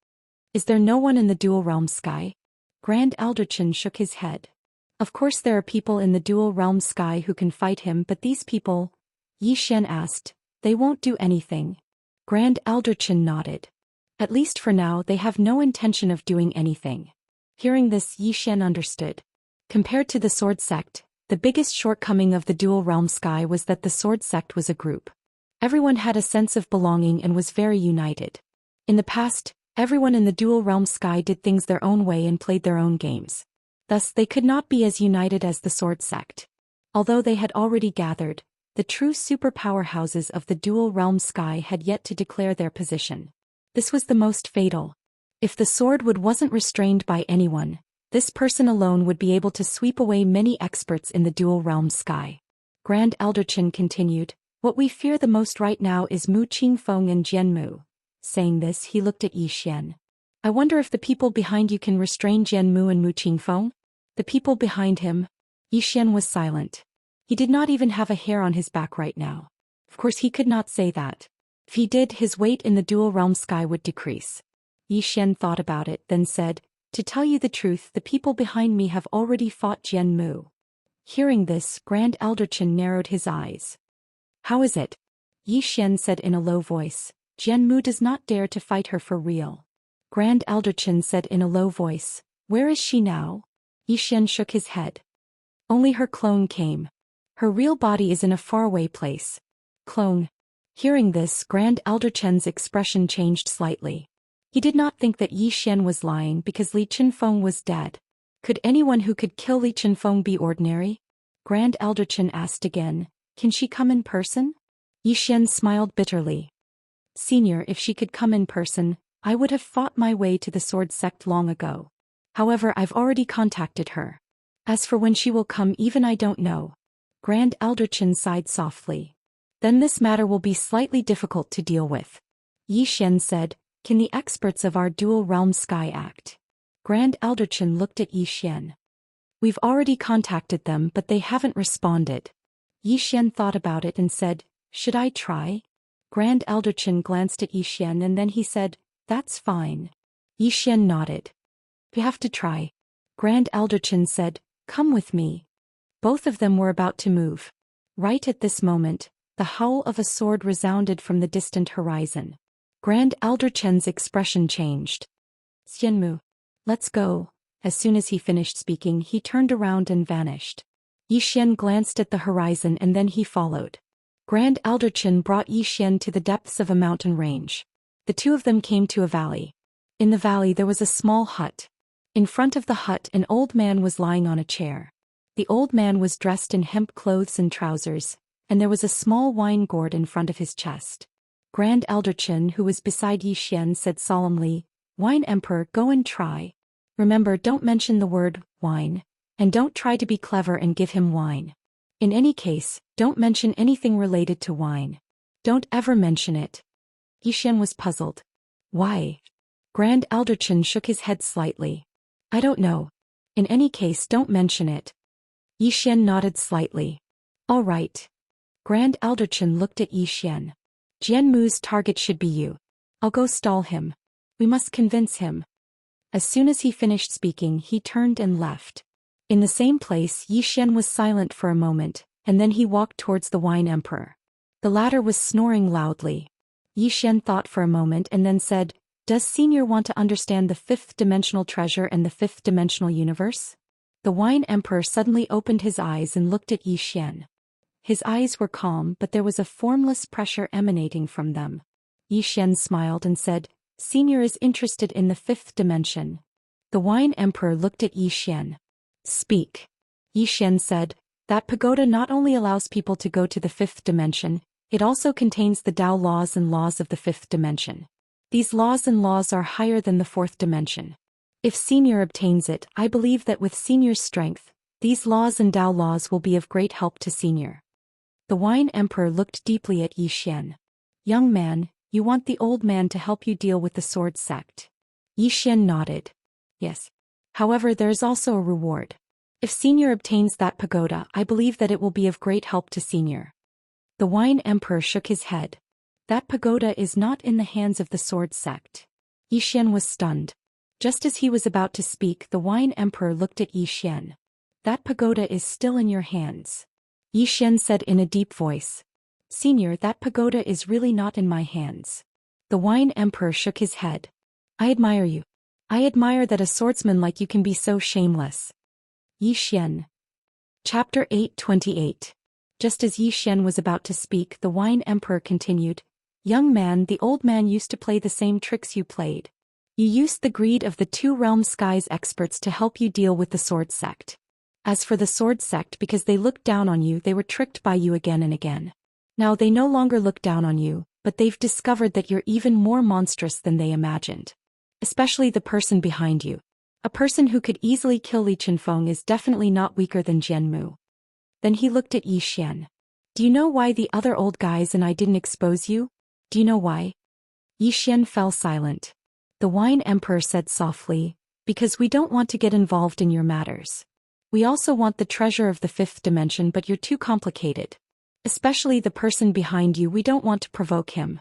S1: "Is there no one in the dual realm sky?" Grand Elder Chen shook his head. "Of course there are people in the dual realm sky who can fight him, but these people," Yi Xian asked, "they won't do anything." Grand Elder Chen nodded. "At least for now they have no intention of doing anything." Hearing this, Yi Xian understood. Compared to the sword sect, the biggest shortcoming of the dual realm sky was that the sword sect was a group. Everyone had a sense of belonging and was very united. In the past, everyone in the dual realm sky did things their own way and played their own games. Thus, they could not be as united as the sword sect. Although they had already gathered, the true superpower houses of the dual realm sky had yet to declare their position. This was the most fatal. If the sword wood wasn't restrained by anyone, this person alone would be able to sweep away many experts in the dual realm sky. Grand Elder Chen continued, "What we fear the most right now is Mu Qingfeng and Jian Mu." Saying this, he looked at Yi Xian. "I wonder if the people behind you can restrain Jian Mu and Mu Qingfeng?" The people behind him? Yi Xian was silent. He did not even have a hair on his back right now. Of course he could not say that. If he did, his weight in the dual realm sky would decrease. Yi Xian thought about it, then said, "To tell you the truth, the people behind me have already fought Jian Mu." Hearing this, Grand Elder Chen narrowed his eyes. "How is it?" Yi Xian said in a low voice. "Jian Mu does not dare to fight her for real." Grand Elder Chen said in a low voice, "Where is she now?" Yi Xian shook his head. "Only her clone came. Her real body is in a faraway place." Clone. Hearing this, Grand Elder Chen's expression changed slightly. He did not think that Yi Xian was lying because Li Qinfeng was dead. Could anyone who could kill Li Qinfeng be ordinary? Grand Elder Chen asked again, "Can she come in person?" Yi Xian smiled bitterly. "Senior, if she could come in person, I would have fought my way to the sword sect long ago. However, I've already contacted her. As for when she will come, even I don't know." Grand Elder Chen sighed softly. "Then this matter will be slightly difficult to deal with." Yi Xian said, "Can the experts of our dual realm sky act?" Grand Elder Chen looked at Yi Xian. "We've already contacted them, but they haven't responded." Yi Xian thought about it and said, "Should I try?" Grand Elder Chen glanced at Yi Xian and then he said, "That's fine." Yi Xian nodded. "We have to try." Grand Elder Chen said, "Come with me." Both of them were about to move. Right at this moment, the howl of a sword resounded from the distant horizon. Grand Elder Chen's expression changed. "Xianmu, let's go." As soon as he finished speaking, he turned around and vanished. Yi Xian glanced at the horizon and then he followed. Grand Elder Chen brought Yi Xian to the depths of a mountain range. The two of them came to a valley. In the valley there was a small hut. In front of the hut an old man was lying on a chair. The old man was dressed in hemp clothes and trousers, and there was a small wine gourd in front of his chest. Grand Elder Chen, who was beside Yi Xian, said solemnly, "Wine Emperor, go and try. Remember, don't mention the word wine, and don't try to be clever and give him wine. In any case, don't mention anything related to wine. Don't ever mention it." Yi Xian was puzzled. "Why?" Grand Elder Chen shook his head slightly. "I don't know. In any case, don't mention it." Yi Xian nodded slightly. "All right." Grand Elder Chen looked at Yi Xian. "Jian Mu's target should be you. I'll go stall him. We must convince him." As soon as he finished speaking, he turned and left. In the same place, Yi Xian was silent for a moment, and then he walked towards the Wine Emperor. The latter was snoring loudly. Yi Xian thought for a moment and then said, "Does Senior want to understand the fifth-dimensional treasure and the fifth-dimensional universe?" The Wine Emperor suddenly opened his eyes and looked at Yi Xian. His eyes were calm, but there was a formless pressure emanating from them. Yi Xian smiled and said, "Senior is interested in the fifth dimension." The Wine Emperor looked at Yi Xian. Speak. Yi Xian said, that pagoda not only allows people to go to the fifth dimension, it also contains the Tao laws and laws of the fifth dimension. These laws and laws are higher than the fourth dimension. If Senior obtains it, I believe that with Senior's strength, these laws and Tao laws will be of great help to Senior. The Wine Emperor looked deeply at Yi Xian. Young man, you want the old man to help you deal with the sword sect? Yi Xian nodded. Yes. However, there is also a reward. If Senior obtains that pagoda, I believe that it will be of great help to Senior. The Wine Emperor shook his head. That pagoda is not in the hands of the sword sect. Yi Xian was stunned. Just as he was about to speak, the Wine Emperor looked at Yi Xian. That pagoda is still in your hands. Yi Xian said in a deep voice. Senior, that pagoda is really not in my hands. The Wine Emperor shook his head. I admire you. I admire that a swordsman like you can be so shameless. Yi Xian. Chapter 828. Just as Yi Xian was about to speak, the Wine Emperor continued. Young man, the old man used to play the same tricks you played. You used the greed of the two realm skies experts to help you deal with the sword sect. As for the sword sect, because they looked down on you, they were tricked by you again and again. Now they no longer look down on you, but they've discovered that you're even more monstrous than they imagined. Especially the person behind you. A person who could easily kill Li Chenfeng is definitely not weaker than Jianmu. Then he looked at Yi Xian. Do you know why the other old guys and I didn't expose you? Do you know why? Yi Xian fell silent. The Wine Emperor said softly, because we don't want to get involved in your matters. We also want the treasure of the fifth dimension, but you're too complicated. Especially the person behind you, we don't want to provoke him.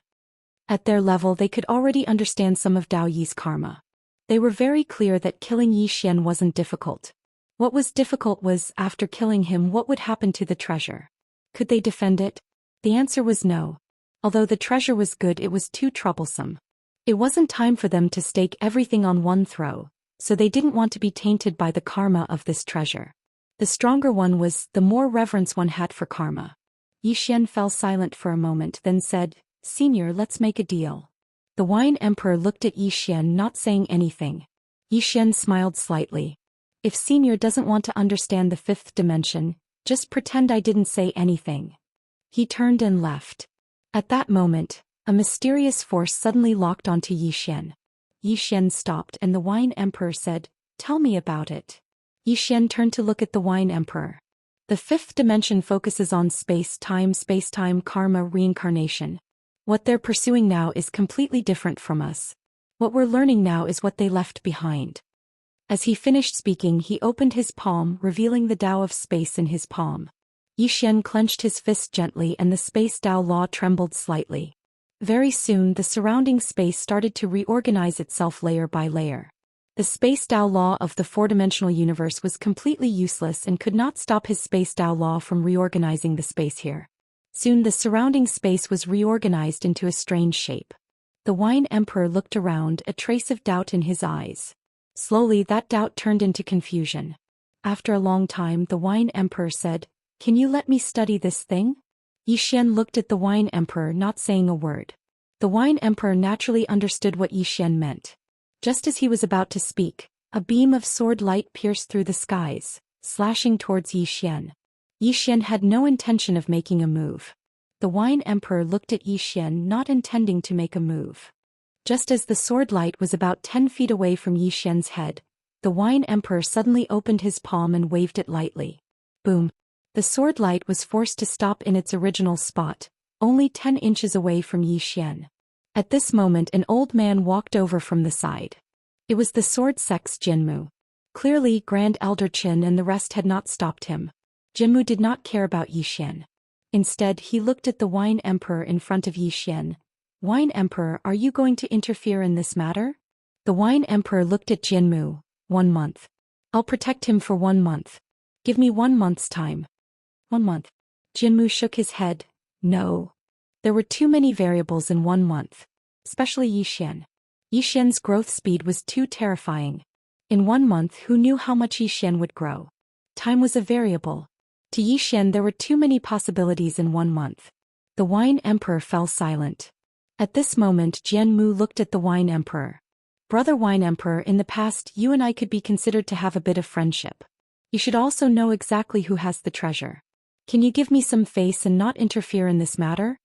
S1: At their level, they could already understand some of Dao Yi's karma. They were very clear that killing Yi Xian wasn't difficult. What was difficult was, after killing him, what would happen to the treasure? Could they defend it? The answer was no. Although the treasure was good, it was too troublesome. It wasn't time for them to stake everything on one throw, so they didn't want to be tainted by the karma of this treasure. The stronger one was, the more reverence one had for karma. Yi Xian fell silent for a moment, then said, Senior, let's make a deal. The Wine Emperor looked at Yi Xian, not saying anything. Yi Xian smiled slightly. If Senior doesn't want to understand the fifth dimension, just pretend I didn't say anything. He turned and left. At that moment, a mysterious force suddenly locked onto Yi Xian. Yi Xian stopped and the Wine Emperor said, Tell me about it. Yi Xian turned to look at the Wine Emperor. The fifth dimension focuses on space-time, karma, reincarnation. What they're pursuing now is completely different from us. What we're learning now is what they left behind. As he finished speaking, he opened his palm, revealing the Tao of space in his palm. Yi Xian clenched his fist gently and the space Tao law trembled slightly. Very soon the surrounding space started to reorganize itself layer by layer. The space Tao law of the four-dimensional universe was completely useless and could not stop his space Tao law from reorganizing the space here. Soon the surrounding space was reorganized into a strange shape. The Wine Emperor looked around, a trace of doubt in his eyes. Slowly that doubt turned into confusion. After a long time the Wine Emperor said, Can you let me study this thing? Yi Xian looked at the Wine Emperor, not saying a word. The Wine Emperor naturally understood what Yi Xian meant. Just as he was about to speak, a beam of sword light pierced through the skies, slashing towards Yi Xian. Yi Xian had no intention of making a move. The Wine Emperor looked at Yi Xian, not intending to make a move. Just as the sword light was about 10 feet away from Yi Xian's head, the Wine Emperor suddenly opened his palm and waved it lightly. Boom! The sword light was forced to stop in its original spot, only 10 inches away from Yi Xian. At this moment an old man walked over from the side. It was the sword sect's Jinmu. Clearly Grand Elder Qin and the rest had not stopped him. Jinmu did not care about Yi Xian. Instead he looked at the Wine Emperor in front of Yi Xian. Wine Emperor, are you going to interfere in this matter? The Wine Emperor looked at Jinmu. 1 month. I'll protect him for 1 month. Give me 1 month's time. 1 month. Jinmu shook his head. No. There were too many variables in 1 month. Especially Yi Xian. Yi Xian's growth speed was too terrifying. In 1 month, who knew how much Yi Xian would grow? Time was a variable. To Yi Xian there were too many possibilities in 1 month. The Wine Emperor fell silent. At this moment Jianmu looked at the Wine Emperor. Brother Wine Emperor, in the past you and I could be considered to have a bit of friendship. You should also know exactly who has the treasure. Can you give me some face and not interfere in this matter?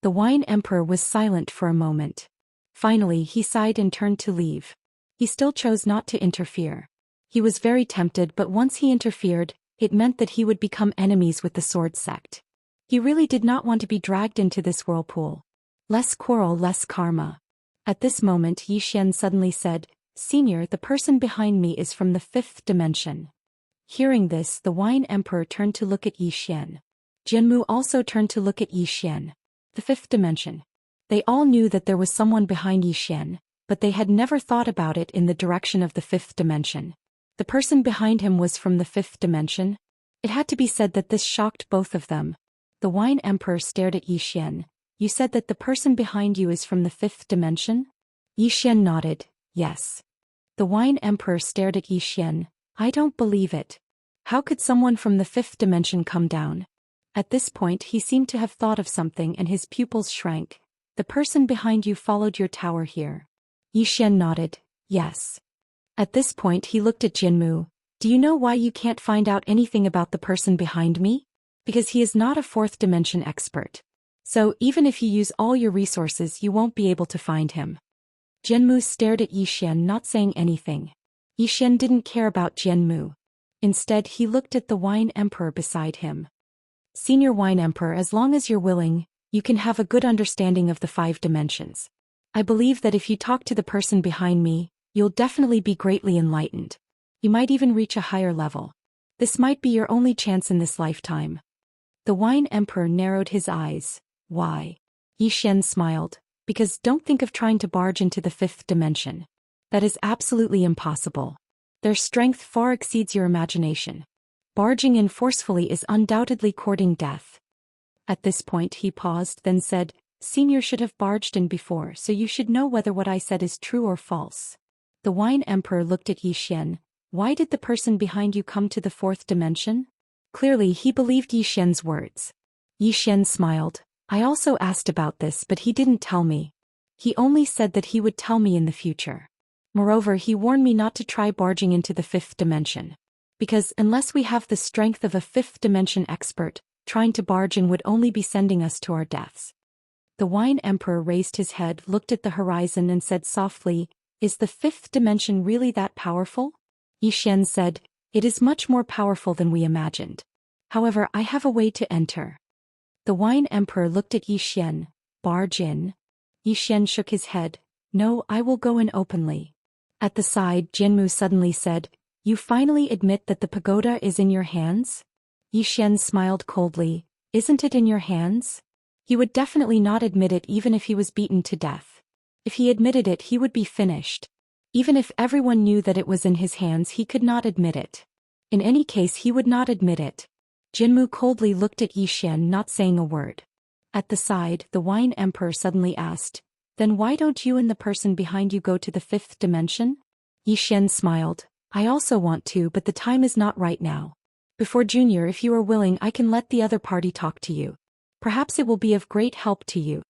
S1: The Wine Emperor was silent for a moment. Finally, he sighed and turned to leave. He still chose not to interfere. He was very tempted, but once he interfered, it meant that he would become enemies with the sword sect. He really did not want to be dragged into this whirlpool. Less quarrel, less karma. At this moment, Zhou Xian suddenly said, "Senior, the person behind me is from the 5th dimension." Hearing this, the Wine Emperor turned to look at Zhou Xian. Jianmu also turned to look at Zhou Xian. The 5th dimension. They all knew that there was someone behind Zhou Xian, but they had never thought about it in the direction of the 5th dimension. The person behind him was from the 5th dimension. It had to be said that this shocked both of them. The Wine Emperor stared at Zhou Xian. "You said that the person behind you is from the 5th dimension?" Zhou Xian nodded, "Yes." The Wine Emperor stared at Zhou Xian. "I don't believe it. How could someone from the 5th dimension come down?" At this point he seemed to have thought of something and his pupils shrank. "The person behind you followed your tower here." Zhou Xian nodded, "Yes." At this point he looked at Jinmu. "Do you know why you can't find out anything about the person behind me? Because he is not a 4th dimension expert. So even if you use all your resources you won't be able to find him." Jinmu stared at Zhou Xian, not saying anything. Zhou Xian didn't care about Jinmu. Instead he looked at the Wine Emperor beside him. "Senior Wine Emperor, as long as you're willing, you can have a good understanding of the 5 dimensions. I believe that if you talk to the person behind me, you'll definitely be greatly enlightened. You might even reach a higher level. This might be your only chance in this lifetime." The Wine Emperor narrowed his eyes. "Why?" Zhou Xian smiled. "Because don't think of trying to barge into the 5th dimension. That is absolutely impossible. Their strength far exceeds your imagination. Barging in forcefully is undoubtedly courting death." At this point he paused, then said, "Senior should have barged in before, so you should know whether what I said is true or false." The Wine Emperor looked at Zhou Xian. "Why did the person behind you come to the 4th dimension?" Clearly he believed Zhou Xian's words. Zhou Xian smiled. "I also asked about this, but he didn't tell me. He only said that he would tell me in the future. Moreover, he warned me not to try barging into the 5th dimension. Because unless we have the strength of a 5th dimension expert, trying to barge in would only be sending us to our deaths." The Wine Emperor raised his head, looked at the horizon and said softly, "Is the 5th dimension really that powerful?" Zhou Xian said, "It is much more powerful than we imagined. However, I have a way to enter." The Wine Emperor looked at Zhou Xian. "Barge in?" Zhou Xian shook his head. "No, I will go in openly." At the side, Jinmu suddenly said, "You finally admit that the pagoda is in your hands?" Zhou Xian smiled coldly. "Isn't it in your hands?" He would definitely not admit it even if he was beaten to death. If he admitted it, he would be finished. Even if everyone knew that it was in his hands, he could not admit it. In any case, he would not admit it. Jinmu coldly looked at Zhou Xian, not saying a word. At the side, the Wine Emperor suddenly asked, "Then why don't you and the person behind you go to the 5th dimension?" Zhou Xian smiled. "I also want to, but the time is not right now. Before Junior, if you are willing, I can let the other party talk to you. Perhaps it will be of great help to you."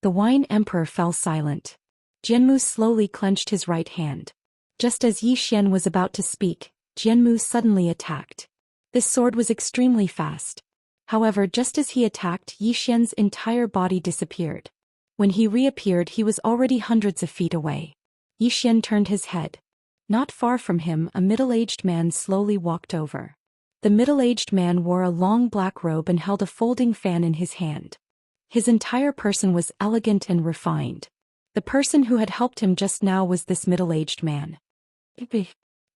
S1: The Wine Emperor fell silent. Jianmu slowly clenched his right hand. Just as Zhou Xian was about to speak, Jianmu suddenly attacked. This sword was extremely fast. However, just as he attacked, Zhou Xian's entire body disappeared. When he reappeared, he was already hundreds of feet away. Zhou Xian turned his head. Not far from him, a middle-aged man slowly walked over. The middle-aged man wore a long black robe and held a folding fan in his hand. His entire person was elegant and refined. The person who had helped him just now was this middle-aged man.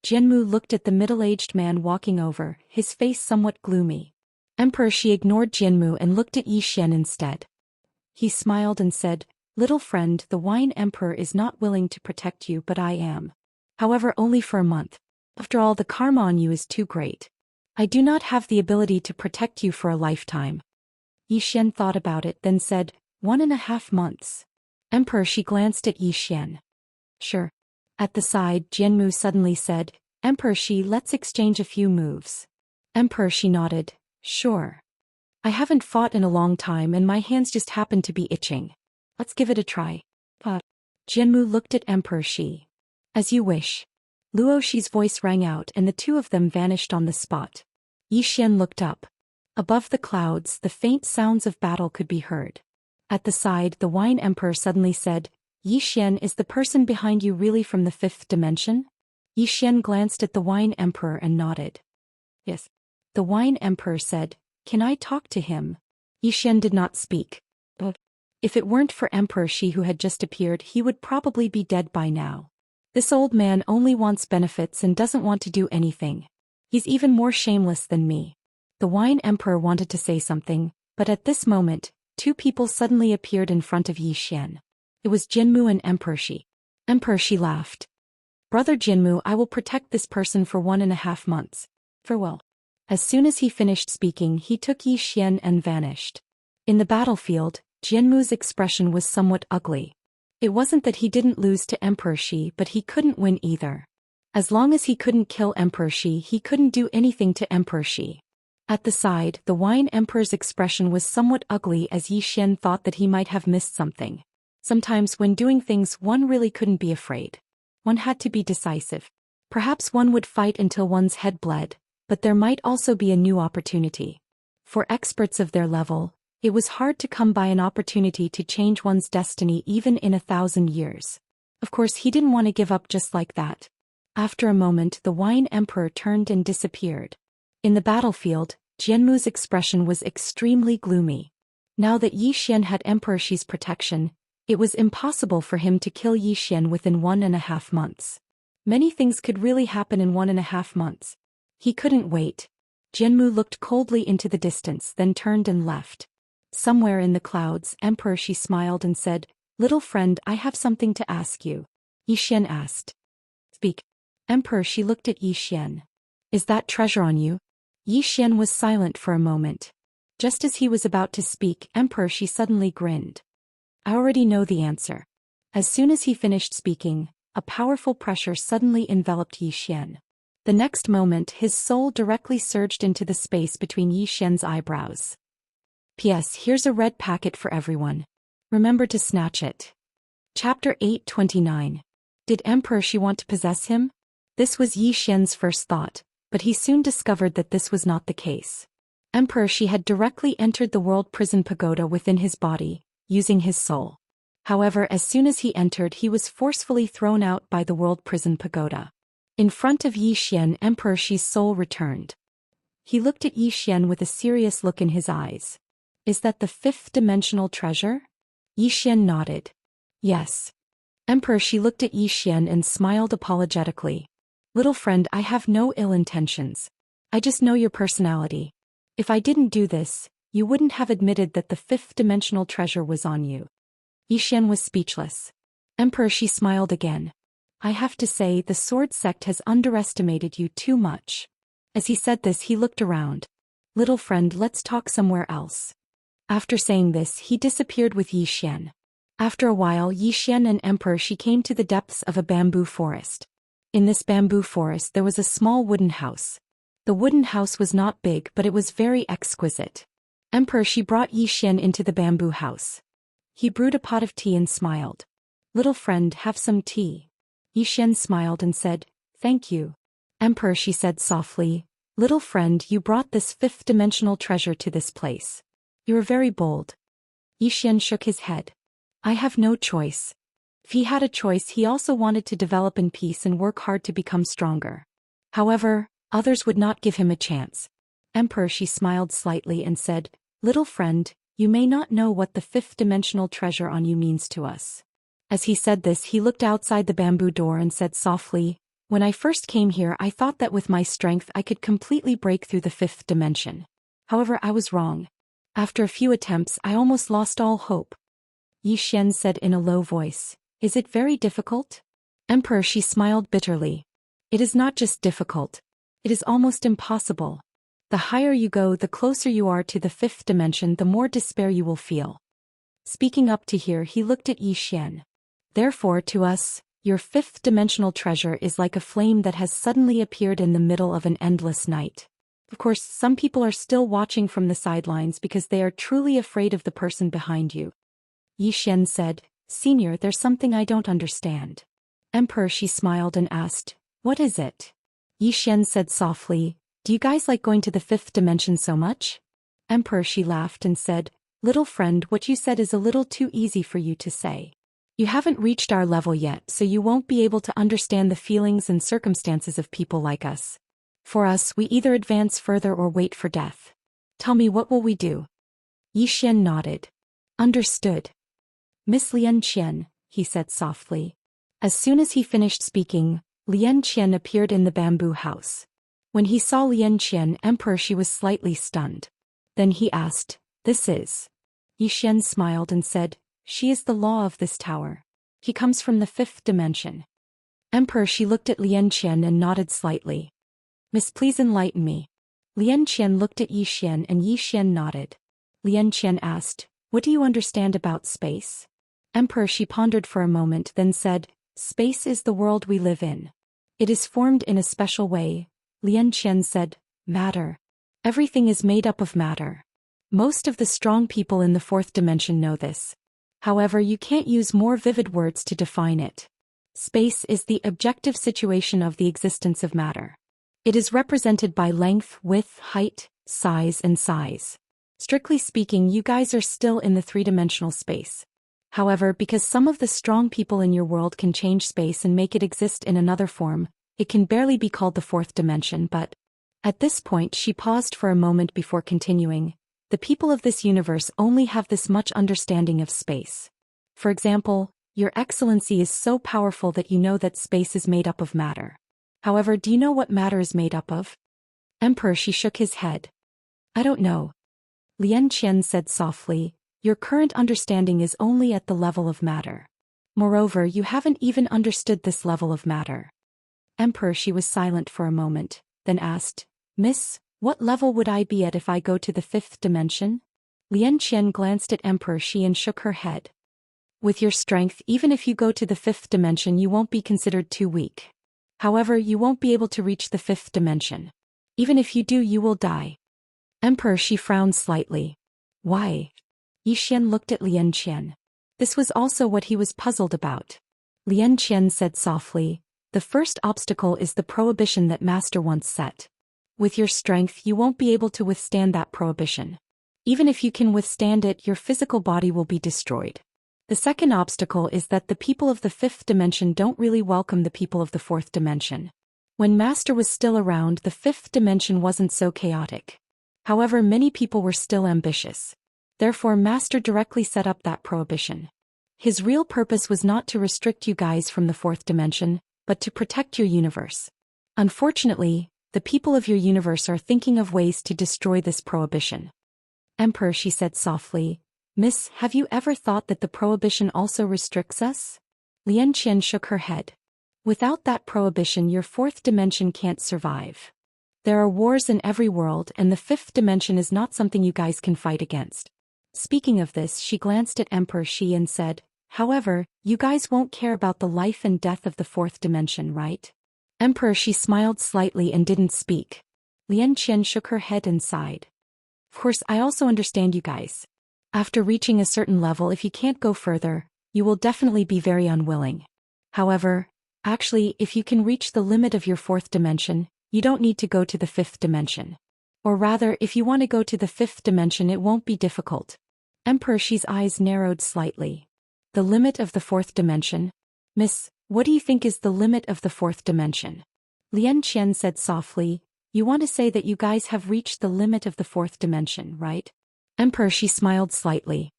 S1: Jianmu looked at the middle-aged man walking over, his face somewhat gloomy. Emperor Shi ignored Jianmu and looked at Zhou Xian instead. He smiled and said, "Little friend, the Wine Emperor is not willing to protect you, but I am. However, only for a month. After all, the karma on you is too great. I do not have the ability to protect you for a lifetime." Zhou Xian thought about it, then said, 1.5 months. Emperor Shi glanced at Zhou Xian. "Sure." At the side, Jianmu suddenly said, "Emperor Shi, let's exchange a few moves." Emperor Shi nodded, "Sure. I haven't fought in a long time and my hands just happen to be itching. Let's give it a try." Jianmu looked at Emperor Shi. "As you wish." Luoshi's voice rang out and the two of them vanished on the spot. Yi Xian looked up. Above the clouds, the faint sounds of battle could be heard. At the side, the Wine Emperor suddenly said, Yi Xian, is the person behind you really from the fifth dimension? Yi Xian glanced at the Wine Emperor and nodded. Yes. The Wine Emperor said, can I talk to him? Yi Xian did not speak. If it weren't for Emperor Shi who had just appeared, he would probably be dead by now. This old man only wants benefits and doesn't want to do anything. He's even more shameless than me. The Wine Emperor wanted to say something, but at this moment, two people suddenly appeared in front of Yi Xian. It was Jinmu and Emperor Shi. Emperor Shi laughed. Brother Jinmu, I will protect this person for 1.5 months. Farewell. As soon as he finished speaking, he took Yi Xian and vanished. In the battlefield, Jinmu's expression was somewhat ugly. It wasn't that he didn't lose to Emperor Shi, but he couldn't win either. As long as he couldn't kill Emperor Shi, he couldn't do anything to Emperor Shi. At the side, the Wine Emperor's expression was somewhat ugly as Yi Xian thought that he might have missed something. Sometimes when doing things one really couldn't be afraid. One had to be decisive. Perhaps one would fight until one's head bled, but there might also be a new opportunity. For experts of their level, it was hard to come by an opportunity to change one's destiny even in 1,000 years. Of course, he didn't want to give up just like that. After a moment, the Wine Emperor turned and disappeared. In the battlefield, Jianmu's expression was extremely gloomy. Now that Yi Xian had Emperor Shi's protection, it was impossible for him to kill Yi Xian within 1.5 months. Many things could really happen in 1.5 months. He couldn't wait. Jianmu looked coldly into the distance, then turned and left. Somewhere in the clouds, Emperor Shi smiled and said, Little friend, I have something to ask you. Yi Xian asked. Speak. Emperor Shi looked at Yi Xian. Is that treasure on you? Yi Xian was silent for a moment. Just as he was about to speak, Emperor Shi suddenly grinned. I already know the answer. As soon as he finished speaking, a powerful pressure suddenly enveloped Yi Xian. The next moment, his soul directly surged into the space between Yi Xian's eyebrows. P.S. Here's a red packet for everyone. Remember to snatch it. Chapter 829. Did Emperor Shi want to possess him? This was Yi Xian's first thought, but he soon discovered that this was not the case. Emperor Shi had directly entered the world prison pagoda within his body, using his soul. However, as soon as he entered, he was forcefully thrown out by the world prison pagoda. In front of Yi Xian, Emperor Shi's soul returned. He looked at Yi Xian with a serious look in his eyes. Is that the fifth-dimensional treasure? Yi Xian nodded. Yes. Emperor Shi looked at Yi Xian and smiled apologetically. Little friend, I have no ill intentions. I just know your personality. If I didn't do this, you wouldn't have admitted that the fifth-dimensional treasure was on you. Yi Xian was speechless. Emperor Shi smiled again. I have to say, the sword sect has underestimated you too much. As he said this, he looked around. Little friend, let's talk somewhere else. After saying this, he disappeared with Yi Xian. After a while, Yi Xian and Emperor Shi came to the depths of a bamboo forest. In this bamboo forest there was a small wooden house. The wooden house was not big, but it was very exquisite. Emperor Shi brought Yi Xian into the bamboo house. He brewed a pot of tea and smiled. Little friend, have some tea. Yi Xian smiled and said, Thank you. Emperor Shi said softly, Little friend, you brought this fifth-dimensional treasure to this place. You are very bold. Yi Xian shook his head. I have no choice. If he had a choice, he also wanted to develop in peace and work hard to become stronger. However, others would not give him a chance. Emperor Shi smiled slightly and said, Little friend, you may not know what the fifth-dimensional treasure on you means to us. As he said this, he looked outside the bamboo door and said softly, When I first came here, I thought that with my strength I could completely break through the fifth dimension. However, I was wrong. After a few attempts, I almost lost all hope. Yi Xian said in a low voice, Is it very difficult? Emperor Shi smiled bitterly. It is not just difficult. It is almost impossible. The higher you go, the closer you are to the fifth dimension, the more despair you will feel. Speaking up to here, he looked at Yi Xian. Therefore, to us, your fifth-dimensional treasure is like a flame that has suddenly appeared in the middle of an endless night. Of course, some people are still watching from the sidelines because they are truly afraid of the person behind you. Yi Xian said, Senior, there's something I don't understand. Emperor Shi smiled and asked, What is it? Yi Xian said softly, do you guys like going to the fifth dimension so much? Emperor, she laughed and said, little friend, what you said is a little too easy for you to say. You haven't reached our level yet, so you won't be able to understand the feelings and circumstances of people like us. For us, we either advance further or wait for death. Tell me, what will we do? Yi Xian nodded. Understood. Miss Lian Qian, he said softly. As soon as he finished speaking, Lian Qian appeared in the bamboo house. When he saw Lian Qian, Emperor, she was slightly stunned. Then he asked, this is? Yi Xian smiled and said, she is the law of this tower. He comes from the fifth dimension. Emperor, she looked at Lian Qian and nodded slightly. Miss, please enlighten me. Lian Qian looked at Yi Xian and Yi Xian nodded. Lian Qian asked, what do you understand about space? Emperor, she pondered for a moment, then said, space is the world we live in. It is formed in a special way. Lian Qian said, matter. Everything is made up of matter. Most of the strong people in the fourth dimension know this. However, you can't use more vivid words to define it. Space is the objective situation of the existence of matter. It is represented by length, width, height, size, and size. Strictly speaking, you guys are still in the three-dimensional space. However, because some of the strong people in your world can change space and make it exist in another form, it can barely be called the fourth dimension, but... At this point, she paused for a moment before continuing. The people of this universe only have this much understanding of space. For example, Your Excellency is so powerful that you know that space is made up of matter. However, do you know what matter is made up of? Emperor, she shook his head. I don't know. Lian Qian said softly, your current understanding is only at the level of matter. Moreover, you haven't even understood this level of matter. Emperor, she was silent for a moment, then asked, Miss, what level would I be at if I go to the fifth dimension? Lian Qian glanced at Emperor Shi and shook her head. With your strength, even if you go to the fifth dimension, you won't be considered too weak. However, you won't be able to reach the fifth dimension. Even if you do, you will die. Emperor Shi frowned slightly. Why? Yi Xian looked at Lian Qian. This was also what he was puzzled about. Lian Qian said softly, the first obstacle is the prohibition that Master once set. With your strength, you won't be able to withstand that prohibition. Even if you can withstand it, your physical body will be destroyed. The second obstacle is that the people of the fifth dimension don't really welcome the people of the fourth dimension. When Master was still around, the fifth dimension wasn't so chaotic. However, many people were still ambitious. Therefore, Master directly set up that prohibition. His real purpose was not to restrict you guys from the fourth dimension, but to protect your universe. Unfortunately, the people of your universe are thinking of ways to destroy this prohibition. Emperor, she said softly, Miss, have you ever thought that the prohibition also restricts us? Lian Qian shook her head. Without that prohibition, your fourth dimension can't survive. There are wars in every world, and the fifth dimension is not something you guys can fight against. Speaking of this, she glanced at Emperor Shi and said, however, you guys won't care about the life and death of the fourth dimension, right? Emperor Shi smiled slightly and didn't speak. Lian Qian shook her head and sighed. Of course, I also understand you guys. After reaching a certain level, if you can't go further, you will definitely be very unwilling. However, actually, if you can reach the limit of your fourth dimension, you don't need to go to the fifth dimension. Or rather, if you want to go to the fifth dimension, it won't be difficult. Emperor Shi's eyes narrowed slightly. The limit of the fourth dimension? Miss, what do you think is the limit of the fourth dimension? Lian Qian said softly, you want to say that you guys have reached the limit of the fourth dimension, right? Emperor Shi smiled slightly.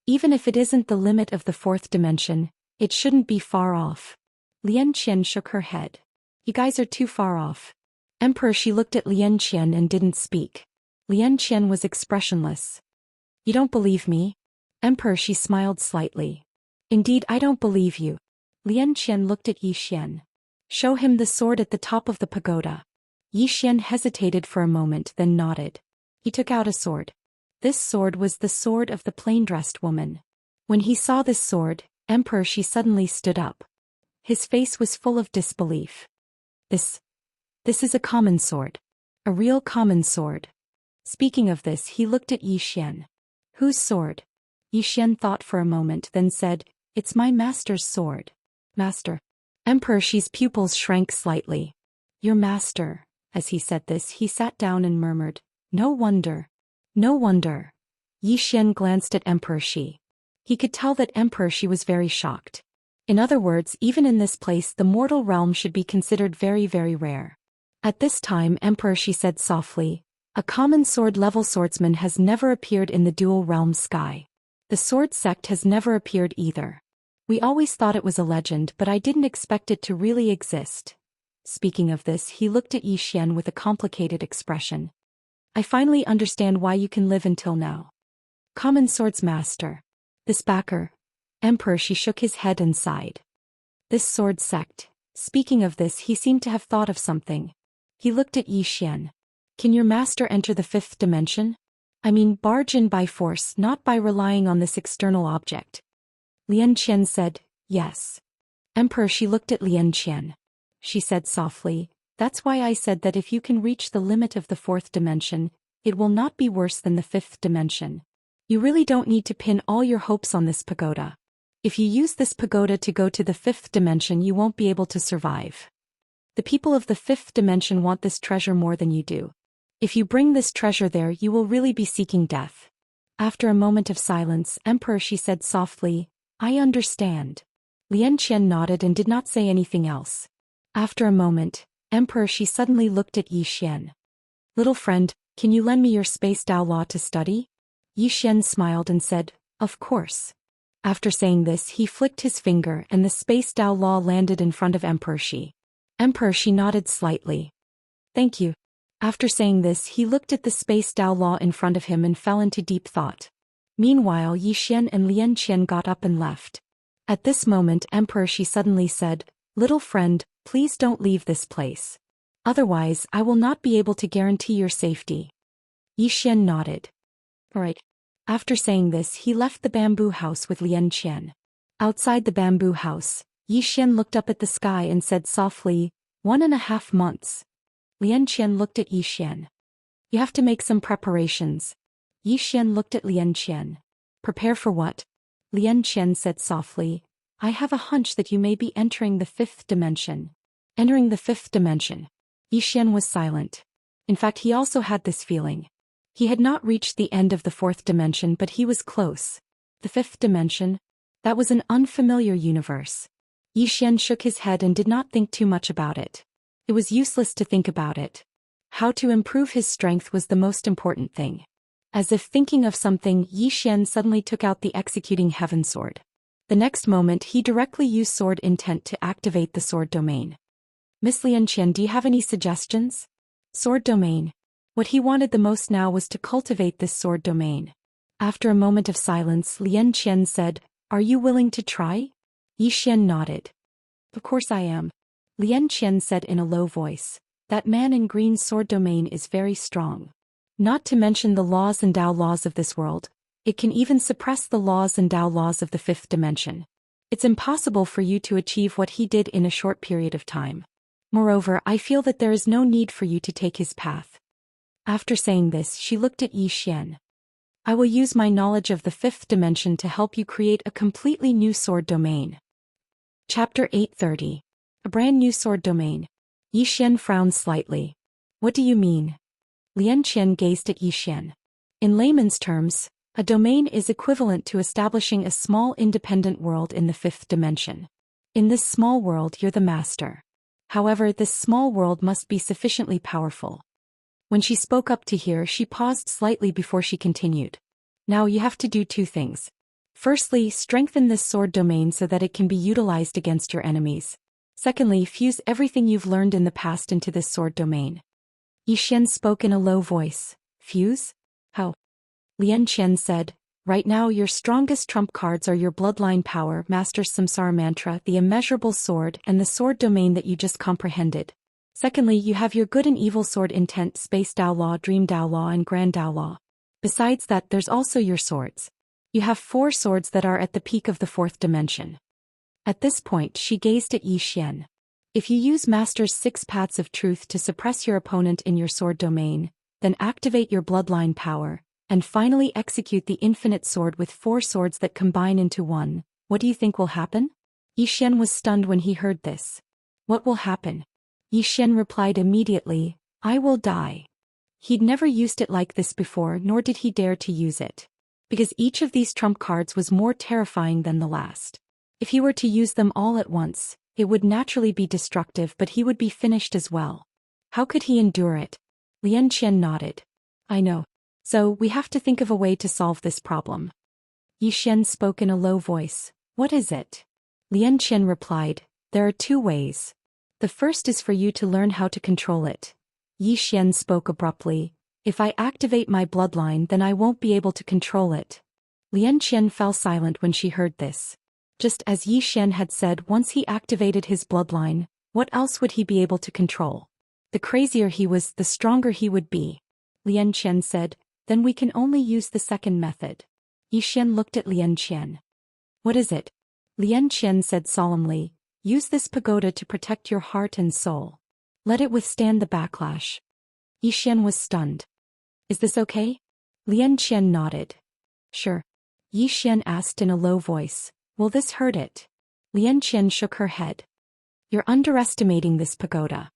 S1: Even if it isn't the limit of the fourth dimension, it shouldn't be far off. Lian Qian shook her head. You guys are too far off. Emperor Shi looked at Lian Qian and didn't speak. Lian Qian was expressionless. You don't believe me? Emperor Shi smiled slightly. Indeed, I don't believe you. Lian Qian looked at Yi Xian. Show him the sword at the top of the pagoda. Yi Xian hesitated for a moment, then nodded. He took out a sword. This sword was the sword of the plain-dressed woman. When he saw this sword, Emperor Shi suddenly stood up. His face was full of disbelief. This is a common sword. A real common sword. Speaking of this, he looked at Yi Xian. Whose sword? Yi Xian thought for a moment, then said, it's my master's sword. Master. Emperor Shi's pupils shrank slightly. Your master. As he said this, he sat down and murmured, No wonder. No wonder. Yi Xian glanced at Emperor Shi. He could tell that Emperor Shi was very shocked. In other words, even in this place the mortal realm should be considered very, very rare. At this time Emperor Shi said softly, A common sword-level swordsman has never appeared in the dual realm sky. The sword sect has never appeared either. We always thought it was a legend, but I didn't expect it to really exist. Speaking of this, he looked at Yi Xian with a complicated expression. I finally understand why you can live until now. Common swords master. This backer. Emperor Shi shook his head and sighed. This sword sect. Speaking of this, he seemed to have thought of something. He looked at Yi Xian. Can your master enter the fifth dimension? I mean, barge in by force, not by relying on this external object. Lian Qian said, Yes. Emperor Shi looked at Lian Qian. She said softly, That's why I said that if you can reach the limit of the fourth dimension, it will not be worse than the fifth dimension. You really don't need to pin all your hopes on this pagoda. If you use this pagoda to go to the fifth dimension, you won't be able to survive. The people of the fifth dimension want this treasure more than you do. If you bring this treasure there, you will really be seeking death. After a moment of silence, Emperor Shi said softly, I understand. Lian Qian nodded and did not say anything else. After a moment, Emperor Shi suddenly looked at Yi Xian. Little friend, can you lend me your space Dao law to study? Yi Xian smiled and said, Of course. After saying this, he flicked his finger and the space Dao law landed in front of Emperor Shi. Emperor Shi nodded slightly. Thank you. After saying this, he looked at the space Dao law in front of him and fell into deep thought. Meanwhile, Yi Xian and Lian Qian got up and left. At this moment, Emperor Shi suddenly said, Little friend, please don't leave this place. Otherwise, I will not be able to guarantee your safety. Yi Xian nodded. All right. After saying this, he left the bamboo house with Lian Qian. Outside the bamboo house, Yi Xian looked up at the sky and said softly, 1.5 months. Lian Qian looked at Yi Xian. You have to make some preparations. Yi Xian looked at Lian Qian. Prepare for what? Lian Qian said softly, I have a hunch that you may be entering the fifth dimension. Entering the fifth dimension. Yi Xian was silent. In fact, he also had this feeling. He had not reached the end of the fourth dimension, but he was close. The fifth dimension? That was an unfamiliar universe. Yi Xian shook his head and did not think too much about it. It was useless to think about it. How to improve his strength was the most important thing. As if thinking of something, Yi Xian suddenly took out the executing heaven sword. The next moment he directly used sword intent to activate the sword domain. Miss Lian Qian, do you have any suggestions? Sword domain. What he wanted the most now was to cultivate this sword domain. After a moment of silence, Lian Qian said, Are you willing to try? Yi Xian nodded. Of course I am. Lian Qian said in a low voice, That man in green sword domain is very strong. Not to mention the laws and Dao laws of this world, it can even suppress the laws and Dao laws of the fifth dimension. It's impossible for you to achieve what he did in a short period of time. Moreover, I feel that there is no need for you to take his path. After saying this, she looked at Yi Xian. I will use my knowledge of the fifth dimension to help you create a completely new sword domain. Chapter 830. A brand new sword domain. Yi Xian frowned slightly. What do you mean? Lian Qian gazed at Yi Xian. In layman's terms, a domain is equivalent to establishing a small independent world in the fifth dimension. In this small world, you're the master. However, this small world must be sufficiently powerful. When she spoke up to here, she paused slightly before she continued. Now you have to do 2 things. Firstly, strengthen this sword domain so that it can be utilized against your enemies. Secondly, fuse everything you've learned in the past into this sword domain. Yi Xian spoke in a low voice. Fuse? How? Lian Qian said, Right now your strongest trump cards are your bloodline power, Master Samsara Mantra, the immeasurable sword, and the sword domain that you just comprehended. Secondly, you have your good and evil sword intent, space Dao law, dream Dao law, and grand Dao law. Besides that, there's also your swords. You have 4 swords that are at the peak of the fourth dimension. At this point, she gazed at Yi Xian. If you use Master's 6 paths of truth to suppress your opponent in your sword domain, then activate your bloodline power, and finally execute the infinite sword with 4 swords that combine into one, what do you think will happen? Yi Xian was stunned when he heard this. What will happen? Yi Xian replied immediately, I will die. He'd never used it like this before, nor did he dare to use it. Because each of these trump cards was more terrifying than the last. If he were to use them all at once, it would naturally be destructive, but he would be finished as well. How could he endure it? Lian Qian nodded. I know. So, we have to think of a way to solve this problem. Yi Xian spoke in a low voice. What is it? Lian Qian replied, there are 2 ways. The first is for you to learn how to control it. Yi Xian spoke abruptly. If I activate my bloodline, then I won't be able to control it. Lian Qian fell silent when she heard this. Just as Yi Xian had said, once he activated his bloodline, what else would he be able to control? The crazier he was, the stronger he would be. Lian Qian said, then we can only use the second method. Yi Xian looked at Lian Qian. What is it? Lian Qian said solemnly, use this pagoda to protect your heart and soul. Let it withstand the backlash. Yi Xian was stunned. Is this okay? Lian Qian nodded. Sure. Yi Xian asked in a low voice, will this hurt it? Lian Qian shook her head. You're underestimating this pagoda.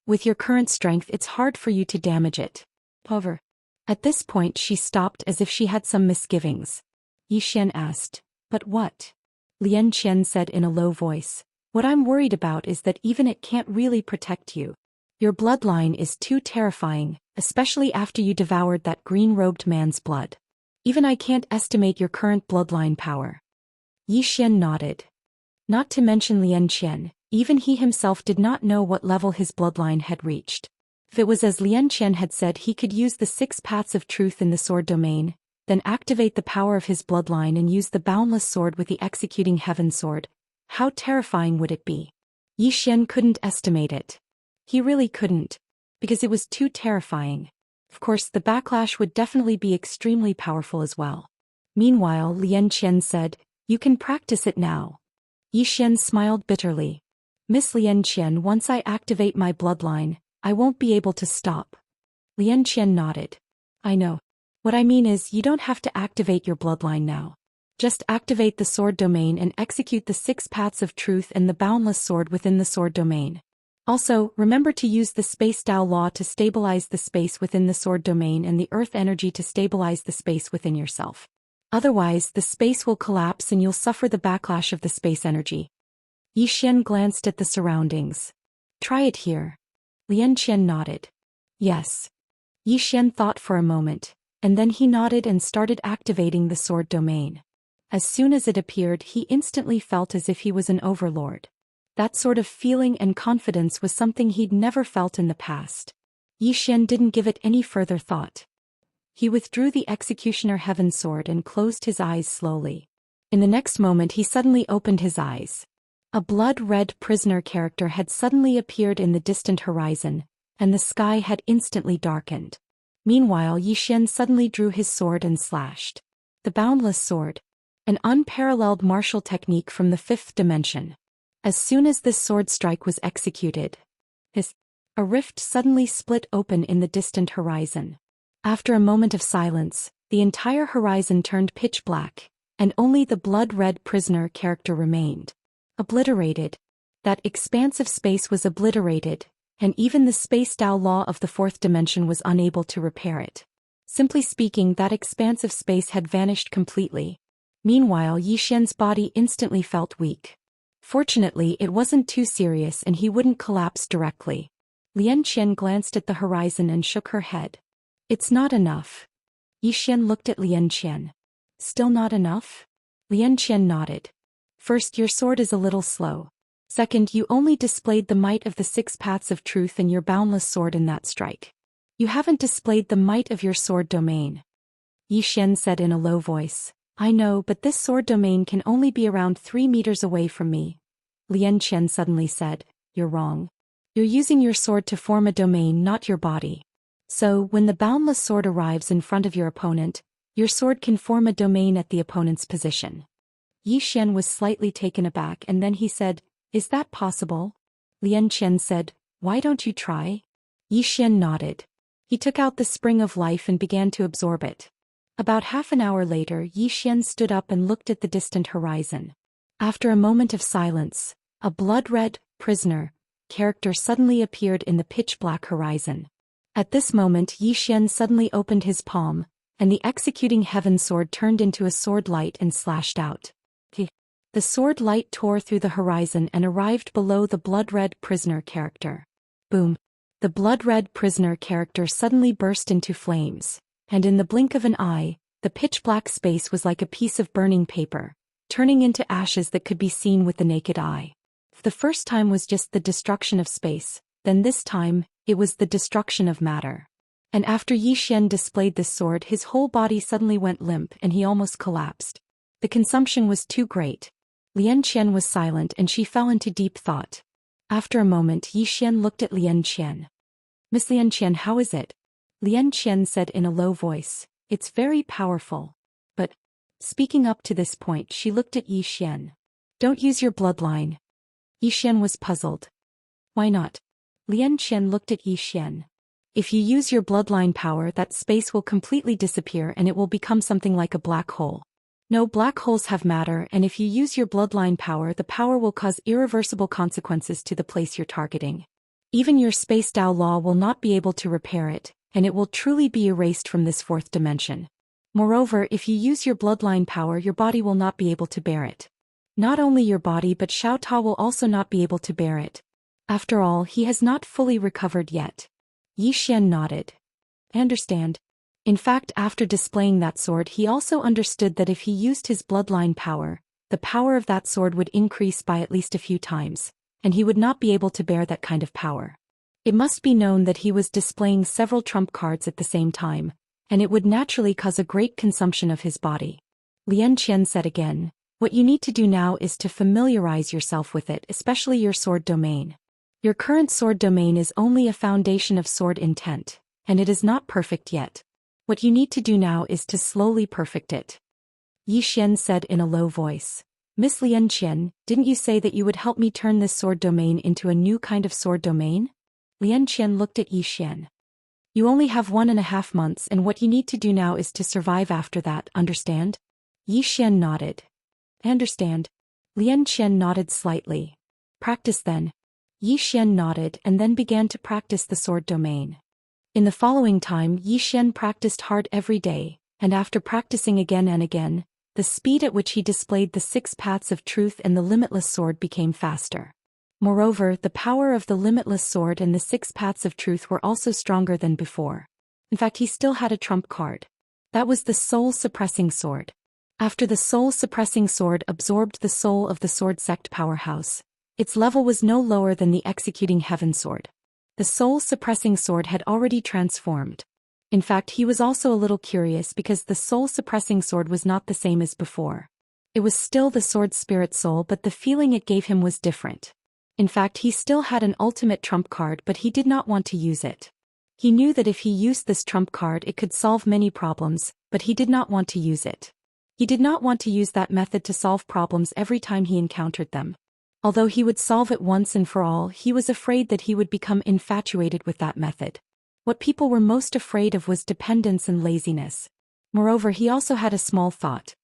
S1: With your current strength, it's hard for you to damage it. However. At this point she stopped as if she had some misgivings. Yi Xian asked, but what? Lian Qian said in a low voice, what I'm worried about is that even it can't really protect you. Your bloodline is too terrifying, especially after you devoured that green-robed man's blood. Even I can't estimate your current bloodline power. Yi Xian nodded. Not to mention Lian Qian, even he himself did not know what level his bloodline had reached. If it was as Lian Qian had said, he could use the 6 paths of truth in the sword domain, then activate the power of his bloodline and use the boundless sword with the executing heaven sword. How terrifying would it be? Yi Xian couldn't estimate it. He really couldn't. Because it was too terrifying. Of course, the backlash would definitely be extremely powerful as well. Meanwhile, Lian Qian said, you can practice it now. Yi Xian smiled bitterly. Miss Lian Qian, once I activate my bloodline, I won't be able to stop. Lian Qian nodded. I know. What I mean is, you don't have to activate your bloodline now. Just activate the sword domain and execute the 6 paths of truth and the boundless sword within the sword domain. Also, remember to use the space Dao law to stabilize the space within the sword domain and the earth energy to stabilize the space within yourself. Otherwise, the space will collapse and you'll suffer the backlash of the space energy. Yi Xian glanced at the surroundings. Try it here. Lian Qian nodded. Yes. Yi Xian thought for a moment, and then he nodded and started activating the sword domain. As soon as it appeared, he instantly felt as if he was an overlord. That sort of feeling and confidence was something he'd never felt in the past. Yi Xian didn't give it any further thought. He withdrew the Executioner Heaven Sword and closed his eyes slowly. In the next moment he suddenly opened his eyes. A blood-red prisoner character had suddenly appeared in the distant horizon, and the sky had instantly darkened. Meanwhile, Yi Xian suddenly drew his sword and slashed. The Boundless Sword. An unparalleled martial technique from the 5th dimension. As soon as this sword strike was executed, a rift suddenly split open in the distant horizon. After a moment of silence, the entire horizon turned pitch black, and only the blood-red prisoner character remained. Obliterated. That expansive space was obliterated, and even the space Dao law of the 4th dimension was unable to repair it. Simply speaking, that expansive space had vanished completely. Meanwhile, Yi Xian's body instantly felt weak. Fortunately, it wasn't too serious and he wouldn't collapse directly. Lian Qian glanced at the horizon and shook her head. It's not enough. Yi Xian looked at Lian Qian. Still not enough? Lian Qian nodded. First, your sword is a little slow. Second, you only displayed the might of the 6 paths of truth and your boundless sword in that strike. You haven't displayed the might of your sword domain. Yi Xian said in a low voice. I know, but this sword domain can only be around 3 meters away from me. Lian Qian suddenly said, you're wrong. You're using your sword to form a domain, not your body. So, when the boundless sword arrives in front of your opponent, your sword can form a domain at the opponent's position. Yi Xian was slightly taken aback and then he said, is that possible? Lian Qian said, why don't you try? Yi Xian nodded. He took out the spring of life and began to absorb it. About half an hour later, Yi Xian stood up and looked at the distant horizon. After a moment of silence, a blood-red prisoner character suddenly appeared in the pitch-black horizon. At this moment Yi Xian suddenly opened his palm, and the executing heaven sword turned into a sword light and slashed out. The sword light tore through the horizon and arrived below the blood-red prisoner character. Boom! The blood-red prisoner character suddenly burst into flames, and in the blink of an eye, the pitch-black space was like a piece of burning paper, turning into ashes that could be seen with the naked eye. The first time was just the destruction of space, then this time, it was the destruction of matter. And after Yi Xian displayed this sword, his whole body suddenly went limp and he almost collapsed. The consumption was too great. Lian Qian was silent and she fell into deep thought. After a moment Yi Xian looked at Lian Qian. "Miss Lian Qian, how is it?" Lian Qian said in a low voice, "It's very powerful." But, speaking up to this point, she looked at Yi Xian. "Don't use your bloodline." Yi Xian was puzzled. "Why not?" Lian Qian looked at Yi Xian. "If you use your bloodline power, that space will completely disappear and it will become something like a black hole. No, black holes have matter, and if you use your bloodline power, the power will cause irreversible consequences to the place you're targeting. Even your space Dao law will not be able to repair it, and it will truly be erased from this fourth dimension. Moreover, if you use your bloodline power, your body will not be able to bear it. Not only your body but Xiao Ta will also not be able to bear it. After all, he has not fully recovered yet." Yi Xian nodded. "I understand." In fact, after displaying that sword, he also understood that if he used his bloodline power, the power of that sword would increase by at least a few times, and he would not be able to bear that kind of power. It must be known that he was displaying several trump cards at the same time, and it would naturally cause a great consumption of his body. Lian Qian said again, "What you need to do now is to familiarize yourself with it, especially your sword domain. Your current sword domain is only a foundation of sword intent, and it is not perfect yet. What you need to do now is to slowly perfect it." Yi Xian said in a low voice, "Miss Lian Qian, didn't you say that you would help me turn this sword domain into a new kind of sword domain?" Lian Qian looked at Yi Xian. "You only have 1.5 months, and what you need to do now is to survive after that, understand?" Yi Xian nodded. "I understand." Lian Qian nodded slightly. "Practice then." Yi Xian nodded and then began to practice the sword domain. In the following time, Yi Xian practiced hard every day, and after practicing again and again, the speed at which he displayed the 6 paths of truth and the limitless sword became faster. Moreover, the power of the limitless sword and the 6 paths of truth were also stronger than before. In fact, he still had a trump card. That was the soul-suppressing sword. After the soul-suppressing sword absorbed the soul of the sword sect powerhouse, its level was no lower than the executing heaven sword. The soul-suppressing sword had already transformed. In fact, he was also a little curious because the soul-suppressing sword was not the same as before. It was still the sword spirit soul, but the feeling it gave him was different. In fact, he still had an ultimate trump card, but he did not want to use it. He knew that if he used this trump card it could solve many problems, but he did not want to use it. He did not want to use that method to solve problems every time he encountered them. Although he would solve it once and for all, he was afraid that he would become infatuated with that method. What people were most afraid of was dependence and laziness. Moreover, he also had a small thought.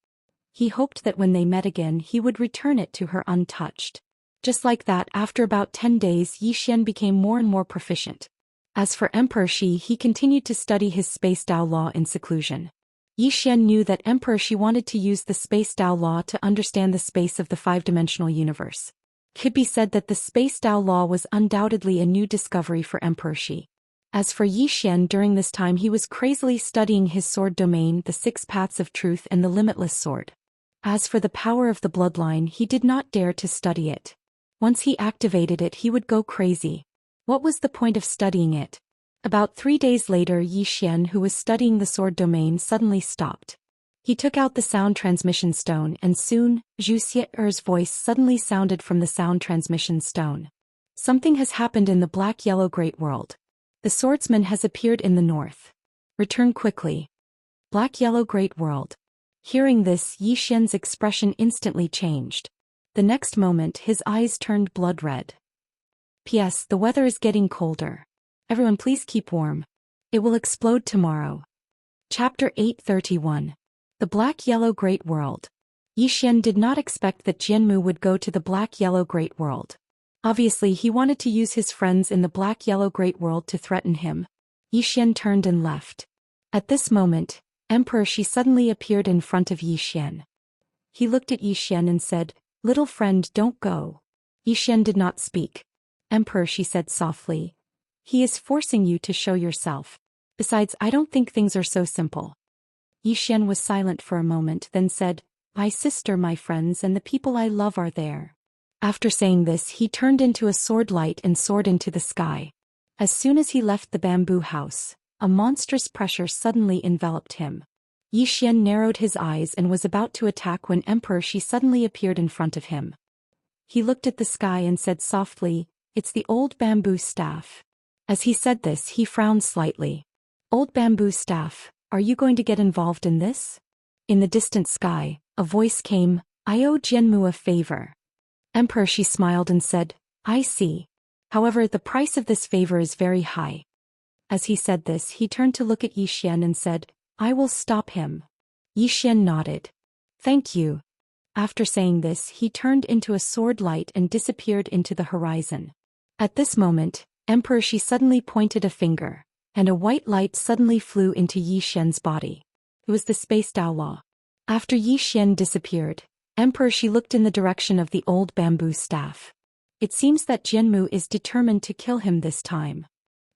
S1: He hoped that when they met again he would return it to her untouched. Just like that, after about 10 days Yi Xian became more and more proficient. As for Emperor Shi, he continued to study his space Dao law in seclusion. Yi Xian knew that Emperor Shi wanted to use the space Dao law to understand the space of the 5-dimensional universe. It could be said that the space Dao law was undoubtedly a new discovery for Emperor Shi. As for Yi Xian, during this time he was crazily studying his sword domain, the 6 paths of truth and the limitless sword. As for the power of the bloodline, he did not dare to study it. Once he activated it he would go crazy. What was the point of studying it? About 3 days later, Yi Xian, who was studying the sword domain, suddenly stopped. He took out the sound transmission stone and soon, Zhou Xian's voice suddenly sounded from the sound transmission stone. "Something has happened in the black-yellow great world. The swordsman has appeared in the north. Return quickly." Black-yellow great world. Hearing this, Yi Xian's expression instantly changed. The next moment his eyes turned blood red. "P.S. The weather is getting colder. Everyone please keep warm. It will explode tomorrow." Chapter 831. The Black-Yellow Great World. Yi Xian did not expect that Jianmu would go to the black-yellow great world. Obviously he wanted to use his friends in the black-yellow great world to threaten him. Yi Xian turned and left. At this moment, Emperor Shi suddenly appeared in front of Yi Xian. He looked at Yi Xian and said, "Little friend, don't go." Yi Xian did not speak. Emperor Shi said softly, "He is forcing you to show yourself. Besides, I don't think things are so simple." Yi Xian was silent for a moment, then said, "My sister, my friends and the people I love are there." After saying this he turned into a sword light and soared into the sky. As soon as he left the bamboo house, a monstrous pressure suddenly enveloped him. Yi Xian narrowed his eyes and was about to attack when Emperor Shi suddenly appeared in front of him. He looked at the sky and said softly, "It's the old bamboo staff." As he said this he frowned slightly. "Old bamboo staff, are you going to get involved in this?" In the distant sky, a voice came, "I owe Jianmu a favor." Emperor Shi smiled and said, "I see. However, the price of this favor is very high." As he said this he turned to look at Yi Xian and said, "I will stop him." Yi Xian nodded. "Thank you." After saying this he turned into a sword light and disappeared into the horizon. At this moment, Emperor Shi suddenly pointed a finger, and a white light suddenly flew into Yi Xian's body. It was the space Dao Law. After Yi Xian disappeared, Emperor Shi looked in the direction of the old bamboo staff. It seems that Jianmu is determined to kill him this time.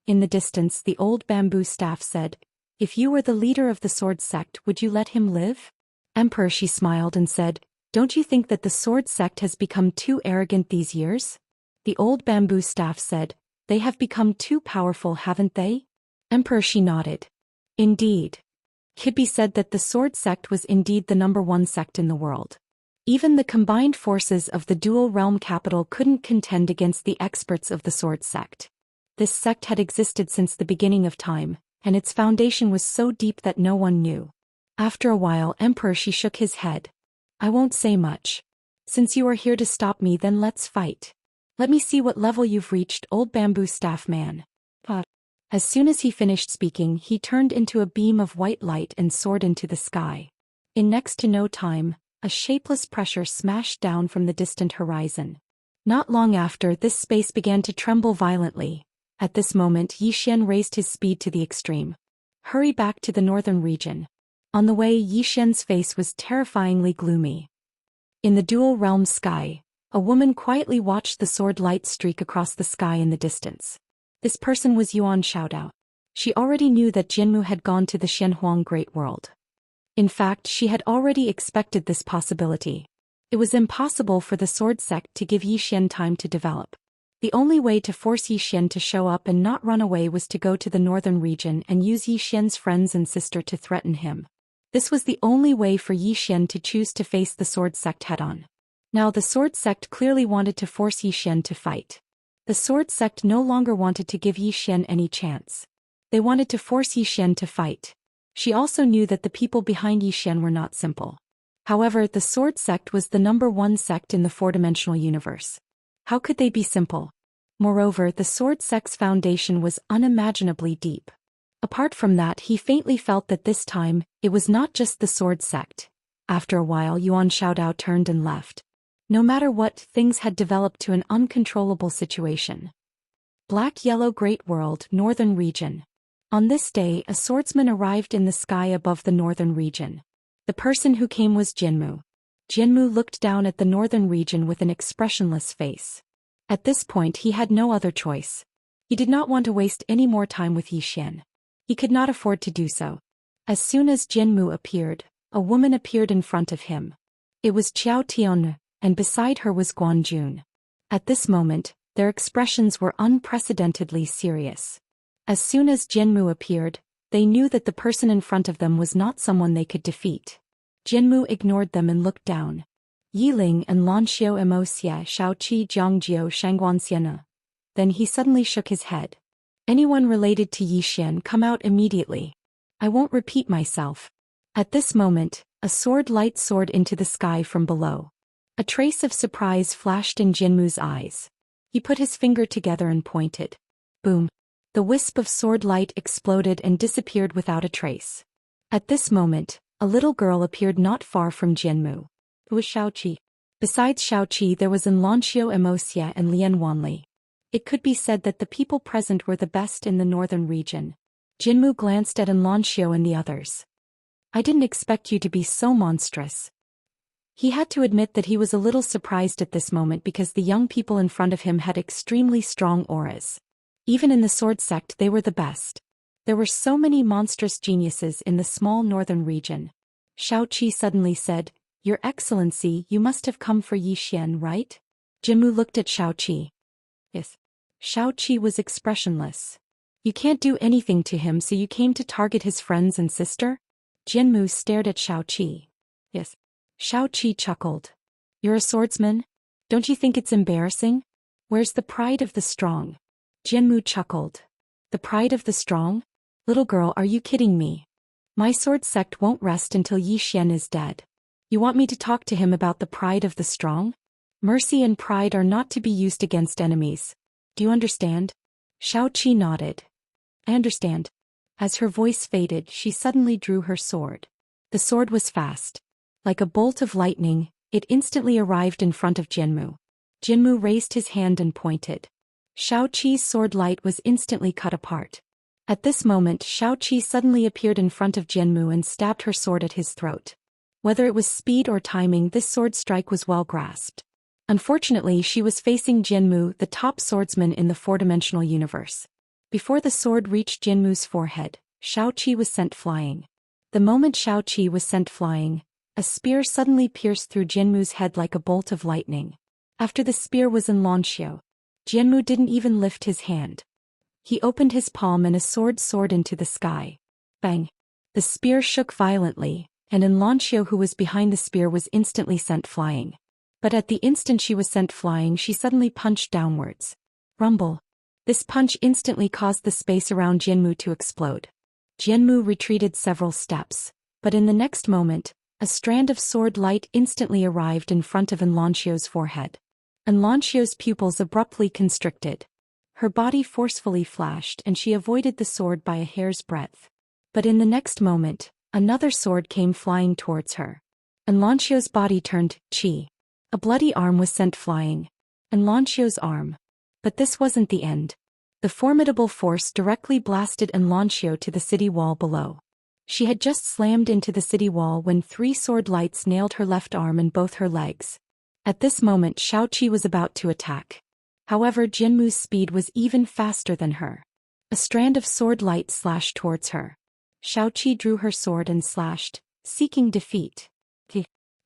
S1: In the distance the old bamboo staff said, "If you were the leader of the sword sect, would you let him live?" Emperor Shi smiled and said, "Don't you think that the sword sect has become too arrogant these years?" The old bamboo staff said, "They have become too powerful, haven't they?" Emperor Shi nodded. Indeed. Kibbe said that the sword sect was indeed the #1 sect in the world. Even the combined forces of the dual realm capital couldn't contend against the experts of the sword sect. This sect had existed since the beginning of time, and its foundation was so deep that no one knew. After a while Emperor Shi shook his head. "I won't say much. Since you are here to stop me, then let's fight. Let me see what level you've reached, old bamboo staff man." As soon as he finished speaking he turned into a beam of white light and soared into the sky. In next to no time, a shapeless pressure smashed down from the distant horizon. Not long after, this space began to tremble violently. At this moment Yi Xian raised his speed to the extreme. "Hurry back to the northern region." On the way Yi Xian's face was terrifyingly gloomy. In the dual realm sky, a woman quietly watched the sword light streak across the sky in the distance. This person was Yuan Xiaodao. She already knew that Jianmu had gone to the Xianhuang Great World. In fact, she had already expected this possibility. It was impossible for the sword sect to give Yi Xian time to develop. The only way to force Yi Xian to show up and not run away was to go to the northern region and use Yi Xian's friends and sister to threaten him. This was the only way for Yi Xian to choose to face the sword sect head-on. Now the sword sect clearly wanted to force Yi Xian to fight. The sword sect no longer wanted to give Yi Xian any chance. They wanted to force Yi Xian to fight. She also knew that the people behind Yi Xian were not simple. However, the sword sect was the #1 sect in the four-dimensional universe. How could they be simple? Moreover, the sword sect's foundation was unimaginably deep. Apart from that, he faintly felt that this time, it was not just the sword sect. After a while Yuan Xiaodao turned and left. No matter what, things had developed to an uncontrollable situation. Black-Yellow Great World, Northern Region. On this day, a swordsman arrived in the sky above the northern region. The person who came was Jianmu. Jianmu looked down at the northern region with an expressionless face. At this point he had no other choice. He did not want to waste any more time with Yi Xian. He could not afford to do so. As soon as Jianmu appeared, a woman appeared in front of him. It was Qiao Tian, and beside her was Guan Jun. At this moment, their expressions were unprecedentedly serious. As soon as Jianmu appeared, they knew that the person in front of them was not someone they could defeat. Jianmu ignored them and looked down. Yiling and Lanxiu Emoxia Shaoqi Jiangjiu Shangguanxiana. Then he suddenly shook his head. "Anyone related to Yi Xian, come out immediately. I won't repeat myself." At this moment, a sword light soared into the sky from below. A trace of surprise flashed in Jianmu's eyes. He put his finger together and pointed. Boom! The wisp of sword light exploded and disappeared without a trace. At this moment, a little girl appeared not far from Jianmu. was Xiaoqi. Besides Xiaoqi there was Enlancio Emosia and Lian Wanli. It could be said that the people present were the best in the northern region. Jinmu glanced at Enlancio and the others. I didn't expect you to be so monstrous. He had to admit that he was a little surprised at this moment because the young people in front of him had extremely strong auras. Even in the sword sect they were the best. There were so many monstrous geniuses in the small northern region. Xiaoqi suddenly said, Your Excellency, you must have come for Zhou Xian, right? Jinmu looked at Xiaoqi. Yes. Xiaoqi was expressionless. You can't do anything to him, so you came to target his friends and sister? Jinmu stared at Xiaoqi. Yes. Xiaoqi chuckled. You're a swordsman? Don't you think it's embarrassing? Where's the pride of the strong? Jinmu chuckled. The pride of the strong? Little girl, are you kidding me? My sword sect won't rest until Zhou Xian is dead. You want me to talk to him about the pride of the strong? Mercy and pride are not to be used against enemies. Do you understand? Xiaoqi nodded. I understand. As her voice faded, she suddenly drew her sword. The sword was fast. Like a bolt of lightning, it instantly arrived in front of Jinmu. Jinmu raised his hand and pointed. Xiaoqi's sword light was instantly cut apart. At this moment, Xiaoqi suddenly appeared in front of Jinmu and stabbed her sword at his throat. Whether it was speed or timing, this sword strike was well grasped. Unfortunately, she was facing Jinmu, the top swordsman in the four-dimensional universe. Before the sword reached Jinmu's forehead, Xiaoqi was sent flying. The moment Xiaoqi was sent flying, a spear suddenly pierced through Jinmu's head like a bolt of lightning. After the spear was Enlancio. Jinmu didn't even lift his hand. He opened his palm and a sword soared into the sky. Bang! The spear shook violently, and Enlancio, who was behind the spear, was instantly sent flying. But at the instant she was sent flying, she suddenly punched downwards. Rumble! This punch instantly caused the space around Jinmu to explode. Jinmu retreated several steps, but in the next moment, a strand of sword light instantly arrived in front of Enlancio's forehead. Enlancio's pupils abruptly constricted. Her body forcefully flashed and she avoided the sword by a hair's breadth. But in the next moment, another sword came flying towards her. Enlancio's body turned chi. A bloody arm was sent flying. Enlancio's arm. But this wasn't the end. The formidable force directly blasted Enlancio to the city wall below. She had just slammed into the city wall when 3 sword lights nailed her left arm and both her legs. At this moment Xiaoqi was about to attack. However, Jinmu's speed was even faster than her. A strand of sword light slashed towards her. Xiaoqi drew her sword and slashed, seeking defeat.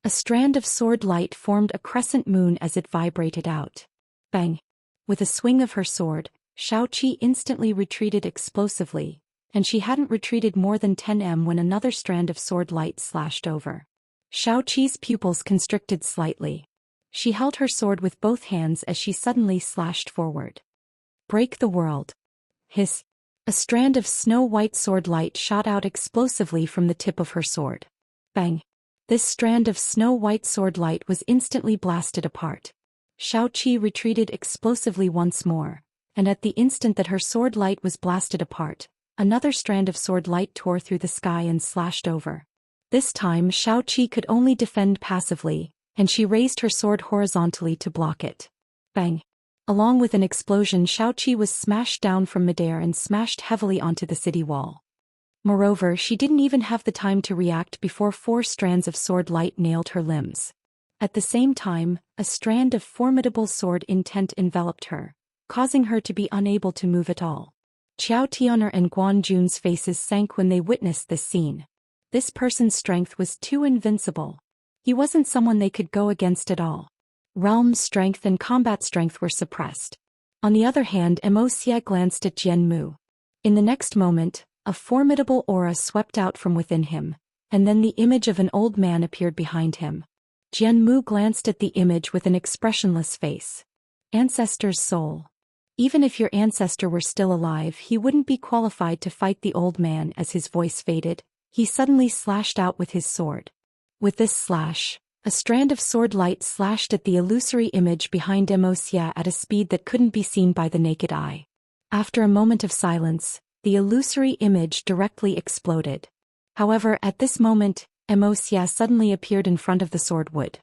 S1: A strand of sword light formed a crescent moon as it vibrated out. Bang! With a swing of her sword, Xiaoqi instantly retreated explosively, and she hadn't retreated more than 10 m when another strand of sword light slashed over. Xiaoqi's pupils constricted slightly. She held her sword with both hands as she suddenly slashed forward. Break the world. Hiss. A strand of snow-white sword light shot out explosively from the tip of her sword. Bang. This strand of snow-white sword light was instantly blasted apart. Xiaoqi retreated explosively once more, and at the instant that her sword light was blasted apart, another strand of sword light tore through the sky and slashed over. This time Xiaoqi could only defend passively, and she raised her sword horizontally to block it. Bang! Along with an explosion, Xiaoqi was smashed down from midair and smashed heavily onto the city wall. Moreover, she didn't even have the time to react before 4 strands of sword light nailed her limbs. At the same time, a strand of formidable sword intent enveloped her, causing her to be unable to move at all. Qiao Tian'er and Guan Jun's faces sank when they witnessed this scene. This person's strength was too invincible. He wasn't someone they could go against at all. Realm strength and combat strength were suppressed. On the other hand, Emosia glanced at Jinmu. In the next moment, a formidable aura swept out from within him, and then the image of an old man appeared behind him. Jinmu glanced at the image with an expressionless face. Ancestor's soul. Even if your ancestor were still alive, he wouldn't be qualified to fight the old man. As his voice faded, he suddenly slashed out with his sword. With this slash, a strand of sword light slashed at the illusory image behind Emosia at a speed that couldn't be seen by the naked eye. After a moment of silence, the illusory image directly exploded. However, at this moment, Emosia suddenly appeared in front of the sword wood.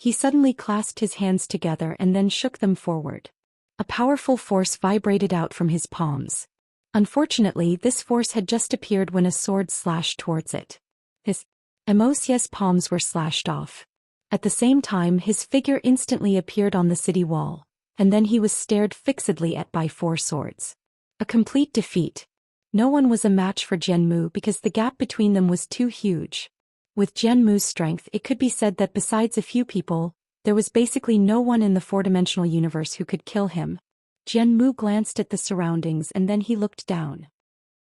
S1: He suddenly clasped his hands together and then shook them forward. A powerful force vibrated out from his palms. Unfortunately, this force had just appeared when a sword slashed towards it. His Immerse's palms were slashed off. At the same time, his figure instantly appeared on the city wall, and then he was stared fixedly at by 4 swords. A complete defeat. No one was a match for Jianmu because the gap between them was too huge. With Jianmu's strength, it could be said that besides a few people, there was basically no one in the 4-dimensional universe who could kill him. Jianmu glanced at the surroundings and then he looked down.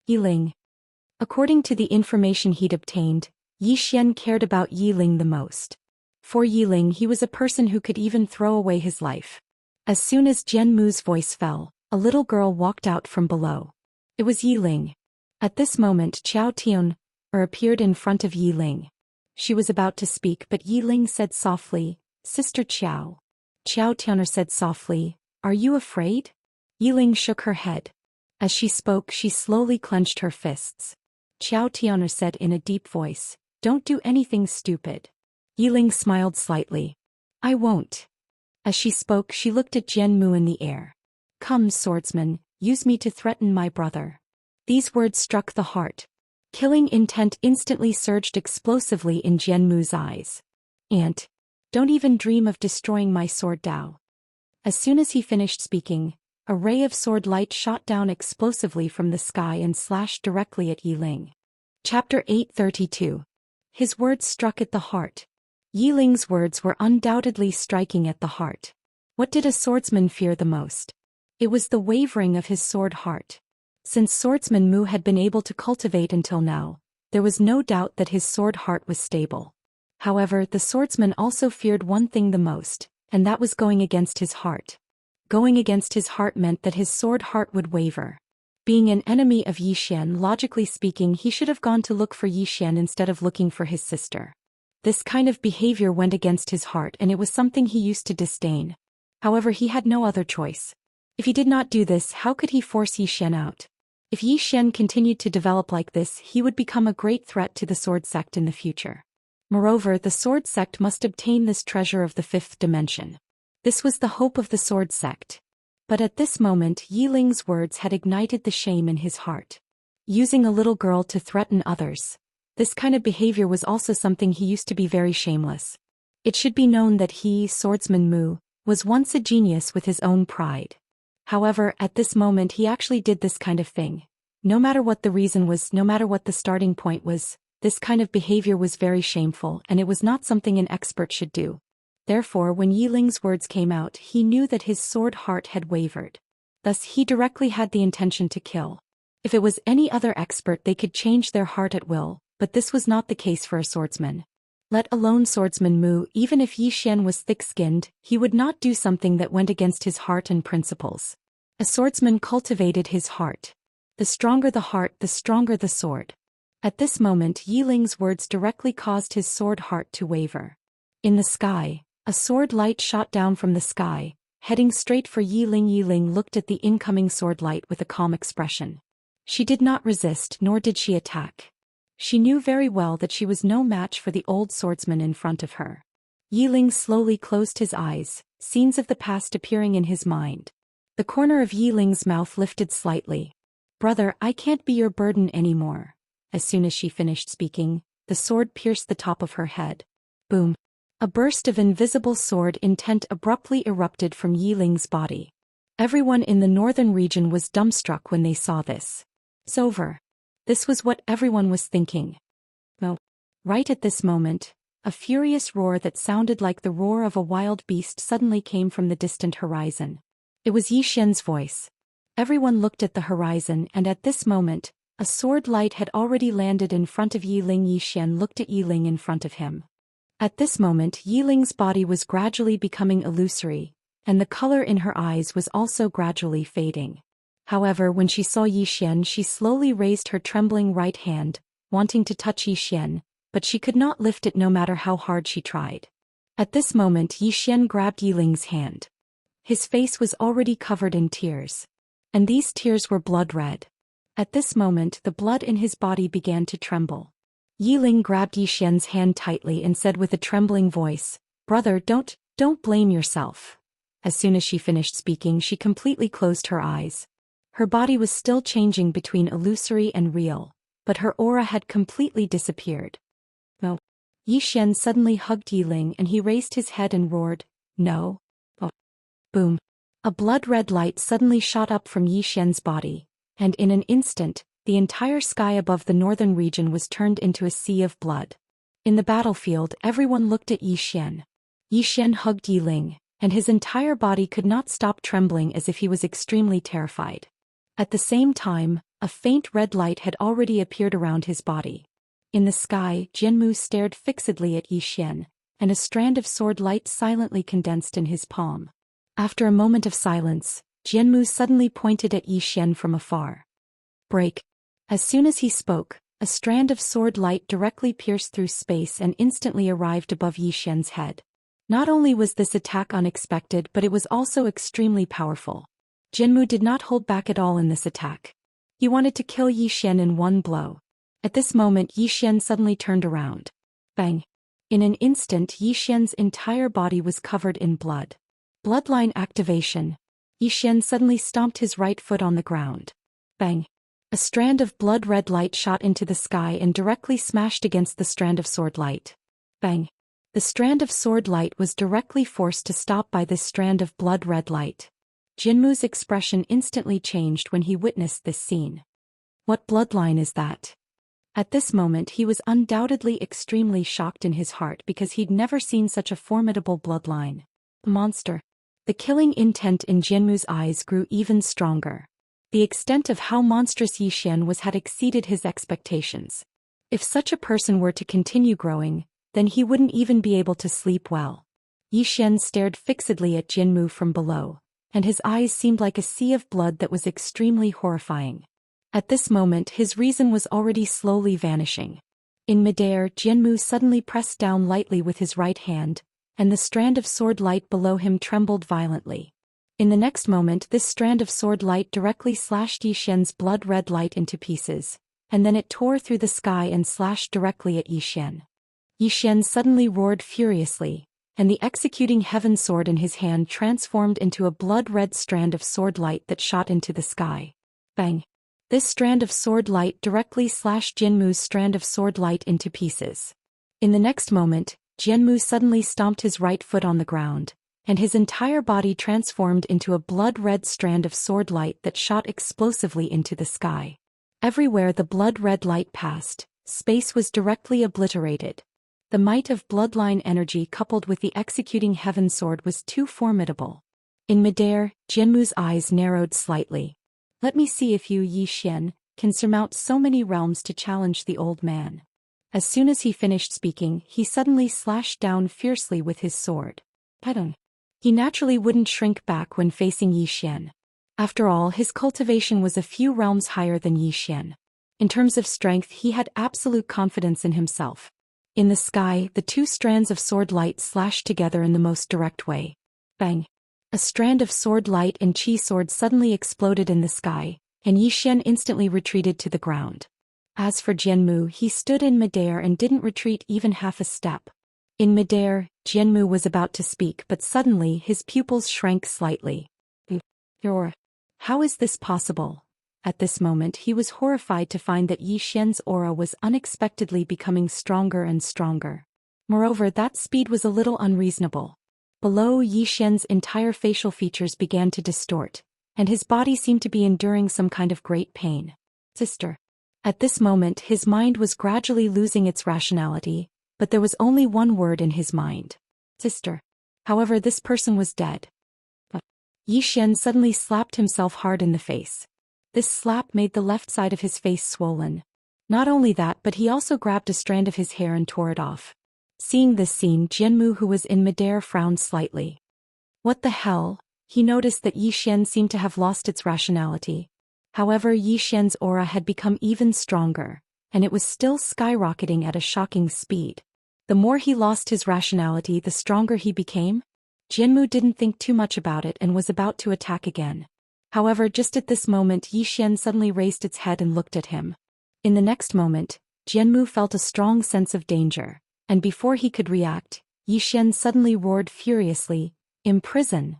S1: Yiling. According to the information he'd obtained, Zhou Xian cared about Yiling the most. For Yiling, he was a person who could even throw away his life. As soon as Jianmu's voice fell, a little girl walked out from below. It was Yiling. At this moment, Qiao Tian appeared in front of Yiling. She was about to speak, but Yiling said softly, "Sister Qiao." Qiao Tian said softly, "Are you afraid?" Yiling shook her head. As she spoke, she slowly clenched her fists. Qiao Tian said in a deep voice, "Don't do anything stupid." Yiling smiled slightly. "I won't." As she spoke, she looked at Jianmu in the air. "Come, swordsman, use me to threaten my brother." These words struck the heart. Killing intent instantly surged explosively in Jianmu's eyes. "Aunt, don't even dream of destroying my sword Dao." As soon as he finished speaking, a ray of sword light shot down explosively from the sky and slashed directly at Yiling. Chapter 832. His words struck at the heart. Yiling's words were undoubtedly striking at the heart. What did a swordsman fear the most? It was the wavering of his sword heart. Since swordsman Mu had been able to cultivate until now, there was no doubt that his sword heart was stable. However, the swordsman also feared one thing the most, and that was going against his heart. Going against his heart meant that his sword heart would waver. Being an enemy of Zhou Xian, logically speaking, he should have gone to look for Zhou Xian instead of looking for his sister. This kind of behavior went against his heart and it was something he used to disdain. However, he had no other choice. If he did not do this, how could he force Zhou Xian out? If Zhou Xian continued to develop like this, he would become a great threat to the sword sect in the future. Moreover, the sword sect must obtain this treasure of the 5th dimension. This was the hope of the sword sect. But at this moment, Yiling's words had ignited the shame in his heart. Using a little girl to threaten others. This kind of behavior was also something he used to be very shameless. It should be known that he, swordsman Mu, was once a genius with his own pride. However, at this moment he actually did this kind of thing. No matter what the reason was, no matter what the starting point was, this kind of behavior was very shameful and it was not something an expert should do. Therefore, when Yiling's words came out, he knew that his sword heart had wavered. Thus he directly had the intention to kill. If it was any other expert, they could change their heart at will, but this was not the case for a swordsman. Let alone swordsman Mu, even if Zhou Xian was thick-skinned, he would not do something that went against his heart and principles. A swordsman cultivated his heart. The stronger the heart, the stronger the sword. At this moment, Yiling's words directly caused his sword heart to waver. In the sky, a sword light shot down from the sky, heading straight for Yiling. Yiling looked at the incoming sword light with a calm expression. She did not resist, nor did she attack. She knew very well that she was no match for the old swordsman in front of her. Yiling slowly closed his eyes, scenes of the past appearing in his mind. The corner of Yiling's mouth lifted slightly. "Brother, I can't be your burden anymore." As soon as she finished speaking, the sword pierced the top of her head. Boom! A burst of invisible sword intent abruptly erupted from Yiling's body. Everyone in the northern region was dumbstruck when they saw this. It's over. This was what everyone was thinking. No. Right at this moment, a furious roar that sounded like the roar of a wild beast suddenly came from the distant horizon. It was Zhou Xian's voice. Everyone looked at the horizon, and at this moment, a sword light had already landed in front of Yiling. Zhou Xian looked at Yiling in front of him. At this moment, Yiling's body was gradually becoming illusory, and the color in her eyes was also gradually fading. However, when she saw Zhou Xian, she slowly raised her trembling right hand, wanting to touch Zhou Xian, but she could not lift it no matter how hard she tried. At this moment, Zhou Xian grabbed Yiling's hand. His face was already covered in tears. And these tears were blood red. At this moment, the blood in his body began to tremble. Yiling grabbed Zhou Xian's hand tightly and said with a trembling voice, Brother, don't blame yourself. As soon as she finished speaking, she completely closed her eyes. Her body was still changing between illusory and real, but her aura had completely disappeared. Oh. Yi Xian suddenly hugged Yi Ling and he raised his head and roared, "No." Oh. Boom. A blood-red light suddenly shot up from Yi Xian's body, and in an instant, the entire sky above the northern region was turned into a sea of blood. In the battlefield, everyone looked at Yi Xian. Yi Xian hugged Yi Ling, and his entire body could not stop trembling as if he was extremely terrified. At the same time, a faint red light had already appeared around his body. In the sky, Jianmu stared fixedly at Yi Xian, and a strand of sword light silently condensed in his palm. After a moment of silence, Jianmu suddenly pointed at Yi Xian from afar. Break. As soon as he spoke, a strand of sword light directly pierced through space and instantly arrived above Yi Xian's head. Not only was this attack unexpected, but it was also extremely powerful. Jianmu did not hold back at all in this attack. He wanted to kill Yi Xian in one blow. At this moment, Yi Xian suddenly turned around. Bang! In an instant, Yi Xian's entire body was covered in blood. Bloodline activation. Yi Xian suddenly stomped his right foot on the ground. Bang! A strand of blood-red light shot into the sky and directly smashed against the strand of sword light. Bang! The strand of sword light was directly forced to stop by this strand of blood-red light. Jinmu's expression instantly changed when he witnessed this scene. What bloodline is that? At this moment he was undoubtedly extremely shocked in his heart because he'd never seen such a formidable bloodline. Monster. The killing intent in Jinmu's eyes grew even stronger. The extent of how monstrous Yi Xian was had exceeded his expectations. If such a person were to continue growing, then he wouldn't even be able to sleep well. Yi Xian stared fixedly at Jinmu from below, and his eyes seemed like a sea of blood that was extremely horrifying. At this moment his reason was already slowly vanishing. In midair, Jinmu suddenly pressed down lightly with his right hand, and the strand of sword light below him trembled violently. In the next moment this strand of sword light directly slashed Yi Xian's blood-red light into pieces, and then it tore through the sky and slashed directly at Yi Xian. Yi Xian suddenly roared furiously, and the executing heaven sword in his hand transformed into a blood-red strand of sword light that shot into the sky. Bang! This strand of sword light directly slashed Jinmu's strand of sword light into pieces. In the next moment, Jinmu suddenly stomped his right foot on the ground, and his entire body transformed into a blood-red strand of sword light that shot explosively into the sky. Everywhere the blood-red light passed, space was directly obliterated. The might of bloodline energy coupled with the executing heaven sword was too formidable. In midair, Jinmu's eyes narrowed slightly. Let me see if you, Yi Xian, can surmount so many realms to challenge the old man. As soon as he finished speaking, he suddenly slashed down fiercely with his sword. He naturally wouldn't shrink back when facing Yi Xian. After all, his cultivation was a few realms higher than Yi Xian. In terms of strength, he had absolute confidence in himself. In the sky, the two strands of sword light slashed together in the most direct way. Bang! A strand of sword light and chi sword suddenly exploded in the sky, and Yi Xian instantly retreated to the ground. As for Jianmu, he stood in midair and didn't retreat even half a step. In midair, Jianmu was about to speak, but suddenly his pupils shrank slightly. How is this possible? At this moment he was horrified to find that Yi Xian's aura was unexpectedly becoming stronger and stronger. Moreover, that speed was a little unreasonable. Below, Yi Xian's entire facial features began to distort, and his body seemed to be enduring some kind of great pain. Sister. At this moment his mind was gradually losing its rationality, but there was only one word in his mind. Sister. However, this person was dead. Yi Xian suddenly slapped himself hard in the face. This slap made the left side of his face swollen. Not only that, but he also grabbed a strand of his hair and tore it off. Seeing this scene, Jianmu, who was in midair, frowned slightly. What the hell? He noticed that Yi Xian seemed to have lost its rationality. However, Yi Xian's aura had become even stronger, and it was still skyrocketing at a shocking speed. The more he lost his rationality, the stronger he became. Jianmu didn't think too much about it and was about to attack again. However, just at this moment Yi Xian suddenly raised its head and looked at him. In the next moment, Jianmu felt a strong sense of danger, and before he could react, Xian suddenly roared furiously, "Imprison!"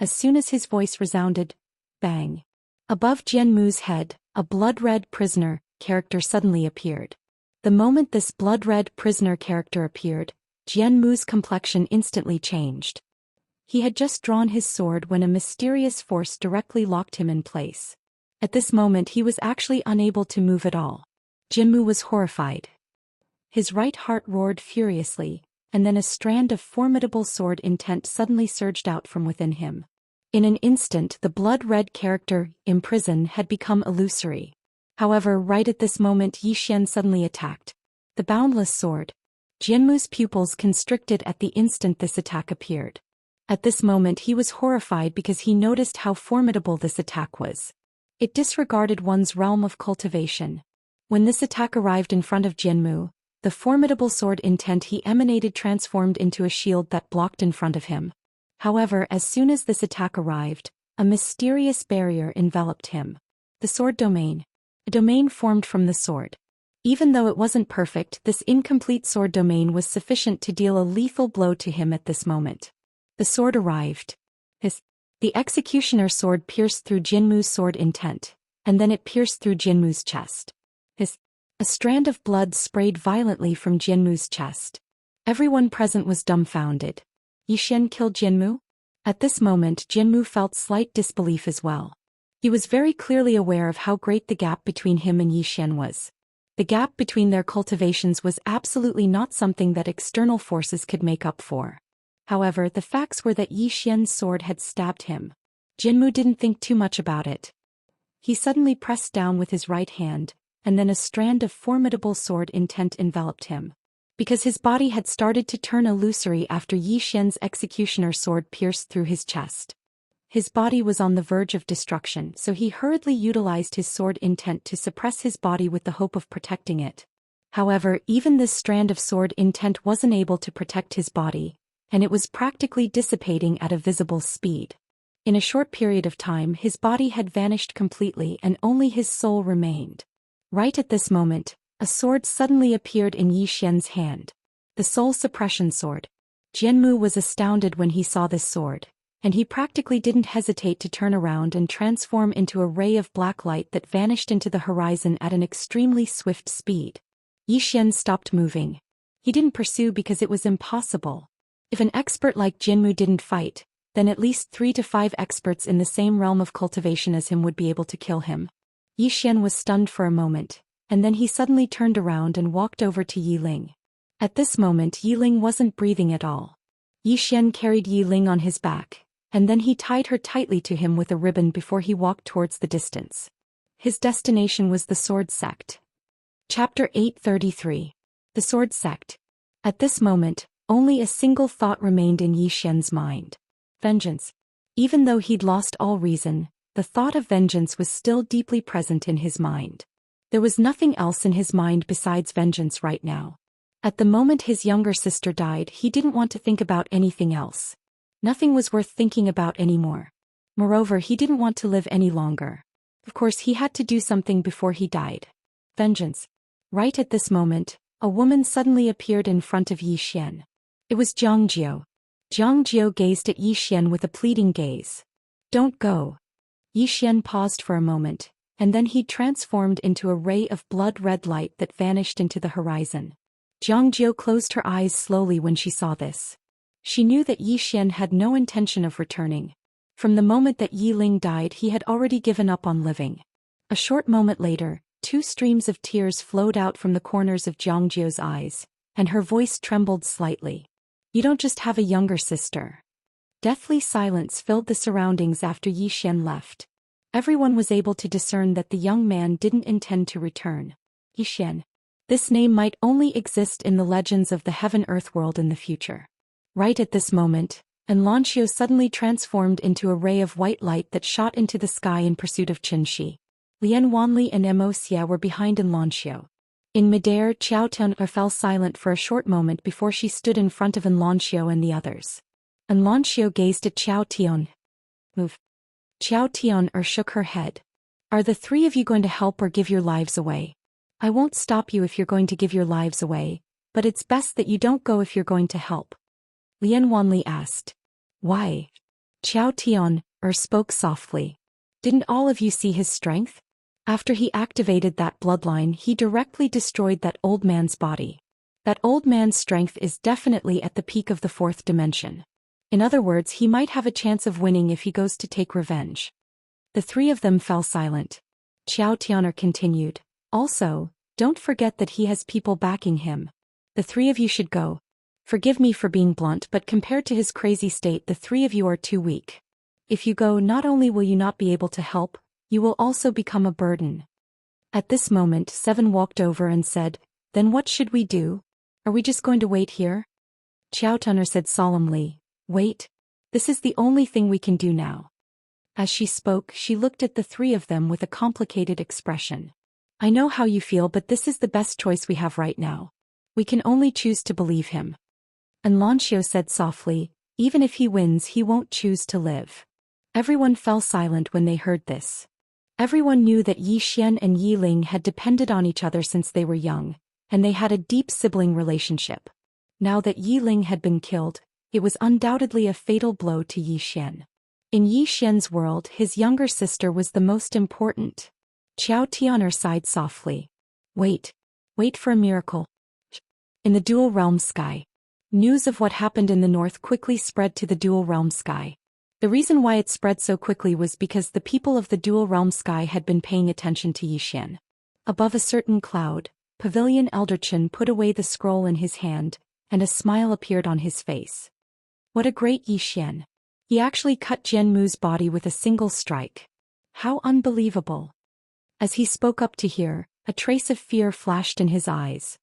S1: As soon as his voice resounded, bang! Above Jianmu's head, a blood-red prisoner character suddenly appeared. The moment this blood-red prisoner character appeared, Jianmu's complexion instantly changed. He had just drawn his sword when a mysterious force directly locked him in place. At this moment he was actually unable to move at all. Jianmu was horrified. His right heart roared furiously, and then a strand of formidable sword intent suddenly surged out from within him. In an instant the blood-red character, Imprison, had become illusory. However, right at this moment Xian suddenly attacked. The boundless sword. Jianmu's pupils constricted at the instant this attack appeared. At this moment he was horrified because he noticed how formidable this attack was. It disregarded one's realm of cultivation. When this attack arrived in front of Jianmu, the formidable sword intent he emanated transformed into a shield that blocked in front of him. However, as soon as this attack arrived, a mysterious barrier enveloped him. The sword domain. A domain formed from the sword. Even though it wasn't perfect, this incomplete sword domain was sufficient to deal a lethal blow to him at this moment. The sword arrived. The executioner sword pierced through Jianmu's sword intent, and then it pierced through Jianmu's chest. A strand of blood sprayed violently from Jianmu's chest. Everyone present was dumbfounded. Xian killed Jianmu? At this moment Jianmu felt slight disbelief as well. He was very clearly aware of how great the gap between him and Xian was. The gap between their cultivations was absolutely not something that external forces could make up for. However, the facts were that Xian's sword had stabbed him. Jianmu didn't think too much about it. He suddenly pressed down with his right hand, and then a strand of formidable sword intent enveloped him. Because his body had started to turn illusory after Xian's executioner sword pierced through his chest. His body was on the verge of destruction, so he hurriedly utilized his sword intent to suppress his body with the hope of protecting it. However, even this strand of sword intent wasn't able to protect his body, and it was practically dissipating at a visible speed. In a short period of time his body had vanished completely and only his soul remained. Right at this moment, a sword suddenly appeared in Xian's hand. The soul suppression sword. Jianmu was astounded when he saw this sword, and he practically didn't hesitate to turn around and transform into a ray of black light that vanished into the horizon at an extremely swift speed. Xian stopped moving. He didn't pursue because it was impossible. If an expert like Jianmu didn't fight, then at least 3 to 5 experts in the same realm of cultivation as him would be able to kill him. Xian was stunned for a moment, and then he suddenly turned around and walked over to Yiling. At this moment Yiling wasn't breathing at all. Xian carried Yiling on his back, and then he tied her tightly to him with a ribbon before he walked towards the distance. His destination was the Sword Sect. Chapter 833. The Sword Sect. At this moment, only a single thought remained in Xian's mind. Vengeance. Even though he'd lost all reason, the thought of vengeance was still deeply present in his mind. There was nothing else in his mind besides vengeance right now. At the moment his younger sister died, he didn't want to think about anything else. Nothing was worth thinking about anymore. Moreover, he didn't want to live any longer. Of course, he had to do something before he died. Vengeance. Right at this moment, a woman suddenly appeared in front of Xian. It was Jiao. Jiao gazed at Xian with a pleading gaze. "Don't go." Xian paused for a moment, and then he transformed into a ray of blood-red light that vanished into the horizon. Jiao closed her eyes slowly when she saw this. She knew that Xian had no intention of returning. From the moment that Yiling died, he had already given up on living. A short moment later, 2 streams of tears flowed out from the corners of Jiao's eyes, and her voice trembled slightly. "You don't just have a younger sister." Deathly silence filled the surroundings after Xian left. Everyone was able to discern that the young man didn't intend to return. Xian. This name might only exist in the legends of the Heaven-Earth world in the future. Right at this moment, Xianxia suddenly transformed into a ray of white light that shot into the sky in pursuit of Qinshi. Lian Wanli and Immerse were behind Xianxia. In midair, Qiao Tian fell silent for a short moment before she stood in front of Xianxia and the others. Xianxia gazed at Qiao Tian. "Move." Qiao Tian shook her head. "Are the 3 of you going to help or give your lives away? I won't stop you if you're going to give your lives away, but it's best that you don't go if you're going to help." Lian Wanli asked. Why? Qiao Tian spoke softly. Didn't all of you see his strength? After he activated that bloodline, he directly destroyed that old man's body. That old man's strength is definitely at the peak of the fourth dimension. In other words, he might have a chance of winning if he goes to take revenge. The three of them fell silent. Qiao Tianer continued. Also, don't forget that he has people backing him. The three of you should go. Forgive me for being blunt, but compared to his crazy state, the three of you are too weak. If you go, not only will you not be able to help, you will also become a burden. At this moment, Seven walked over and said, Then what should we do? Are we just going to wait here? Qiao Tianer said solemnly, Wait. This is the only thing we can do now. As she spoke, she looked at the three of them with a complicated expression. I know how you feel, but this is the best choice we have right now. We can only choose to believe him. And Lanxiu said softly, Even if he wins, he won't choose to live. Everyone fell silent when they heard this. Everyone knew that Yi Xian and Yi Ling had depended on each other since they were young, and they had a deep sibling relationship. Now that Yi Ling had been killed, it was undoubtedly a fatal blow to Yi Xian. In Yi Xian's world, his younger sister was the most important. Qiao Tianer sighed softly. Wait for a miracle. In the dual realm sky. News of what happened in the north quickly spread to the dual realm sky. The reason why it spread so quickly was because the people of the dual realm sky had been paying attention to Yi Xian. Above a certain cloud, Pavilion Elder Chen put away the scroll in his hand, and a smile appeared on his face. What a great Yi Xian! He actually cut Jian Mu's body with a single strike. How unbelievable! As he spoke up to hear, a trace of fear flashed in his eyes.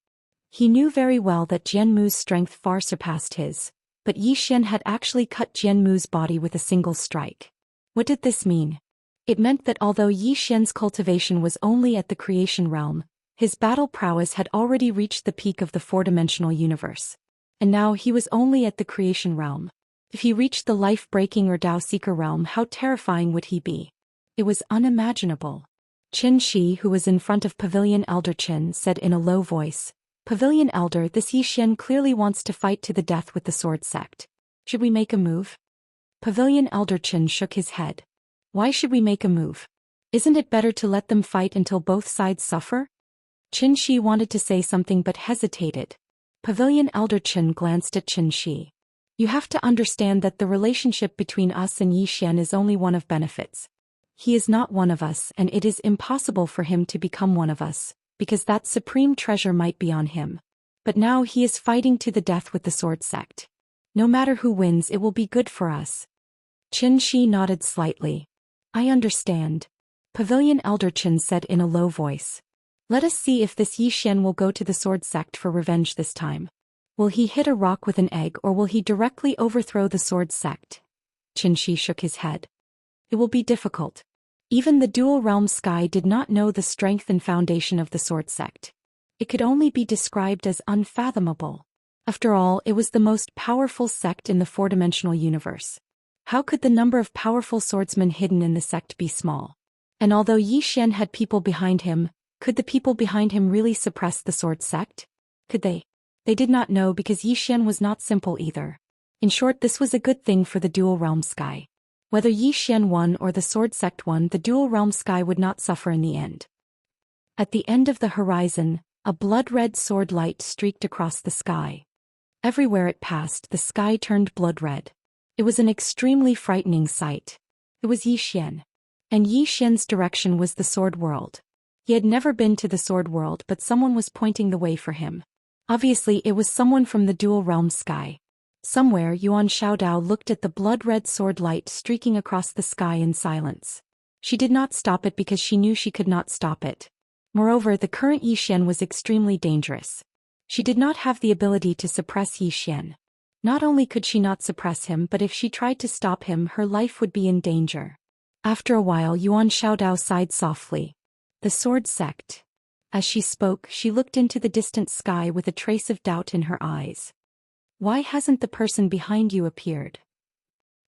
S1: He knew very well that Jian Mu's strength far surpassed his, but Yi Xian had actually cut Jian Mu's body with a single strike. What did this mean? It meant that although Yi Xian's cultivation was only at the creation realm, his battle prowess had already reached the peak of the four-dimensional universe. And now he was only at the creation realm. If he reached the life-breaking or Dao Seeker realm, how terrifying would he be? It was unimaginable. Qin Shi, who was in front of Pavilion Elder Qin, said in a low voice, Pavilion Elder, this Yi Xian clearly wants to fight to the death with the sword sect. Should we make a move? Pavilion Elder Qin shook his head. Why should we make a move? Isn't it better to let them fight until both sides suffer? Qin Shi wanted to say something but hesitated. Pavilion Elder Qin glanced at Qin Shi. You have to understand that the relationship between us and Yi Xian is only one of benefits. He is not one of us, and it is impossible for him to become one of us, because that supreme treasure might be on him. But now he is fighting to the death with the sword sect. No matter who wins, it will be good for us. Qin Shi nodded slightly. I understand. Pavilion Elder Qin said in a low voice. Let us see if this Yi Xian will go to the sword sect for revenge this time. Will he hit a rock with an egg, or will he directly overthrow the sword sect? Qin Shi shook his head. It will be difficult. Even the dual realm sky did not know the strength and foundation of the sword sect. It could only be described as unfathomable. After all, it was the most powerful sect in the four-dimensional universe. How could the number of powerful swordsmen hidden in the sect be small? And although Yi Xian had people behind him, could the people behind him really suppress the sword sect? Could they? They did not know, because Yi Xian was not simple either. In short, this was a good thing for the dual realm sky. Whether Yi Xian won or the sword sect won, the dual realm sky would not suffer in the end. At the end of the horizon, a blood-red sword light streaked across the sky. Everywhere it passed, the sky turned blood-red. It was an extremely frightening sight. It was Yi Xian. And Yi Xian's direction was the sword world. He had never been to the sword world, but someone was pointing the way for him. Obviously, it was someone from the dual realm sky. Somewhere, Yuan Xiaodao looked at the blood-red sword light streaking across the sky in silence. She did not stop it because she knew she could not stop it. Moreover, the current Yi Xian was extremely dangerous. She did not have the ability to suppress Yi Xian. Not only could she not suppress him, but if she tried to stop him, her life would be in danger. After a while, Yuan Xiaodao sighed softly. The sword sect. As she spoke, she looked into the distant sky with a trace of doubt in her eyes. Why hasn't the person behind you appeared?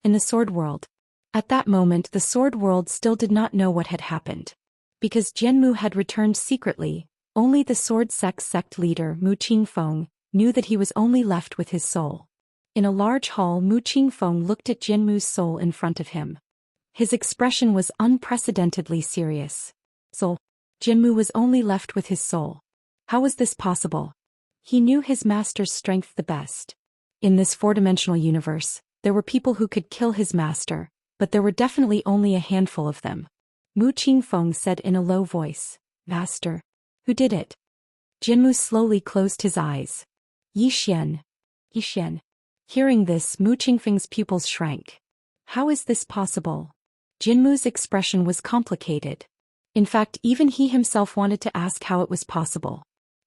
S1: In the sword world. At that moment, the sword world still did not know what had happened. Because Jianmu had returned secretly, only the sword sect leader Mu Qingfeng knew that he was only left with his soul. In a large hall, Mu Qingfeng looked at Jinmu's soul in front of him. His expression was unprecedentedly serious. Soul. Jinmu was only left with his soul. How was this possible? He knew his master's strength the best. In this four-dimensional universe, there were people who could kill his master, but there were definitely only a handful of them. Mu Qingfeng said in a low voice, "Master, who did it?" Jinmu slowly closed his eyes. Yi Xian. Yi Xian. Hearing this, Mu Qingfeng's pupils shrank. How is this possible? Jinmu's expression was complicated. In fact, even he himself wanted to ask how it was possible.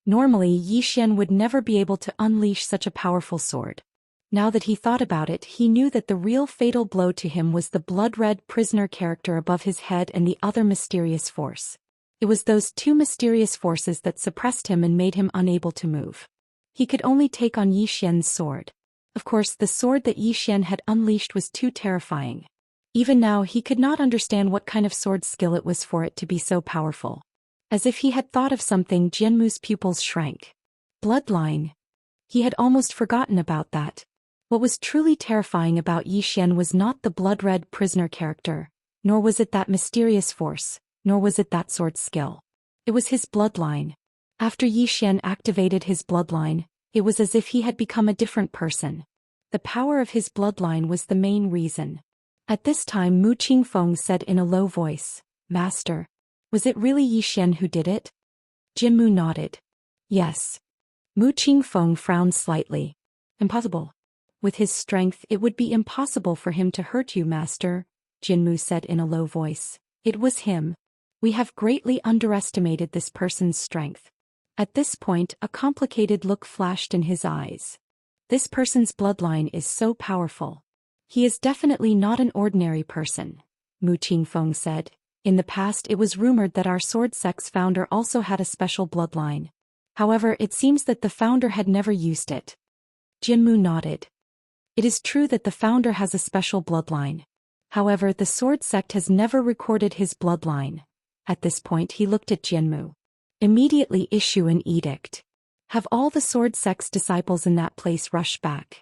S1: Normally, Yi Xian would never be able to unleash such a powerful sword. Now that he thought about it, he knew that the real fatal blow to him was the blood-red prisoner character above his head and the other mysterious force. It was those two mysterious forces that suppressed him and made him unable to move. He could only take on Yi Xian's sword. Of course, the sword that Yi Xian had unleashed was too terrifying. Even now, he could not understand what kind of sword skill it was for it to be so powerful. As if he had thought of something, Jinmu's pupils shrank. Bloodline. He had almost forgotten about that. What was truly terrifying about Yi Xian was not the blood-red prisoner character, nor was it that mysterious force, nor was it that sword skill. It was his bloodline. After Yi Xian activated his bloodline, it was as if he had become a different person. The power of his bloodline was the main reason. At this time, Mu Qingfeng said in a low voice, "Master, was it really Yi Xian who did it?" Jinmu nodded. Yes. Mu Qingfeng frowned slightly. Impossible. With his strength, it would be impossible for him to hurt you, Master, Jinmu said in a low voice. It was him. We have greatly underestimated this person's strength. At this point, a complicated look flashed in his eyes. This person's bloodline is so powerful. He is definitely not an ordinary person, Mu Qingfeng said. In the past, it was rumored that our sword sect's founder also had a special bloodline. However, it seems that the founder had never used it. Jinmu nodded. It is true that the founder has a special bloodline. However, the sword sect has never recorded his bloodline. At this point, he looked at Jinmu. Immediately issue an edict. Have all the sword sect's disciples in that place rush back.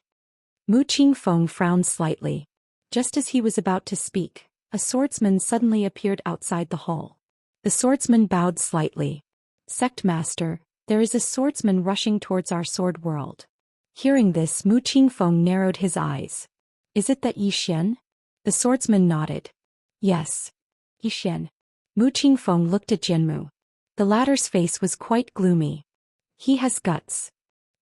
S1: Mu Qingfeng frowned slightly. Just as he was about to speak, a swordsman suddenly appeared outside the hall. The swordsman bowed slightly. Sect Master, there is a swordsman rushing towards our sword world. Hearing this, Mu Qingfeng narrowed his eyes. Is it that Yi Xian? The swordsman nodded. Yes. Yi Xian. Mu Qingfeng looked at Jinmu. The latter's face was quite gloomy. He has guts.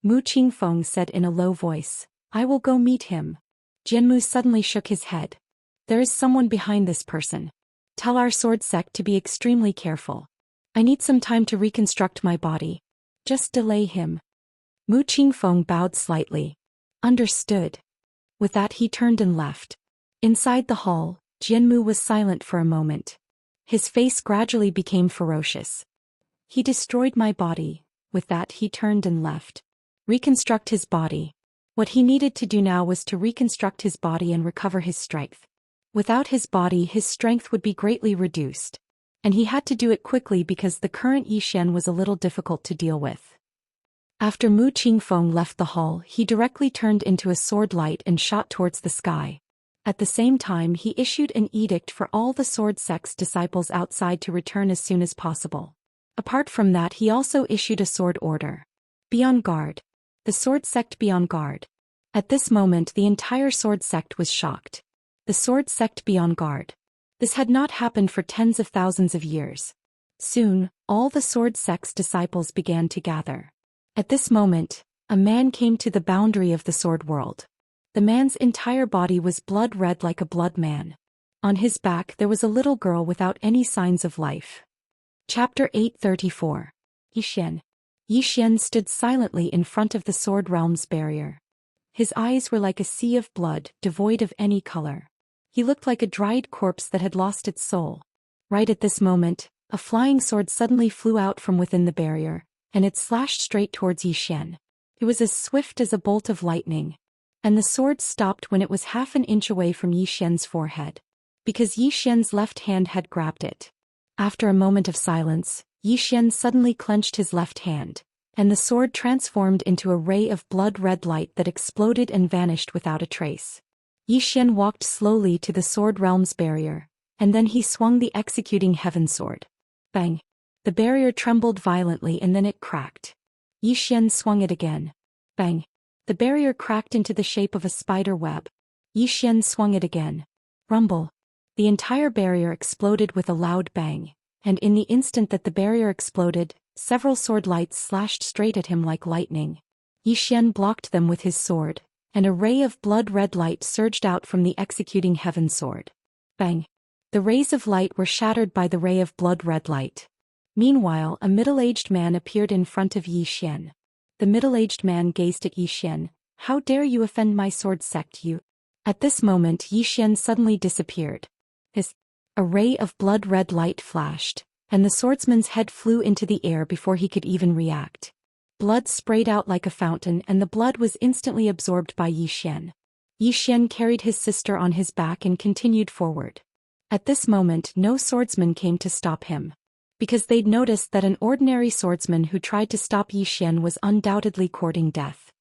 S1: Mu Qingfeng said in a low voice. I will go meet him. Jinmu suddenly shook his head. There is someone behind this person. Tell our sword sect to be extremely careful. I need some time to reconstruct my body. Just delay him. Mu Qingfeng bowed slightly. Understood. With that he turned and left. Inside the hall, Jinmu was silent for a moment. His face gradually became ferocious. He destroyed my body. With that he turned and left. Reconstruct his body. What he needed to do now was to reconstruct his body and recover his strength. Without his body, his strength would be greatly reduced. And he had to do it quickly because the current Yi Xian was a little difficult to deal with. After Mu Qingfeng left the hall, he directly turned into a sword light and shot towards the sky. At the same time, he issued an edict for all the sword sect's disciples outside to return as soon as possible. Apart from that, he also issued a sword order. Be on guard. The sword sect be on guard. At this moment, the entire sword sect was shocked. The sword sect be on guard. This had not happened for tens of thousands of years. Soon, all the sword sect's disciples began to gather. At this moment, a man came to the boundary of the sword world. The man's entire body was blood red like a blood man. On his back there was a little girl without any signs of life. Chapter 834. Yi Xian. Yi Xian stood silently in front of the sword realm's barrier. His eyes were like a sea of blood, devoid of any color. He looked like a dried corpse that had lost its soul. Right at this moment, a flying sword suddenly flew out from within the barrier, and it slashed straight towards Yi Xian. It was as swift as a bolt of lightning. And the sword stopped when it was half an inch away from Yi Xian's forehead. Because Yi Xian's left hand had grabbed it. After a moment of silence, Yi Xian suddenly clenched his left hand. and the sword transformed into a ray of blood-red light that exploded and vanished without a trace. Xian walked slowly to the sword realm's barrier, and then he swung the executing heaven sword. Bang! The barrier trembled violently and then it cracked. Xian swung it again. Bang! The barrier cracked into the shape of a spider web. Xian swung it again. Rumble! The entire barrier exploded with a loud bang, and in the instant that the barrier exploded, several sword lights slashed straight at him like lightning. Xian blocked them with his sword, and a ray of blood-red light surged out from the executing heaven sword. Bang! The rays of light were shattered by the ray of blood-red light. Meanwhile, a middle-aged man appeared in front of Xian. The middle-aged man gazed at Xian. "How dare you offend my sword sect, you?" At this moment Xian suddenly disappeared. A ray of blood-red light flashed, and the swordsman's head flew into the air before he could even react. Blood sprayed out like a fountain and the blood was instantly absorbed by Xian. Xian carried his sister on his back and continued forward. At this moment no swordsman came to stop him, because they'd noticed that an ordinary swordsman who tried to stop Xian was undoubtedly courting death.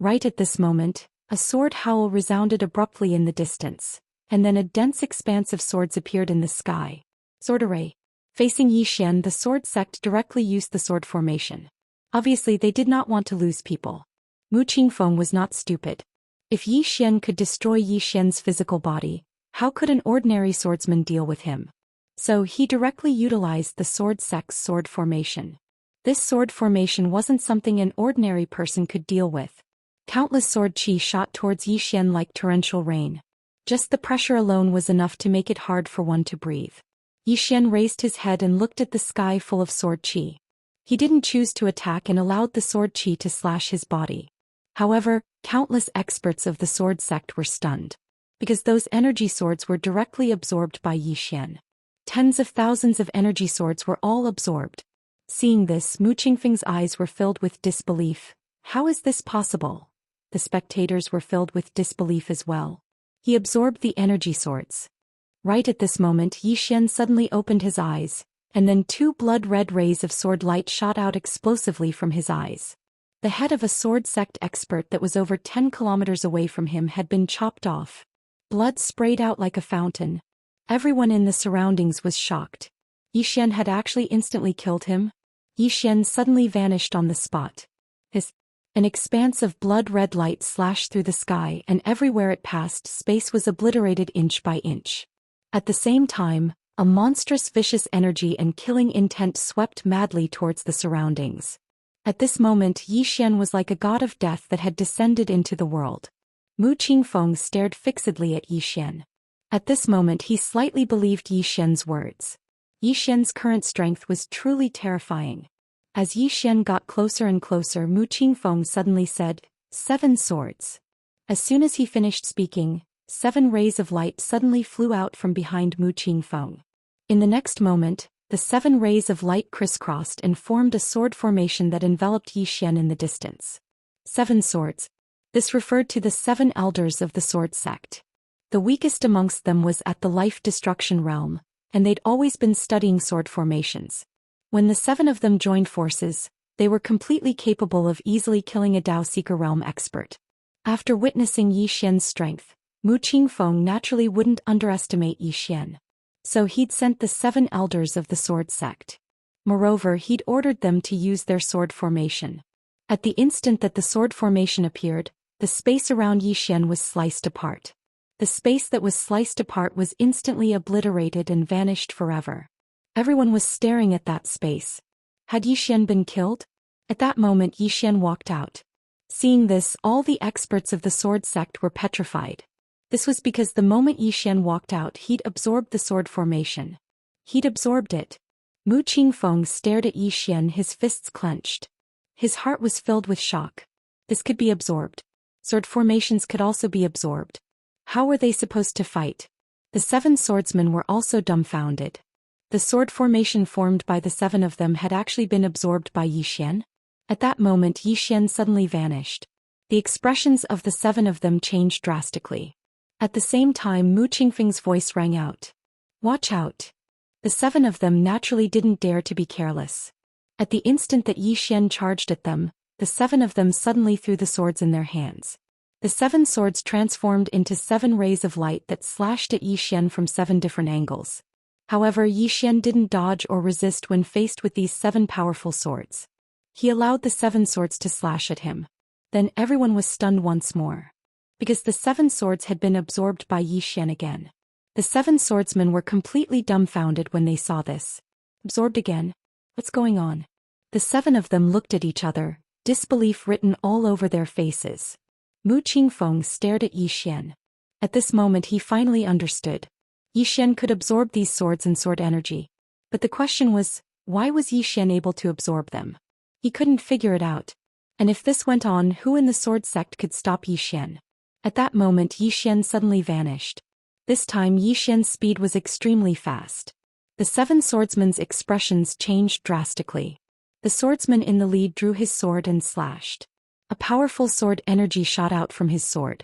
S1: Right at this moment, a sword howl resounded abruptly in the distance, and then a dense expanse of swords appeared in the sky. Sword array. Facing Xian, the sword sect directly used the sword formation. Obviously they did not want to lose people. Mu Qingfeng was not stupid. If Xian could destroy Xian's physical body, how could an ordinary swordsman deal with him? So he directly utilized the sword sect's sword formation. This sword formation wasn't something an ordinary person could deal with. Countless sword qi shot towards Xian like torrential rain. Just the pressure alone was enough to make it hard for one to breathe. Xian raised his head and looked at the sky full of sword qi. He didn't choose to attack and allowed the sword qi to slash his body. However, countless experts of the sword sect were stunned, because those energy swords were directly absorbed by Xian. Tens of thousands of energy swords were all absorbed. Seeing this, Mu Qingfeng's eyes were filled with disbelief. How is this possible? The spectators were filled with disbelief as well. He absorbed the energy swords. Right at this moment Xian suddenly opened his eyes, and then two blood-red rays of sword light shot out explosively from his eyes. The head of a sword sect expert that was over 10 kilometers away from him had been chopped off. Blood sprayed out like a fountain. Everyone in the surroundings was shocked. Xian had actually instantly killed him. Xian suddenly vanished on the spot. An expanse of blood-red light slashed through the sky, and everywhere it passed, space was obliterated inch by inch. At the same time, a monstrous vicious energy and killing intent swept madly towards the surroundings. At this moment Xian was like a god of death that had descended into the world. Mu Qingfeng stared fixedly at Xian. At this moment he slightly believed Xian's words. Xian's current strength was truly terrifying. As Xian got closer and closer, Mu Qingfeng suddenly said, "7 swords." As soon as he finished speaking, 7 rays of light suddenly flew out from behind Mu Qingfeng. In the next moment, the 7 rays of light crisscrossed and formed a sword formation that enveloped Xian in the distance. 7 swords. This referred to the 7 elders of the sword sect. The weakest amongst them was at the life-destruction realm, and they'd always been studying sword formations. When the 7 of them joined forces, they were completely capable of easily killing a Dao Seeker realm expert. After witnessing Xian's strength, Mu Qingfeng naturally wouldn't underestimate Xian. So he'd sent the 7 elders of the sword sect. Moreover, he'd ordered them to use their sword formation. At the instant that the sword formation appeared, the space around Xian was sliced apart. The space that was sliced apart was instantly obliterated and vanished forever. Everyone was staring at that space. Had Xian been killed? At that moment Xian walked out. Seeing this, all the experts of the sword sect were petrified. This was because the moment Xian walked out, he'd absorbed the sword formation. He'd absorbed it. Mu Qingfeng stared at Xian, his fists clenched. His heart was filled with shock. This could be absorbed. Sword formations could also be absorbed. How were they supposed to fight? The 7 swordsmen were also dumbfounded. The sword formation formed by the 7 of them had actually been absorbed by Xian. At that moment Xian suddenly vanished. The expressions of the 7 of them changed drastically. At the same time Mu Qingfeng's voice rang out. "Watch out." The 7 of them naturally didn't dare to be careless. At the instant that Yi Xian charged at them, the 7 of them suddenly threw the swords in their hands. The 7 swords transformed into 7 rays of light that slashed at Yi Xian from 7 different angles. However, Yi Xian didn't dodge or resist when faced with these 7 powerful swords. He allowed the 7 swords to slash at him. Then everyone was stunned once more. Because the 7 swords had been absorbed by Yi Xian again. The 7 swordsmen were completely dumbfounded when they saw this. Absorbed again? What's going on? The 7 of them looked at each other, disbelief written all over their faces. Mu Qingfeng stared at Yi Xian. At this moment he finally understood. Yi Xian could absorb these swords and sword energy. But the question was, why was Yi Xian able to absorb them? He couldn't figure it out. And if this went on, who in the sword sect could stop Yi Xian? At that moment Yi Xian suddenly vanished. This time Yi Xian's speed was extremely fast. The 7 swordsmen's expressions changed drastically. The swordsman in the lead drew his sword and slashed. A powerful sword energy shot out from his sword.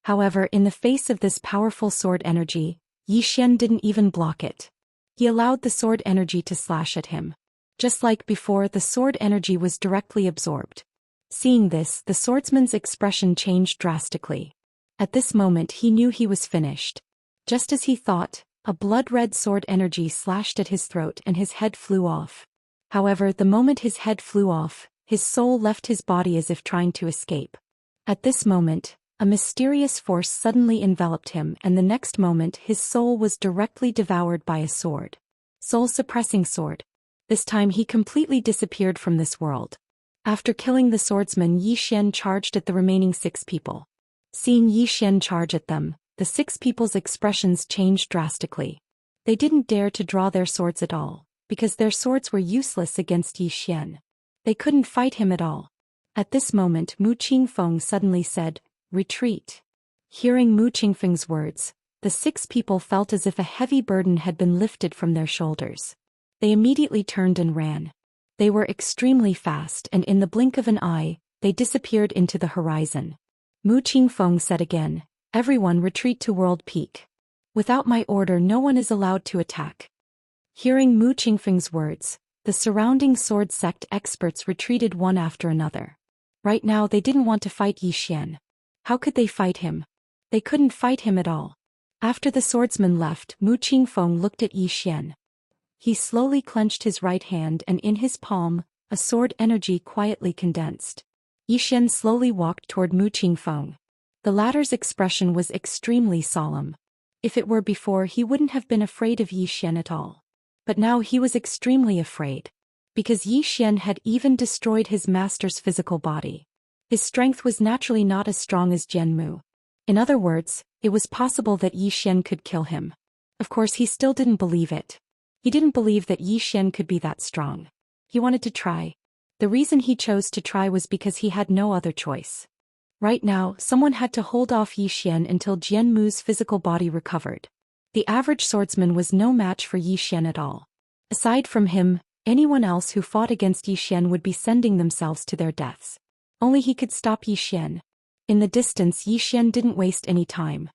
S1: However, in the face of this powerful sword energy, Yi Xian didn't even block it. He allowed the sword energy to slash at him. Just like before, the sword energy was directly absorbed. Seeing this, the swordsman's expression changed drastically. At this moment he knew he was finished. Just as he thought, a blood-red sword energy slashed at his throat and his head flew off. However, the moment his head flew off, his soul left his body as if trying to escape. At this moment, a mysterious force suddenly enveloped him, and the next moment his soul was directly devoured by a sword. Soul-suppressing sword. This time he completely disappeared from this world. After killing the swordsman, Yi Xian charged at the remaining 6 people. Seeing Yi Xian charge at them, the 6 people's expressions changed drastically. They didn't dare to draw their swords at all, because their swords were useless against Yi Xian. They couldn't fight him at all. At this moment Mu Qingfeng suddenly said, "Retreat." Hearing Mu Qingfeng's words, the 6 people felt as if a heavy burden had been lifted from their shoulders. They immediately turned and ran. They were extremely fast, and in the blink of an eye, they disappeared into the horizon. Mu Qingfeng said again, "Everyone retreat to World Peak. Without my order no one is allowed to attack." Hearing Mu Qingfeng's words, the surrounding sword sect experts retreated one after another. Right now they didn't want to fight Yi Xian. How could they fight him? They couldn't fight him at all. After the swordsman left, Mu Qingfeng looked at Yi Xian. He slowly clenched his right hand, and in his palm, a sword energy quietly condensed. Yi Xian slowly walked toward Mu Qingfeng. The latter's expression was extremely solemn. If it were before, he wouldn't have been afraid of Yi Xian at all. But now he was extremely afraid. Because Yi Xian had even destroyed his master's physical body. His strength was naturally not as strong as Jian Mu. In other words, it was possible that Yi Xian could kill him. Of course he still didn't believe it. He didn't believe that Yi Xian could be that strong. He wanted to try. The reason he chose to try was because he had no other choice. Right now, someone had to hold off Yi Xian until Jian Mu's physical body recovered. The average swordsman was no match for Yi Xian at all. Aside from him, anyone else who fought against Yi Xian would be sending themselves to their deaths. Only he could stop Yi Xian. In the distance, Yi Xian didn't waste any time.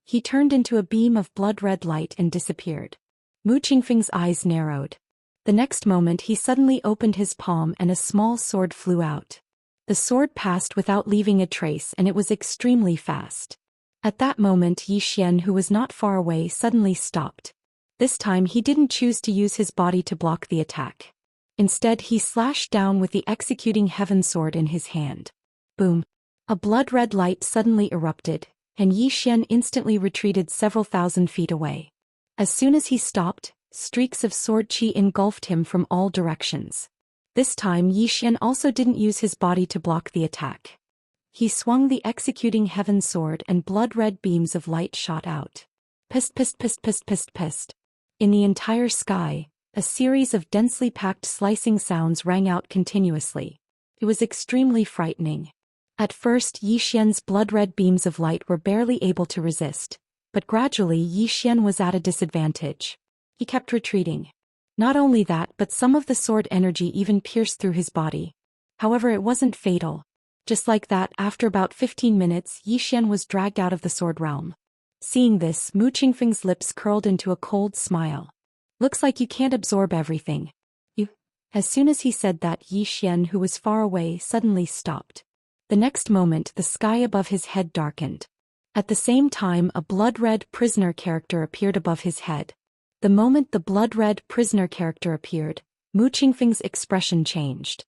S1: He turned into a beam of blood-red light and disappeared. Mu Qingfeng's eyes narrowed. The next moment he suddenly opened his palm and a small sword flew out. The sword passed without leaving a trace, and it was extremely fast. At that moment Yi Xian, who was not far away, suddenly stopped. This time he didn't choose to use his body to block the attack. Instead he slashed down with the executing heaven sword in his hand. Boom! A blood-red light suddenly erupted, and Yi Xian instantly retreated several thousand feet away. As soon as he stopped, streaks of sword qi engulfed him from all directions. This time Yi Xian also didn't use his body to block the attack. He swung the executing heaven sword and blood-red beams of light shot out. Pist pist pist pist pist pist. In the entire sky, a series of densely packed slicing sounds rang out continuously. It was extremely frightening. At first Yi Xian's blood-red beams of light were barely able to resist, but gradually Yi Xian was at a disadvantage. He kept retreating. Not only that, but some of the sword energy even pierced through his body. However, it wasn't fatal. Just like that, after about 15 minutes, Yi Xian was dragged out of the sword realm. Seeing this, Mu Qingfeng's lips curled into a cold smile. Looks like you can't absorb everything. As soon as he said that, Yi Xian, who was far away, suddenly stopped. The next moment the sky above his head darkened. At the same time a blood-red prisoner character appeared above his head. The moment the blood-red prisoner character appeared, Mu Qingfeng's expression changed.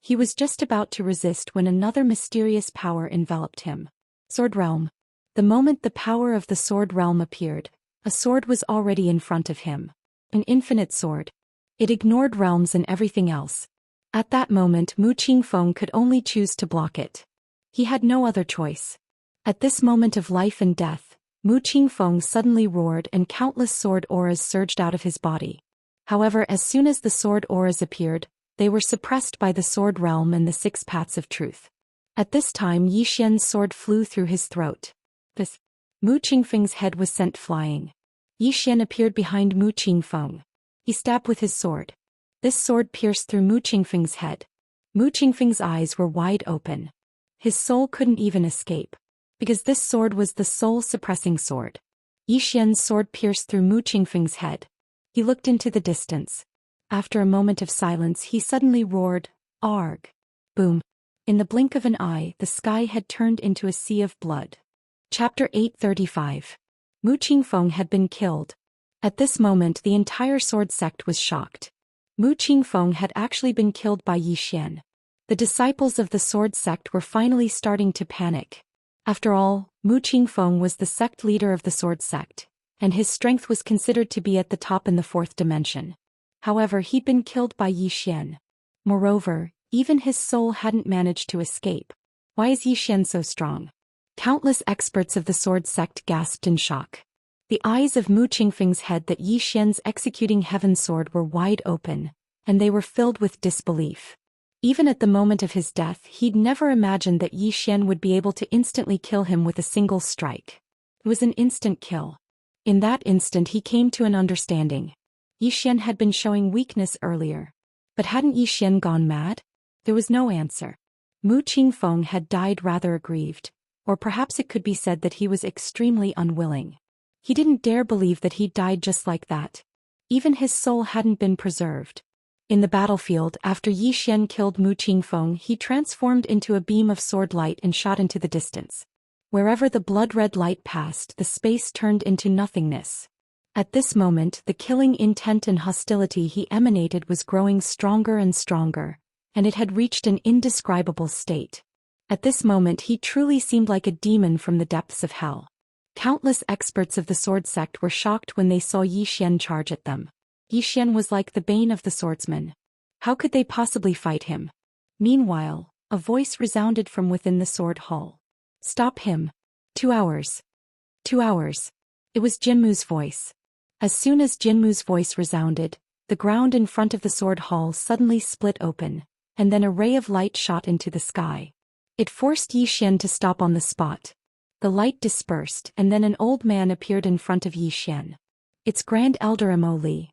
S1: He was just about to resist when another mysterious power enveloped him. Sword Realm. The moment the power of the Sword Realm appeared, a sword was already in front of him. An infinite sword. It ignored realms and everything else. At that moment Mu Qingfeng could only choose to block it. He had no other choice. At this moment of life and death, Mu Qingfeng suddenly roared and countless sword auras surged out of his body. However, as soon as the sword auras appeared, they were suppressed by the Sword Realm and the Six Paths of Truth. At this time Yi Xian's sword flew through his throat. Mu Qingfeng's head was sent flying. Yi Xian appeared behind Mu Qingfeng. He stabbed with his sword. This sword pierced through Mu Qingfeng's head. Mu Qingfeng's eyes were wide open. His soul couldn't even escape. Because this sword was the soul-suppressing sword. Yi Xian's sword pierced through Mu Qingfeng's head. He looked into the distance. After a moment of silence he suddenly roared, "Arg!" Boom. In the blink of an eye the sky had turned into a sea of blood. Chapter 835. Mu Qingfeng had been killed. At this moment the entire sword sect was shocked. Mu Qingfeng had actually been killed by Yi Xian. The disciples of the sword sect were finally starting to panic. After all, Mu Qingfeng was the sect leader of the sword sect, and his strength was considered to be at the top in the fourth dimension. However, he'd been killed by Yi Xian. Moreover, even his soul hadn't managed to escape. Why is Yi Xian so strong? Countless experts of the sword sect gasped in shock. The eyes of Mu Qingfeng's head that Yi Xian's executing heaven sword were wide open, and they were filled with disbelief. Even at the moment of his death he'd never imagined that Yi Xian would be able to instantly kill him with a single strike. It was an instant kill. In that instant he came to an understanding. Yi Xian had been showing weakness earlier. But hadn't Yi Xian gone mad? There was no answer. Mu Qingfeng had died rather aggrieved, or perhaps it could be said that he was extremely unwilling. He didn't dare believe that he'd died just like that. Even his soul hadn't been preserved. In the battlefield, after Yi Xian killed Mu Qingfeng, he transformed into a beam of sword light and shot into the distance. Wherever the blood-red light passed, the space turned into nothingness. At this moment, the killing intent and hostility he emanated was growing stronger and stronger, and it had reached an indescribable state. At this moment he truly seemed like a demon from the depths of hell. Countless experts of the sword sect were shocked when they saw Yi Xian charge at them. Yi Xian was like the bane of the swordsmen. How could they possibly fight him? Meanwhile, a voice resounded from within the sword hall. "Stop him. 2 hours. 2 hours." It was Jinmu's voice. As soon as Jinmu's voice resounded, the ground in front of the sword hall suddenly split open, and then a ray of light shot into the sky. It forced Yi Xian to stop on the spot. The light dispersed and then an old man appeared in front of Yi Xian. "It's Grand Elder Mo Li."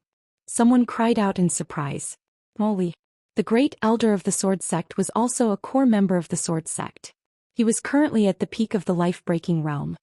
S1: Someone cried out in surprise. Mo Li. The great elder of the sword sect was also a core member of the sword sect. He was currently at the peak of the life-breaking realm.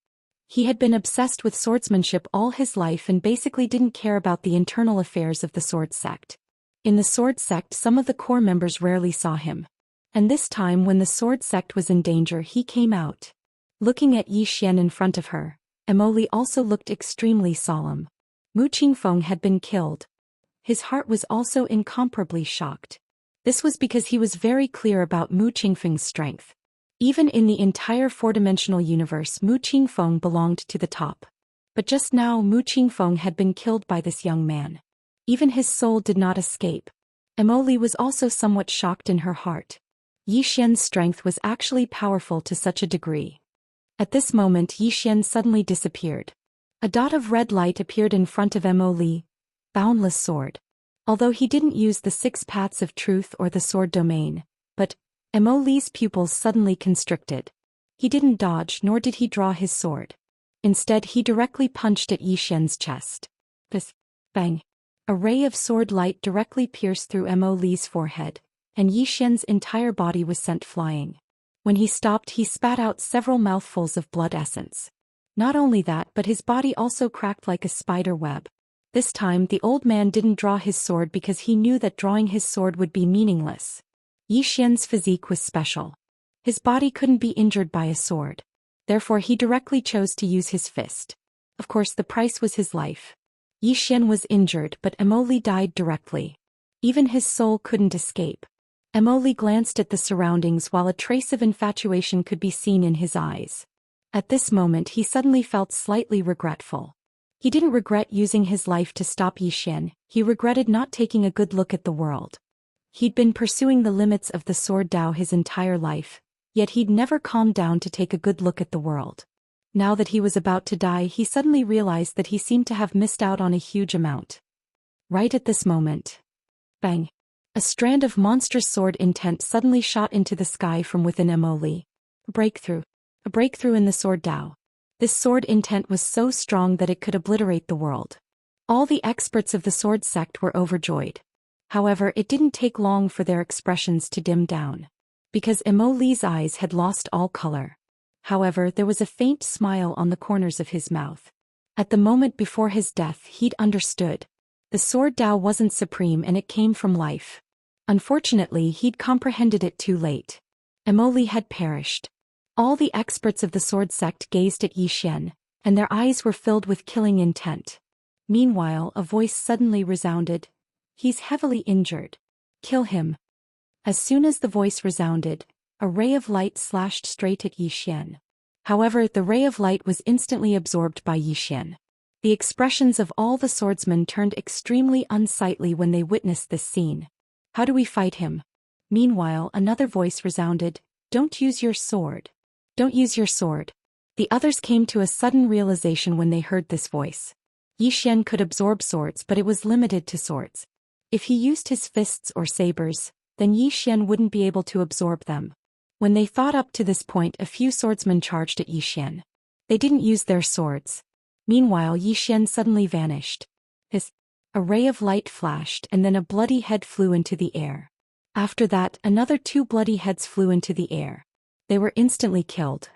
S1: He had been obsessed with swordsmanship all his life and basically didn't care about the internal affairs of the sword sect. In the sword sect some of the core members rarely saw him. And this time when the sword sect was in danger he came out. Looking at Yi Xian in front of her, Mo Li also looked extremely solemn. Mu Qingfeng had been killed. His heart was also incomparably shocked. This was because he was very clear about Mu Qingfeng's strength. Even in the entire four-dimensional universe Mu Qingfeng belonged to the top. But just now Mu Qingfeng had been killed by this young man. Even his soul did not escape. Mo Li was also somewhat shocked in her heart. Yi Xian's strength was actually powerful to such a degree. At this moment Yi Xian suddenly disappeared. A dot of red light appeared in front of Mo Li. Boundless sword. Although he didn't use the six paths of truth or the sword domain, but Mo Li's pupils suddenly constricted. He didn't dodge nor did he draw his sword. Instead he directly punched at Yi Xian's chest. Bang. A ray of sword light directly pierced through Mo Li's forehead, and Yi Xian's entire body was sent flying. When he stopped he spat out several mouthfuls of blood essence. Not only that but his body also cracked like a spider web. This time the old man didn't draw his sword because he knew that drawing his sword would be meaningless. Yi Xian's physique was special. His body couldn't be injured by a sword. Therefore he directly chose to use his fist. Of course the price was his life. Yi Xian was injured but Immortal died directly. Even his soul couldn't escape. Immortal glanced at the surroundings while a trace of infatuation could be seen in his eyes. At this moment he suddenly felt slightly regretful. He didn't regret using his life to stop Yi Xian, he regretted not taking a good look at the world. He'd been pursuing the limits of the sword Dao his entire life, yet he'd never calmed down to take a good look at the world. Now that he was about to die, he suddenly realized that he seemed to have missed out on a huge amount. Right at this moment. Bang! A strand of monstrous sword intent suddenly shot into the sky from within Immortal. Breakthrough. A breakthrough in the sword Dao. This sword intent was so strong that it could obliterate the world. All the experts of the sword sect were overjoyed. However, it didn't take long for their expressions to dim down. Because Immortal's eyes had lost all color. However, there was a faint smile on the corners of his mouth. At the moment before his death, he'd understood. The sword Dao wasn't supreme and it came from life. Unfortunately, he'd comprehended it too late. Immortal had perished. All the experts of the sword sect gazed at Yi Xian, and their eyes were filled with killing intent. Meanwhile, a voice suddenly resounded. He's heavily injured. Kill him. As soon as the voice resounded, a ray of light slashed straight at Yi Xian. However, the ray of light was instantly absorbed by Yi Xian. The expressions of all the swordsmen turned extremely unsightly when they witnessed this scene. How do we fight him? Meanwhile, another voice resounded. Don't use your sword. Don't use your sword. The others came to a sudden realization when they heard this voice. Yi Xian could absorb swords, but it was limited to swords. If he used his fists or sabers, then Yi Xian wouldn't be able to absorb them. When they thought up to this point, a few swordsmen charged at Yi Xian. They didn't use their swords. Meanwhile, Yi Xian suddenly vanished. A ray of light flashed and then a bloody head flew into the air. After that, another 2 bloody heads flew into the air. They were instantly killed.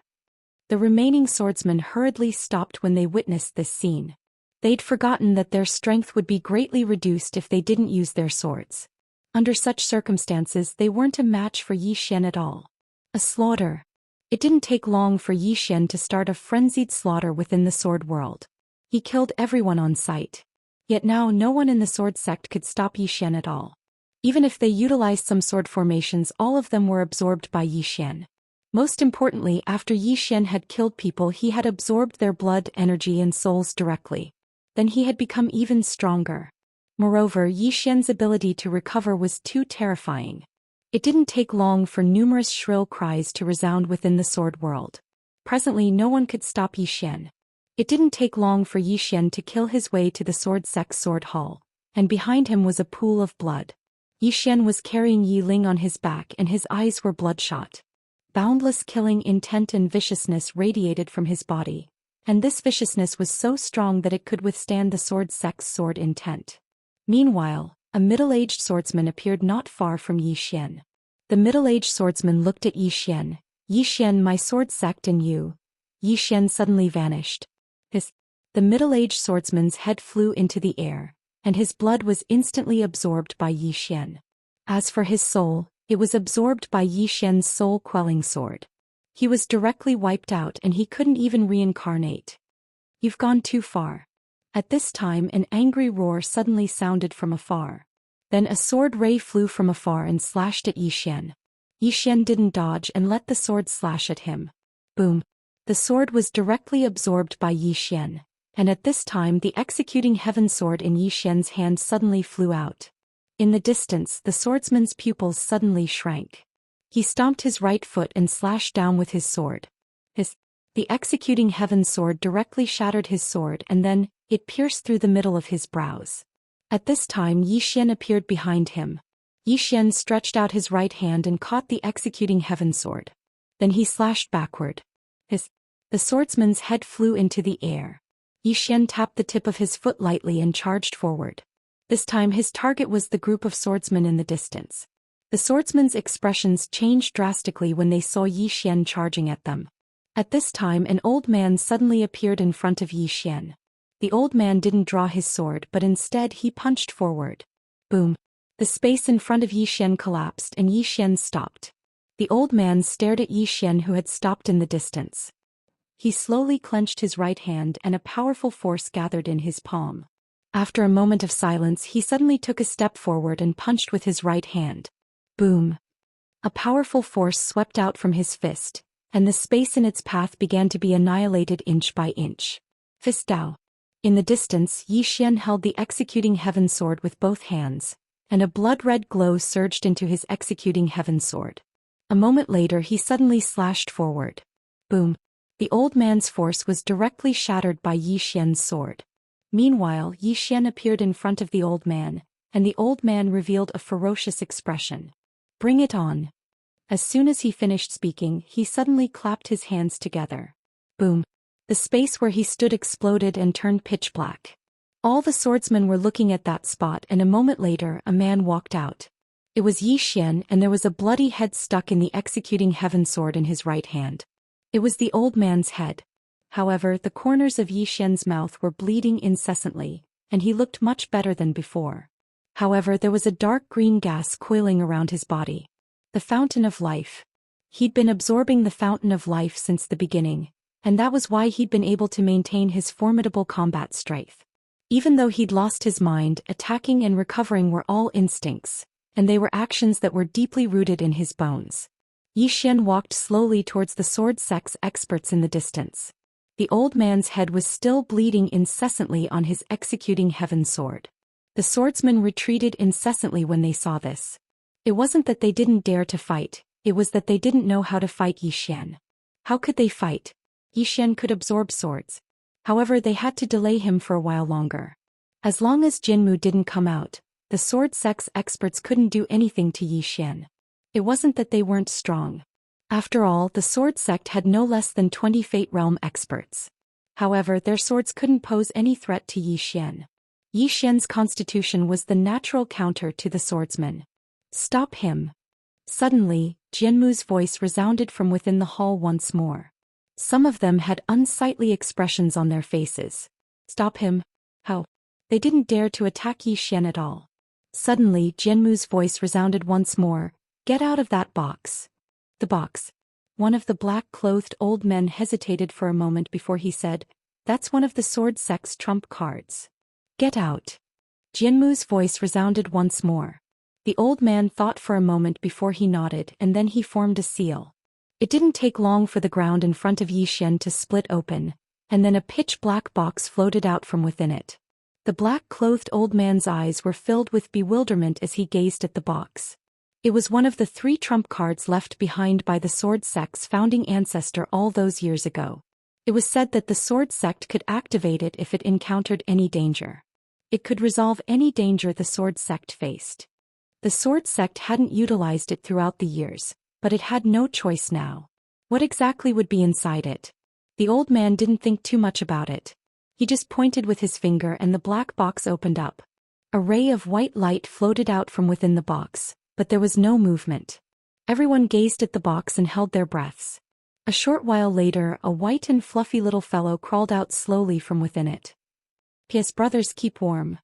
S1: The remaining swordsmen hurriedly stopped when they witnessed this scene. They'd forgotten that their strength would be greatly reduced if they didn't use their swords. Under such circumstances, they weren't a match for Yi Xian at all. A slaughter. It didn't take long for Yi Xian to start a frenzied slaughter within the sword world. He killed everyone on sight. Yet now no one in the sword sect could stop Yi Xian at all. Even if they utilized some sword formations, all of them were absorbed by Yi Xian. Most importantly, after Yi Xian had killed people, he had absorbed their blood, energy and souls directly. Then he had become even stronger. Moreover, Yi Xian's ability to recover was too terrifying. It didn't take long for numerous shrill cries to resound within the sword world. Presently no one could stop Yi Xian. It didn't take long for Yi Xian to kill his way to the sword sect's sword hall, and behind him was a pool of blood. Yi Xian was carrying Yi Ling on his back and his eyes were bloodshot. Boundless killing intent and viciousness radiated from his body, and this viciousness was so strong that it could withstand the sword sect's sword intent. Meanwhile, a middle-aged swordsman appeared not far from Yi Xian. The middle-aged swordsman looked at Yi Xian. Yi Xian, my sword sect and you. Yi Xian suddenly vanished. The middle-aged swordsman's head flew into the air, and his blood was instantly absorbed by Yi Xian. As for his soul, it was absorbed by Yi Xian's soul-quelling sword. He was directly wiped out and he couldn't even reincarnate. You've gone too far. At this time an angry roar suddenly sounded from afar. Then a sword ray flew from afar and slashed at Yi Xian. Yi Xian didn't dodge and let the sword slash at him. Boom! The sword was directly absorbed by Yi Xian, and at this time the executing heaven sword in Yi Xian's hand suddenly flew out. In the distance, the swordsman's pupils suddenly shrank. He stomped his right foot and slashed down with his sword. The executing heaven sword directly shattered his sword and then, it pierced through the middle of his brows. At this time Yi Xian appeared behind him. Yi Xian stretched out his right hand and caught the executing heaven sword. Then he slashed backward. The swordsman's head flew into the air. Yi Xian tapped the tip of his foot lightly and charged forward. This time his target was the group of swordsmen in the distance. The swordsmen's expressions changed drastically when they saw Yi Xian charging at them. At this time an old man suddenly appeared in front of Yi Xian. The old man didn't draw his sword but instead he punched forward. Boom. The space in front of Yi Xian collapsed and Yi Xian stopped. The old man stared at Yi Xian who had stopped in the distance. He slowly clenched his right hand and a powerful force gathered in his palm. After a moment of silence he suddenly took a step forward and punched with his right hand. Boom. A powerful force swept out from his fist, and the space in its path began to be annihilated inch by inch. Fist Dao. In the distance Yi Xian held the executing heaven sword with both hands, and a blood-red glow surged into his executing heaven sword. A moment later he suddenly slashed forward. Boom. The old man's force was directly shattered by Yi Xian's sword. Meanwhile Yi Xian appeared in front of the old man, and the old man revealed a ferocious expression. Bring it on. As soon as he finished speaking he suddenly clapped his hands together. Boom. The space where he stood exploded and turned pitch black. All the swordsmen were looking at that spot and a moment later a man walked out. It was Yi Xian and there was a bloody head stuck in the executing heaven sword in his right hand. It was the old man's head. However, the corners of Yi Xian's mouth were bleeding incessantly, and he looked much better than before. However, there was a dark green gas coiling around his body. The fountain of life. He'd been absorbing the fountain of life since the beginning, and that was why he'd been able to maintain his formidable combat strength. Even though he'd lost his mind, attacking and recovering were all instincts, and they were actions that were deeply rooted in his bones. Yi Xian walked slowly towards the sword sex experts in the distance. The old man's head was still bleeding incessantly on his executing heaven sword. The swordsmen retreated incessantly when they saw this. It wasn't that they didn't dare to fight, it was that they didn't know how to fight Yi Xian. How could they fight? Yi Xian could absorb swords. However, they had to delay him for a while longer. As long as Jinmu didn't come out, the sword sex experts couldn't do anything to Yi Xian. It wasn't that they weren't strong. After all, the sword sect had no less than 20 Fate Realm experts. However, their swords couldn't pose any threat to Yi Xian. Yi Xian's constitution was the natural counter to the swordsman. Stop him. Suddenly, Jinmu's voice resounded from within the hall once more. Some of them had unsightly expressions on their faces. Stop him? How? They didn't dare to attack Yi Xian at all. Suddenly, Jinmu's voice resounded once more. Get out of that box. The box. One of the black-clothed old men hesitated for a moment before he said, That's one of the sword sect's trump cards. Get out. Jinmu's voice resounded once more. The old man thought for a moment before he nodded and then he formed a seal. It didn't take long for the ground in front of Yi Xian to split open, and then a pitch-black box floated out from within it. The black-clothed old man's eyes were filled with bewilderment as he gazed at the box. It was one of the 3 trump cards left behind by the sword sect's founding ancestor all those years ago. It was said that the sword sect could activate it if it encountered any danger. It could resolve any danger the sword sect faced. The sword sect hadn't utilized it throughout the years, but it had no choice now. What exactly would be inside it? The old man didn't think too much about it. He just pointed with his finger and the black box opened up. A ray of white light floated out from within the box, but there was no movement. Everyone gazed at the box and held their breaths. A short while later, a white and fluffy little fellow crawled out slowly from within it. P.S. Brothers, keep warm.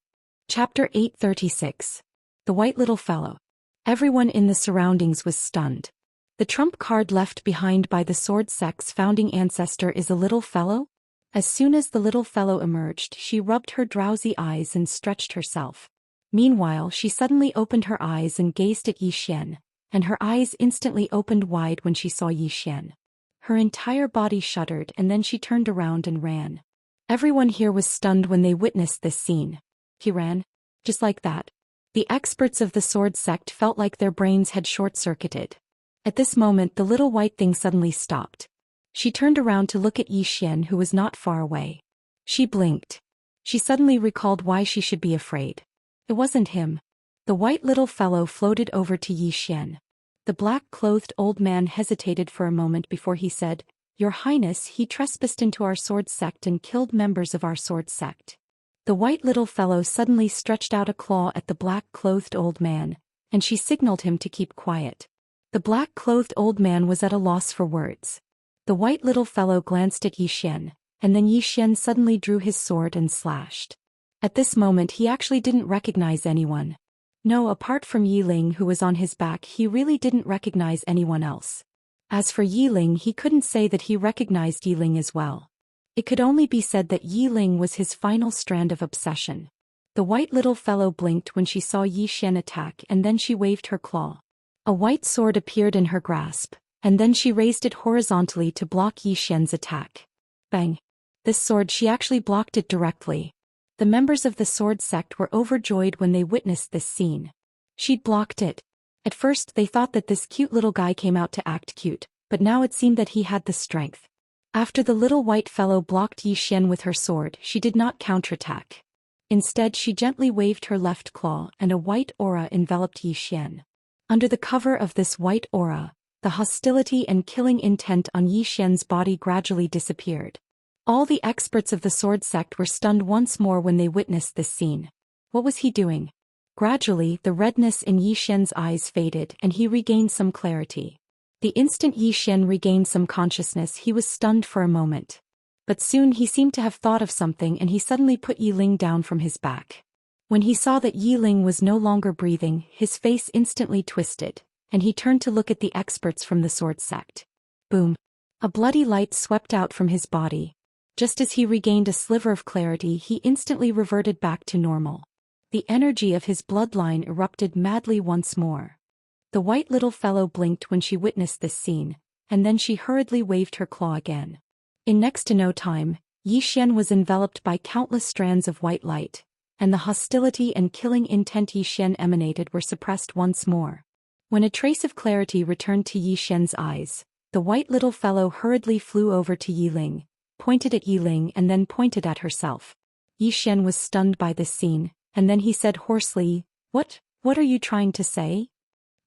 S1: Chapter 836. The White Little Fellow. Everyone in the surroundings was stunned. The trump card left behind by the sword sect's founding ancestor is a little fellow? As soon as the little fellow emerged, she rubbed her drowsy eyes and stretched herself. Meanwhile, she suddenly opened her eyes and gazed at Yi Xian, and her eyes instantly opened wide when she saw Yi Xian. Her entire body shuddered and then she turned around and ran. Everyone here was stunned when they witnessed this scene. He ran. Just like that. The experts of the sword sect felt like their brains had short-circuited. At this moment the little white thing suddenly stopped. She turned around to look at Yi Xian who was not far away. She blinked. She suddenly recalled why she should be afraid. It wasn't him. The white little fellow floated over to Yi Xian. The black-clothed old man hesitated for a moment before he said, Your Highness, he trespassed into our sword sect and killed members of our sword sect. The white little fellow suddenly stretched out a claw at the black-clothed old man, and she signaled him to keep quiet. The black-clothed old man was at a loss for words. The white little fellow glanced at Yi Xian, and then Yi Xian suddenly drew his sword and slashed. At this moment he actually didn't recognize anyone. No, apart from Yi Ling who was on his back, he really didn't recognize anyone else. As for Yi Ling, he couldn't say that he recognized Yi Ling as well. It could only be said that Yi Ling was his final strand of obsession. The white little fellow blinked when she saw Yi Xian attack, and then she waved her claw. A white sword appeared in her grasp, and then she raised it horizontally to block Yi Xian's attack. Bang! This sword, she actually blocked it directly. The members of the sword sect were overjoyed when they witnessed this scene. She'd blocked it. At first they thought that this cute little guy came out to act cute, but now it seemed that he had the strength. After the little white fellow blocked Yi Xian with her sword, she did not counterattack. Instead she gently waved her left claw and a white aura enveloped Yi Xian. Under the cover of this white aura, the hostility and killing intent on Yi Xian's body gradually disappeared. All the experts of the sword sect were stunned once more when they witnessed this scene. What was he doing? Gradually, the redness in Yi Xian's eyes faded and he regained some clarity. The instant Yi Xian regained some consciousness, he was stunned for a moment. But soon he seemed to have thought of something and he suddenly put Yi Ling down from his back. When he saw that Yi Ling was no longer breathing, his face instantly twisted, and he turned to look at the experts from the sword sect. Boom! A bloody light swept out from his body. Just as he regained a sliver of clarity, he instantly reverted back to normal. The energy of his bloodline erupted madly once more. The white little fellow blinked when she witnessed this scene, and then she hurriedly waved her claw again. In next to no time, Yi Xian was enveloped by countless strands of white light, and the hostility and killing intent Yi Xian emanated were suppressed once more. When a trace of clarity returned to Yi Xian's eyes, the white little fellow hurriedly flew over to Yi Ling, pointed at Yi Ling and then pointed at herself. Yi Xian was stunned by this scene, and then he said hoarsely, What are you trying to say?"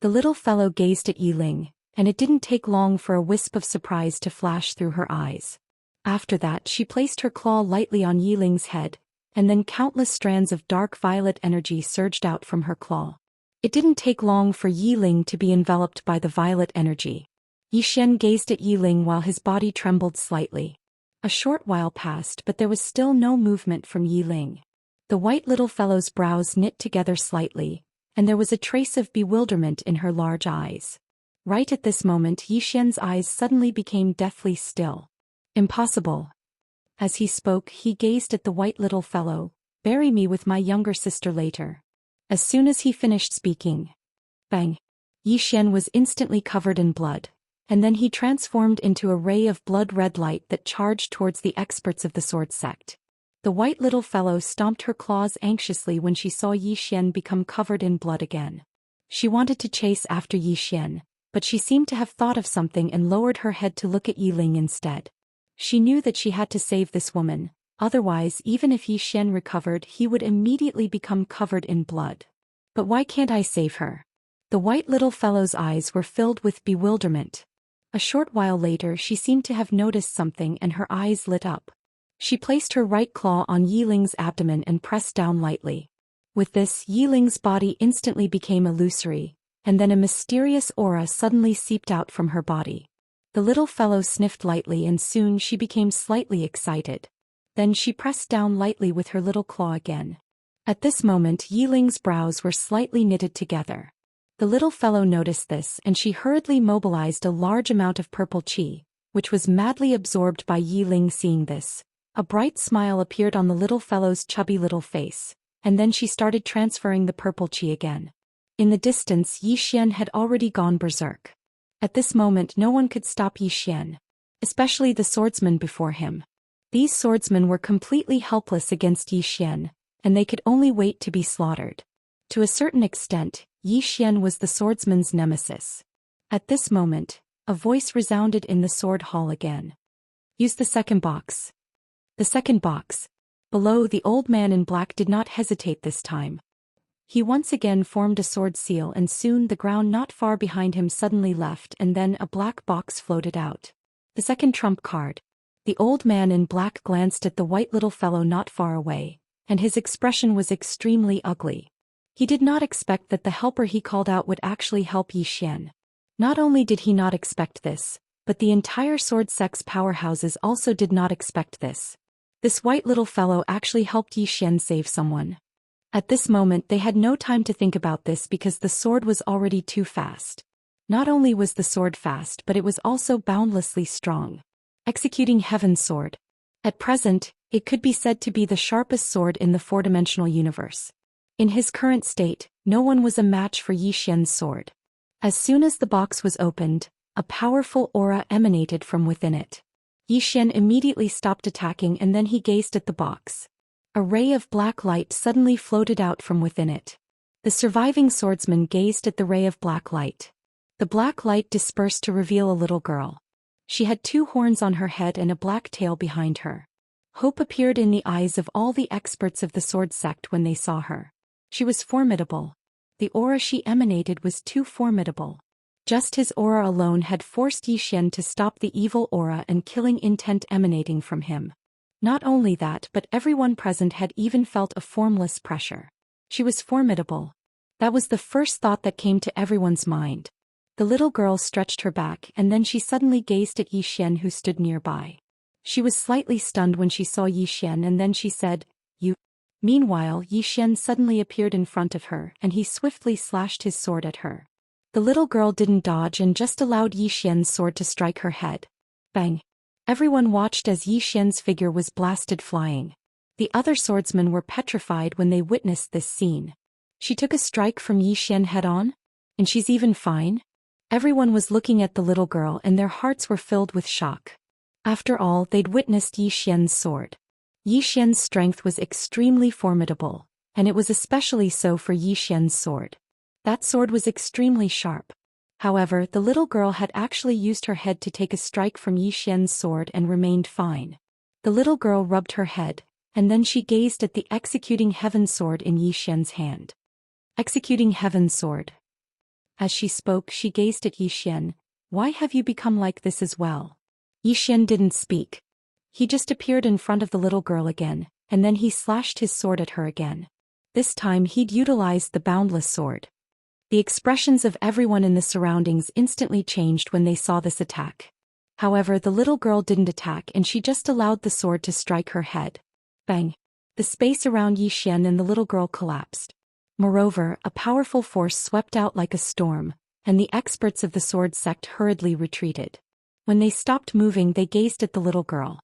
S1: The little fellow gazed at Yi Ling, and it didn't take long for a wisp of surprise to flash through her eyes. After that she placed her claw lightly on Yi Ling's head, and then countless strands of dark violet energy surged out from her claw. It didn't take long for Yi Ling to be enveloped by the violet energy. Yi Xian gazed at Yi Ling while his body trembled slightly. A short while passed, but there was still no movement from Yi Ling. The white little fellow's brows knit together slightly, and there was a trace of bewilderment in her large eyes. Right at this moment Yi Xian's eyes suddenly became deathly still. "Impossible." As he spoke, he gazed at the white little fellow. "Bury me with my younger sister later." As soon as he finished speaking, bang! Yi Xian was instantly covered in blood, and then he transformed into a ray of blood-red light that charged towards the experts of the sword sect. The white little fellow stomped her claws anxiously when she saw Yi Xian become covered in blood again. She wanted to chase after Yi Xian, but she seemed to have thought of something and lowered her head to look at Yi Ling instead. She knew that she had to save this woman, otherwise even if Yi Xian recovered he would immediately become covered in blood. "But why can't I save her?" The white little fellow's eyes were filled with bewilderment. A short while later she seemed to have noticed something and her eyes lit up. She placed her right claw on Yi Ling's abdomen and pressed down lightly. With this, Yi Ling's body instantly became illusory, and then a mysterious aura suddenly seeped out from her body. The little fellow sniffed lightly and soon she became slightly excited. Then she pressed down lightly with her little claw again. At this moment Yi Ling's brows were slightly knitted together. The little fellow noticed this and she hurriedly mobilized a large amount of purple qi, which was madly absorbed by Yi Ling. Seeing this, a bright smile appeared on the little fellow's chubby little face, and then she started transferring the purple qi again. In the distance Yi Xian had already gone berserk. At this moment no one could stop Yi Xian, especially the swordsmen before him. These swordsmen were completely helpless against Yi Xian, and they could only wait to be slaughtered. To a certain extent, Yi Xian was the swordsman's nemesis. At this moment, a voice resounded in the sword hall again. "Use the second box." The second box. Below, the old man in black did not hesitate this time. He once again formed a sword seal and soon the ground not far behind him suddenly left and then a black box floated out. The second trump card. The old man in black glanced at the white little fellow not far away, and his expression was extremely ugly. He did not expect that the helper he called out would actually help Yi Xian. Not only did he not expect this, but the entire sword sect's powerhouses also did not expect this. This white little fellow actually helped Yi Xian save someone. At this moment they had no time to think about this because the sword was already too fast. Not only was the sword fast but it was also boundlessly strong. Executing Heaven's Sword. At present, it could be said to be the sharpest sword in the four-dimensional universe. In his current state, no one was a match for Yi Xian's sword. As soon as the box was opened, a powerful aura emanated from within it. Yi Xian immediately stopped attacking and then he gazed at the box. A ray of black light suddenly floated out from within it. The surviving swordsman gazed at the ray of black light. The black light dispersed to reveal a little girl. She had 2 horns on her head and a black tail behind her. Hope appeared in the eyes of all the experts of the sword sect when they saw her. She was formidable. The aura she emanated was too formidable. Just his aura alone had forced Yi Xian to stop the evil aura and killing intent emanating from him. Not only that but everyone present had even felt a formless pressure. She was formidable. That was the first thought that came to everyone's mind. The little girl stretched her back and then she suddenly gazed at Yi Xian who stood nearby. She was slightly stunned when she saw Yi Xian and then she said, "You." Meanwhile, Yi Xian suddenly appeared in front of her and he swiftly slashed his sword at her. The little girl didn't dodge and just allowed Yi Xian's sword to strike her head. Bang! Everyone watched as Yi Xian's figure was blasted flying. The other swordsmen were petrified when they witnessed this scene. She took a strike from Yi Xian head-on? And she's even fine? Everyone was looking at the little girl and their hearts were filled with shock. After all, they'd witnessed Yi Xian's sword. Yi Xian's strength was extremely formidable, and it was especially so for Yi Xian's sword. That sword was extremely sharp. However, the little girl had actually used her head to take a strike from Yi Xian's sword and remained fine. The little girl rubbed her head, and then she gazed at the Executing Heaven's sword in Yi Xian's hand. Executing Heaven's sword. As she spoke, she gazed at Yi Xian. "Why have you become like this as well?" Yi Xian didn't speak. He just appeared in front of the little girl again, and then he slashed his sword at her again. This time he'd utilized the boundless sword. The expressions of everyone in the surroundings instantly changed when they saw this attack. However, the little girl didn't attack and she just allowed the sword to strike her head. Bang! The space around Yi Xian and the little girl collapsed. Moreover, a powerful force swept out like a storm, and the experts of the sword sect hurriedly retreated. When they stopped moving, they gazed at the little girl.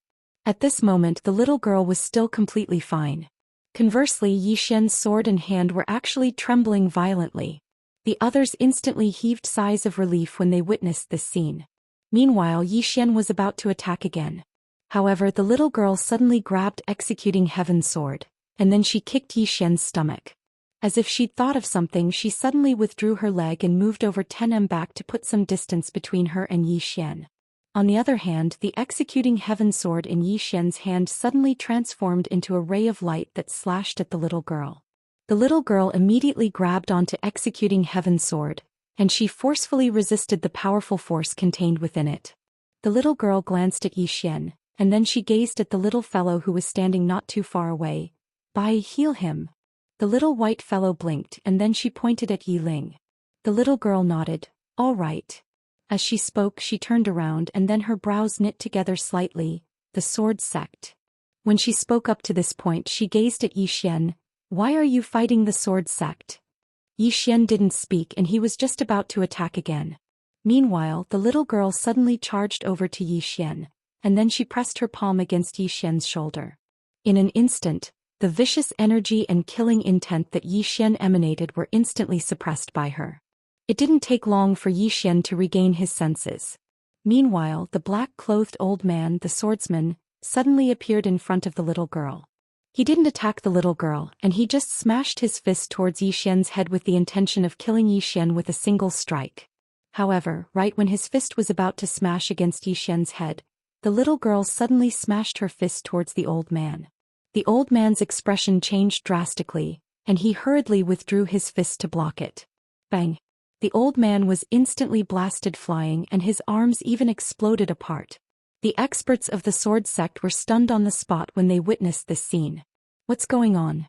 S1: At this moment, the little girl was still completely fine. Conversely, Yi Xian's sword and hand were actually trembling violently. The others instantly heaved sighs of relief when they witnessed this scene. Meanwhile, Yi Xian was about to attack again. However, the little girl suddenly grabbed Executing Heaven's sword, and then she kicked Yi Xian's stomach. As if she'd thought of something, she suddenly withdrew her leg and moved over 10 back to put some distance between her and Yi Xian. On the other hand, the Executing Heaven's sword in Yi Xian's hand suddenly transformed into a ray of light that slashed at the little girl. The little girl immediately grabbed onto Executing Heaven's sword, and she forcefully resisted the powerful force contained within it. The little girl glanced at Yi Xian, and then she gazed at the little fellow who was standing not too far away. Heal him." The little white fellow blinked and then she pointed at Yi Ling. The little girl nodded. "All right." As she spoke, she turned around and then her brows knit together slightly. The sword sect. When she spoke up to this point, she gazed at Yi Xian. "Why are you fighting the sword sect?" Yi Xian didn't speak and he was just about to attack again. Meanwhile, the little girl suddenly charged over to Yi Xian, and then she pressed her palm against Yi Xian's shoulder. In an instant, the vicious energy and killing intent that Yi Xian emanated were instantly suppressed by her. It didn't take long for Yi Xian to regain his senses. Meanwhile, the black-clothed old man, the swordsman, suddenly appeared in front of the little girl. He didn't attack the little girl, and he just smashed his fist towards Yi Xian's head with the intention of killing Yi Xian with a single strike. However, right when his fist was about to smash against Yi Xian's head, the little girl suddenly smashed her fist towards the old man. The old man's expression changed drastically, and he hurriedly withdrew his fist to block it. Bang! The old man was instantly blasted flying and his arms even exploded apart. The experts of the sword sect were stunned on the spot when they witnessed this scene. What's going on?